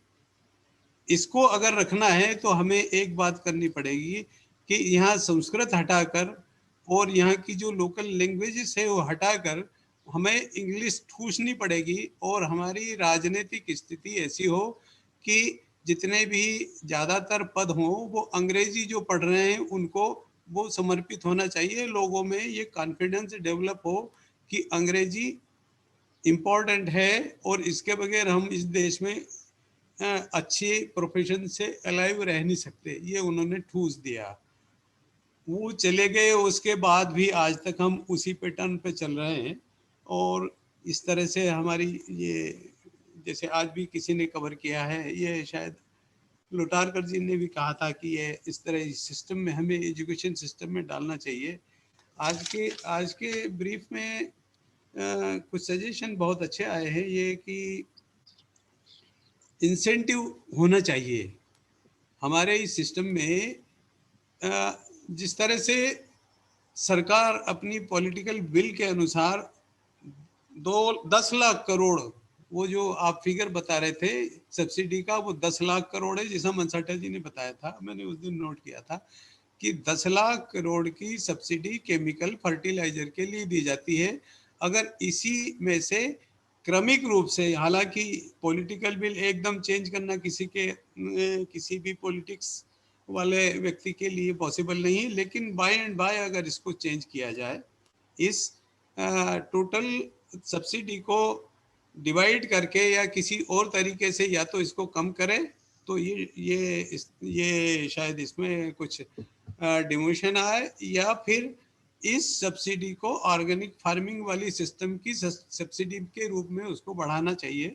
Speaker 15: इसको अगर रखना है तो हमें एक बात करनी पड़ेगी कि यहाँ संस्कृत हटाकर और यहाँ की जो लोकल लैंग्वेजेस है वो हटाकर हमें इंग्लिश ठूसनी पड़ेगी और हमारी राजनीतिक स्थिति ऐसी हो कि जितने भी ज़्यादातर पद हों वो अंग्रेजी जो पढ़ रहे हैं उनको वो समर्पित होना चाहिए। लोगों में ये कॉन्फिडेंस डेवलप हो कि अंग्रेजी इम्पोर्टेंट है और इसके बगैर हम इस देश में अच्छे प्रोफेशन से अलाइव रह नहीं सकते। ये उन्होंने ठूस दिया, वो चले गए। उसके बाद भी आज तक हम उसी पैटर्न पे चल रहे हैं और इस तरह से हमारी ये, जैसे आज भी किसी ने कवर किया है, ये शायद लोटारकर जी ने भी कहा था कि ये इस तरह सिस्टम में हमें एजुकेशन सिस्टम में डालना चाहिए। आज के ब्रीफ में कुछ सजेशन बहुत अच्छे आए हैं, ये कि इंसेंटिव होना चाहिए हमारे इस सिस्टम में। जिस तरह से सरकार अपनी पॉलिटिकल विल के अनुसार 10 लाख करोड़, वो जो आप फिगर बता रहे थे सब्सिडी का, वो 10 लाख करोड़ है, जैसा मनसाटा जी ने बताया था, मैंने उस दिन नोट किया था कि 10 लाख करोड़ की सब्सिडी केमिकल फर्टिलाइजर के लिए दी जाती है। अगर इसी में से क्रमिक रूप से, हालांकि पॉलिटिकल बिल एकदम चेंज करना किसी भी पॉलिटिक्स वाले व्यक्ति के लिए पॉसिबल नहीं है, लेकिन बाय एंड बाय अगर इसको चेंज किया जाए, इस टोटल सब्सिडी को डिवाइड करके या किसी और तरीके से, या तो इसको कम करें तो ये शायद इसमें कुछ डिमोशन आए, या फिर इस सब्सिडी को ऑर्गेनिक फार्मिंग वाली सिस्टम की सब्सिडी के रूप में उसको बढ़ाना चाहिए।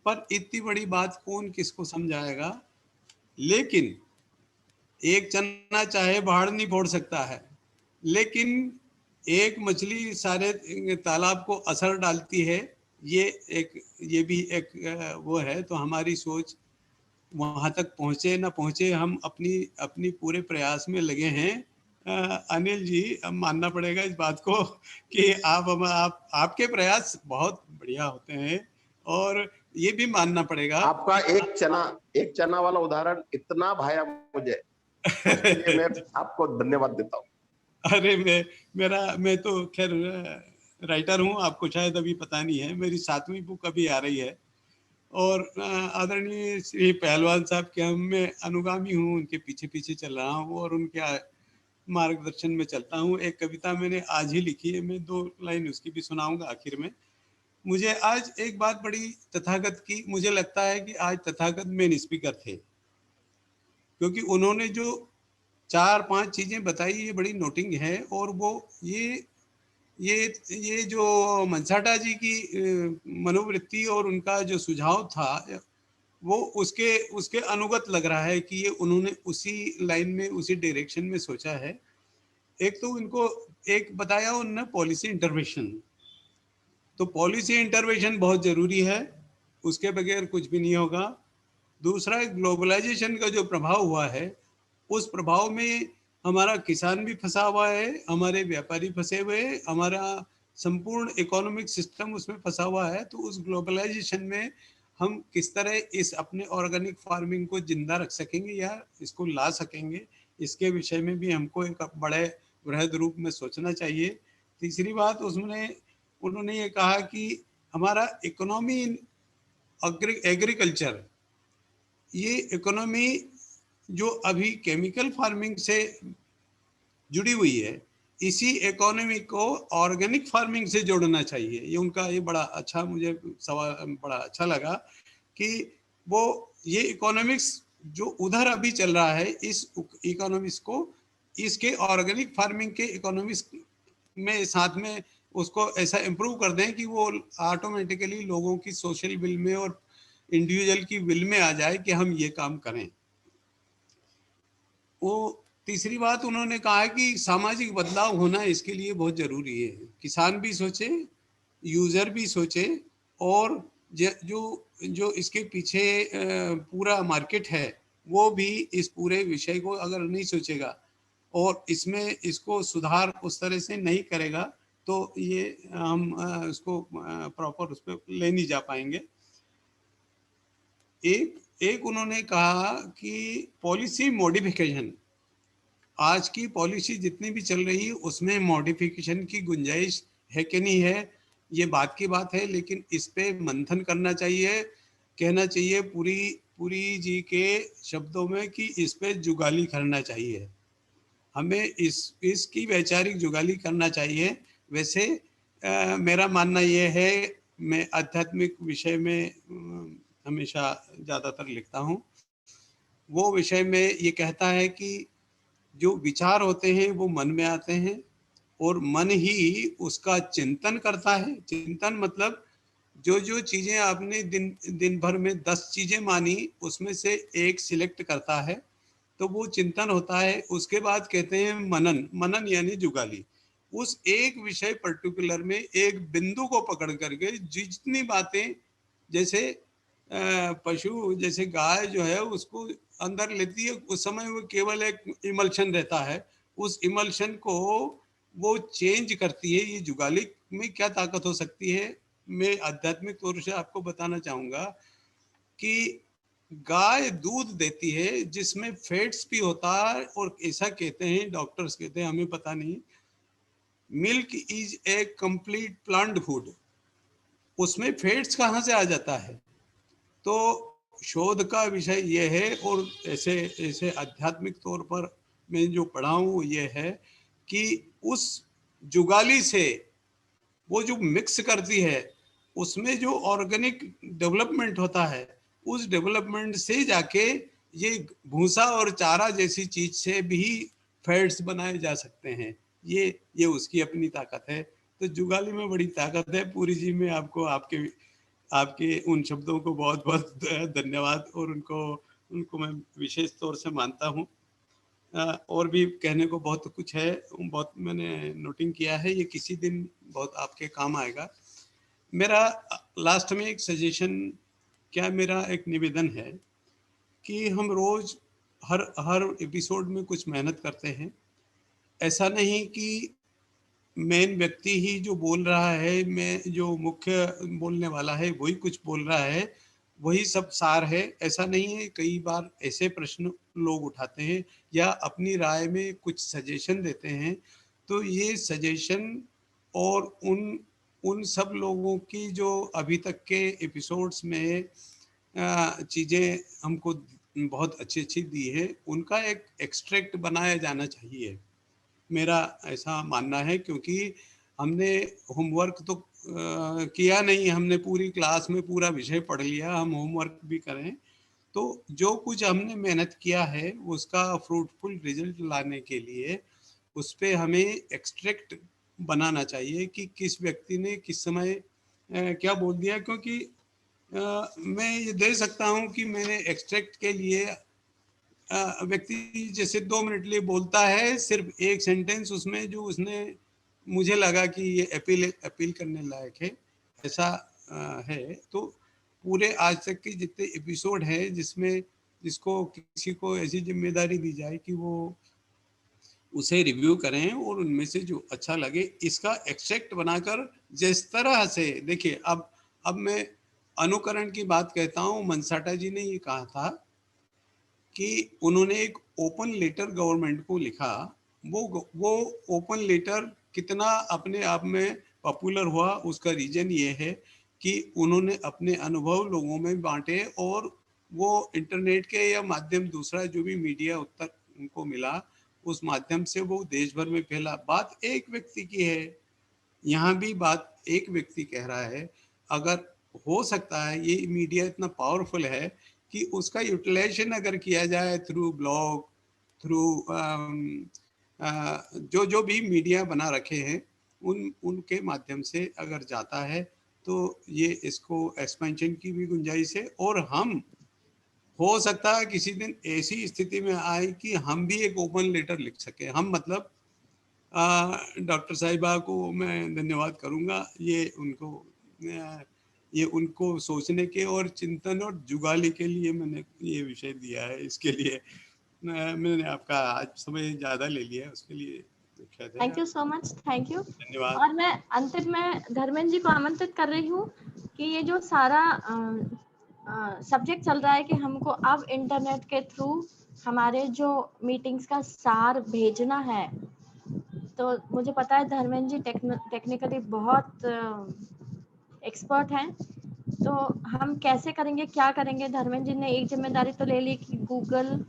Speaker 15: पर इतनी बड़ी बात कौन किसको समझाएगा। लेकिन एक चना चाहे बाहर नहीं फोड़ सकता है, लेकिन एक मछली सारे तालाब को असर डालती है। ये भी एक वो है। तो हमारी सोच वहां तक पहुंचे ना पहुंचे, हम अपनी पूरे प्रयास में लगे हैं। अनिल जी, अब मानना पड़ेगा इस बात को कि आपके प्रयास बहुत बढ़िया होते हैं, और ये भी मानना पड़ेगा
Speaker 8: आपका एक चना वाला उदाहरण इतना भाया मुझे, मैं आपको धन्यवाद देता हूँ।
Speaker 15: अरे मैं तो खैर राइटर हूँ, आपको शायद अभी पता नहीं है, मेरी 7वीं बुक अभी आ रही है, और आदरणीय श्री पहलवान साहब के मैं अनुगामी हूँ, उनके पीछे पीछे चल रहा हूँ और उनके मार्गदर्शन में चलता हूँ। एक कविता मैंने आज ही लिखी है, मैं 2 लाइन उसकी भी सुनाऊंगा आखिर में। मुझे आज एक बात बड़ी तथागत की, मुझे लगता है कि आज तथागत मेन स्पीकर थे, क्योंकि उन्होंने जो 4-5 चीजें बताई ये बड़ी नोटिंग है। और वो ये जो मनसाटा जी की मनोवृत्ति और उनका जो सुझाव था वो उसके अनुगत लग रहा है कि ये उन्होंने उसी लाइन में, उसी डायरेक्शन में सोचा है। एक तो इनको एक बताया उन्होंने पॉलिसी इंटरवेंशन, तो पॉलिसी इंटरवेंशन बहुत जरूरी है, उसके बगैर कुछ भी नहीं होगा। दूसरा, ग्लोबलाइजेशन का जो प्रभाव हुआ है, उस प्रभाव में हमारा किसान भी फंसा हुआ है, हमारे व्यापारी फंसे हुए हैं, हमारा संपूर्ण इकोनॉमिक सिस्टम उसमें फंसा हुआ है। तो उस ग्लोबलाइजेशन में हम किस तरह इस अपने ऑर्गेनिक फार्मिंग को जिंदा रख सकेंगे या इसको ला सकेंगे, इसके विषय में भी हमको एक बड़े बृहद रूप में सोचना चाहिए। तीसरी बात उसमें उन्होंने ये कहा कि हमारा इकोनॉमी इन एग्रीकल्चर, ये इकोनॉमी जो अभी केमिकल फार्मिंग से जुड़ी हुई है, इसी इकोनॉमी को ऑर्गेनिक फार्मिंग से जोड़ना चाहिए। ये उनका ये बड़ा अच्छा, मुझे सवाल बड़ा अच्छा लगा कि वो ये इकोनॉमिक्स जो उधर अभी चल रहा है, इस इकोनॉमिक्स को इसके ऑर्गेनिक फार्मिंग के इकोनॉमिक्स में साथ में उसको ऐसा इम्प्रूव कर दें कि वो ऑटोमेटिकली लोगों की सोशल विल में और इंडिविजुअल की विल में आ जाए कि हम ये काम करें। वो तीसरी बात उन्होंने कहा कि सामाजिक बदलाव होना इसके लिए बहुत जरूरी है। किसान भी सोचे, यूजर भी सोचे, और जो इसके पीछे पूरा मार्केट है वो भी इस पूरे विषय को अगर नहीं सोचेगा और इसमें इसको सुधार उस तरह से नहीं करेगा तो ये हम उसको प्रॉपर उस पर ले नहीं जा पाएंगे। एक उन्होंने कहा कि पॉलिसी मॉडिफिकेशन, आज की पॉलिसी जितनी भी चल रही है उसमें मॉडिफिकेशन की गुंजाइश है कि नहीं है, ये बात की बात है, लेकिन इस पे मंथन करना चाहिए। कहना चाहिए पूरी जी के शब्दों में कि इस पे जुगाली करना चाहिए, हमें इसकी वैचारिक जुगाली करना चाहिए। वैसे मेरा मानना ये है, मैं आध्यात्मिक विषय में हमेशा ज़्यादातर लिखता हूँ, वो विषय में ये कहता है कि जो विचार होते हैं वो मन में आते हैं और मन ही उसका चिंतन करता है। चिंतन मतलब जो चीजें आपने दिन भर में 10 चीजें मानी उसमें से एक सिलेक्ट करता है तो वो चिंतन होता है। उसके बाद कहते हैं मनन यानी जुगाली। उस एक विषय पर्टिकुलर में एक बिंदु को पकड़ करके जितनी बातें, जैसे पशु, जैसे गाय जो है उसको अंदर लेती है, उस समय वो केवल एक इमल्शन रहता है, उस इमल्शन को वो चेंज करती है। ये जुगाली में क्या ताकत हो सकती है, मैं आध्यात्मिक तौर से आपको बताना चाहूँगा कि गाय दूध देती है जिसमें फैट्स भी होता है, और ऐसा कहते हैं डॉक्टर्स कहते हैं, हमें पता नहीं, milk is a complete plant food, उसमें फैट्स कहाँ से आ जाता है। तो शोध का विषय ये है, और ऐसे आध्यात्मिक तौर पर मैं जो पढ़ा हूँ ये है कि उस जुगाली से वो जो मिक्स करती है उसमें जो ऑर्गेनिक डेवलपमेंट होता है, उस डेवलपमेंट से जाके ये भूसा और चारा जैसी चीज से भी फैट्स बनाए जा सकते हैं। ये उसकी अपनी ताकत है। तो जुगाली में बड़ी ताकत है। पूरी जी में आपको आपके उन शब्दों को बहुत बहुत धन्यवाद, और उनको मैं विशेष तौर से मानता हूँ। और भी कहने को बहुत कुछ है, बहुत मैंने नोटिंग किया है, ये किसी दिन बहुत आपके काम आएगा। मेरा लास्ट में एक सजेशन, क्या मेरा एक निवेदन है कि हम रोज हर एपिसोड में कुछ मेहनत करते हैं। ऐसा नहीं कि मेन व्यक्ति ही जो बोल रहा है, मैं जो मुख्य बोलने वाला है वही कुछ बोल रहा है, वही सब सार है, ऐसा नहीं है। कई बार ऐसे प्रश्न लोग उठाते हैं या अपनी राय में कुछ सजेशन देते हैं, तो ये सजेशन और उन सब लोगों की जो अभी तक के एपिसोड्स में चीज़ें हमको बहुत अच्छी दी है, उनका एक एक्सट्रैक्ट बनाया जाना चाहिए, मेरा ऐसा मानना है। क्योंकि हमने होमवर्क तो किया नहीं, हमने पूरी क्लास में पूरा विषय पढ़ लिया, हम होमवर्क भी करें तो जो कुछ हमने मेहनत किया है उसका फ्रूटफुल रिजल्ट लाने के लिए उस पे हमें एक्सट्रैक्ट बनाना चाहिए कि किस व्यक्ति ने किस समय क्या बोल दिया। क्योंकि मैं ये दे सकता हूँ कि मैंने एक्सट्रैक्ट के लिए व्यक्ति जैसे 2 मिनट लिए बोलता है, सिर्फ एक सेंटेंस उसमें जो उसने मुझे लगा कि ये अपील करने लायक है, ऐसा है। तो पूरे आज तक के जितने एपिसोड है जिसको किसी को ऐसी जिम्मेदारी दी जाए कि वो उसे रिव्यू करें और उनमें से जो अच्छा लगे इसका एक्सट्रैक्ट बनाकर जिस तरह से, देखिए अब मैं अनुकरण की बात कहता हूँ, मनसाटा जी ने ये कहा था कि उन्होंने एक ओपन लेटर गवर्नमेंट को लिखा। वो ओपन लेटर कितना अपने आप में पॉपुलर हुआ, उसका रीजन ये है कि उन्होंने अपने अनुभव लोगों में बांटे और वो इंटरनेट के या माध्यम दूसरा जो भी मीडिया उत्तर उनको मिला उस माध्यम से वो देश भर में फैला। बात एक व्यक्ति की है, यहाँ भी बात एक व्यक्ति कह रहा है। अगर हो सकता है ये मीडिया इतना पावरफुल है कि उसका यूटिलाइजेशन अगर किया जाए थ्रू ब्लॉग, थ्रू जो भी मीडिया बना रखे हैं उनके माध्यम से अगर जाता है तो ये इसको एक्सपेंशन की भी गुंजाइश है। और हम हो सकता है किसी दिन ऐसी स्थिति में आए कि हम भी एक ओपन लेटर लिख सके। हम मतलब डॉक्टर साहिबा को मैं धन्यवाद करूंगा, ये उनको सोचने के और चिंतन और जुगाली के लिए मैंने ये विषय दिया है। इसके लिए मैंने आपका आज समय ज्यादा ले लिया है, उसके लिए
Speaker 1: thank you so much, thank you,
Speaker 15: धन्यवाद।
Speaker 1: और मैं अंतिम में धर्मेंद्र जी को आमंत्रित कर रही हूँ कि ये जो सारा सब्जेक्ट चल रहा है कि हमको अब इंटरनेट के थ्रू हमारे जो मीटिंग्स का सार भेजना है, तो मुझे पता है धर्मेंद्र जी टेक्निकली बहुत एक्सपर्ट हैं, तो हम कैसे करेंगे, क्या करेंगे? धर्मेंद्र जी ने एक जिम्मेदारी तो ले ली कि गूगल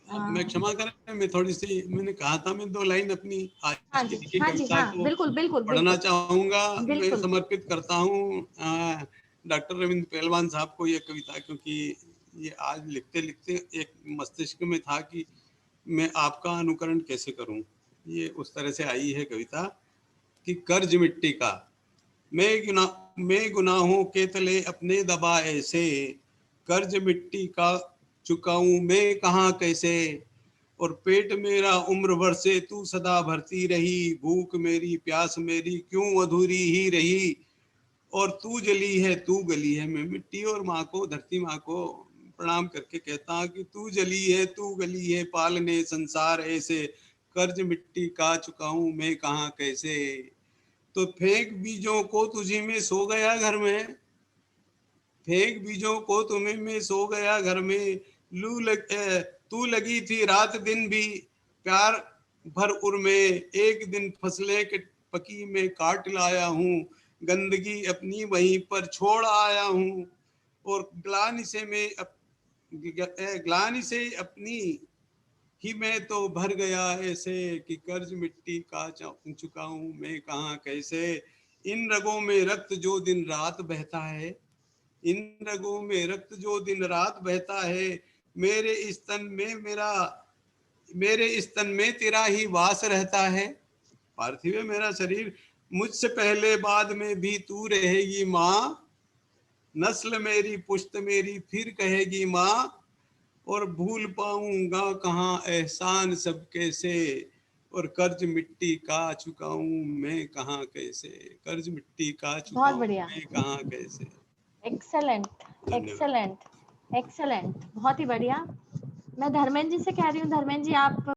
Speaker 15: मैं क्षमा करें, मैं थोड़ी सी मैंने कहा था मैं 2 लाइन अपनी आज की लिखी कविता को
Speaker 1: बिल्कुल
Speaker 15: पढ़ना चाहूंगा। मैं समर्पित करता हूँ डॉक्टर रविंद्र पहलवान साहब को ये कविता, क्योंकि ये आज लिखते लिखते एक मस्तिष्क में था कि मैं आपका अनुकरण कैसे करूं। ये उस तरह से आई है कविता कि कर्ज मिट्टी का मैं गुनाहों के तले अपने दबा ऐसे, कर्ज मिट्टी का चुकाऊं मैं कहाँ कैसे, और पेट मेरा उम्र भर से तू सदा भरती रही, भूख मेरी प्यास मेरी क्यों अधूरी ही रही, और तू जली है तू गली है। मैं मिट्टी और माँ को, धरती माँ को प्रणाम करके कहता कि तू जली है तू गली है, पालने संसार ऐसे, कर्ज मिट्टी का चुकाऊं मैं कहाँ कैसे। तो फेंक बीजों को तुझी में सो गया घर में, फेंक बीजों को तुम्हें में सो गया घर में, तू लगी थी रात दिन भी प्यार भर उर में, एक दिन फसलें के पकी में काट लाया हूँ, गंदगी अपनी वहीं पर छोड़ आया हूँ, और ग्लानि से अपनी ही मैं तो भर गया ऐसे, कि कर्ज मिट्टी का चुकाऊं मैं कहाँ कैसे। इन रगों में रक्त जो दिन रात बहता है, इन रगों में रक्त जो दिन रात बहता है, मेरे इस तन में तेरा ही वास रहता है। पार्थिव मेरा शरीर, मुझसे पहले बाद में भी तू रहेगी माँ, नस्ल मेरी पुश्त मेरी फिर कहेगी माँ, और भूल पाऊंगा कहाँ एहसान सब कैसे, और कर्ज मिट्टी का चुकाऊं मैं कहाँ कैसे, कर्ज मिट्टी का चुकाऊं मैं कहाँ कैसे।
Speaker 1: एक्सेलेंट, एक्सेलेंट, एक्सेलेंट, बहुत ही बढ़िया। मैं धर्मेंद्र जी से कह रही हूँ, धर्मेंद्र जी आप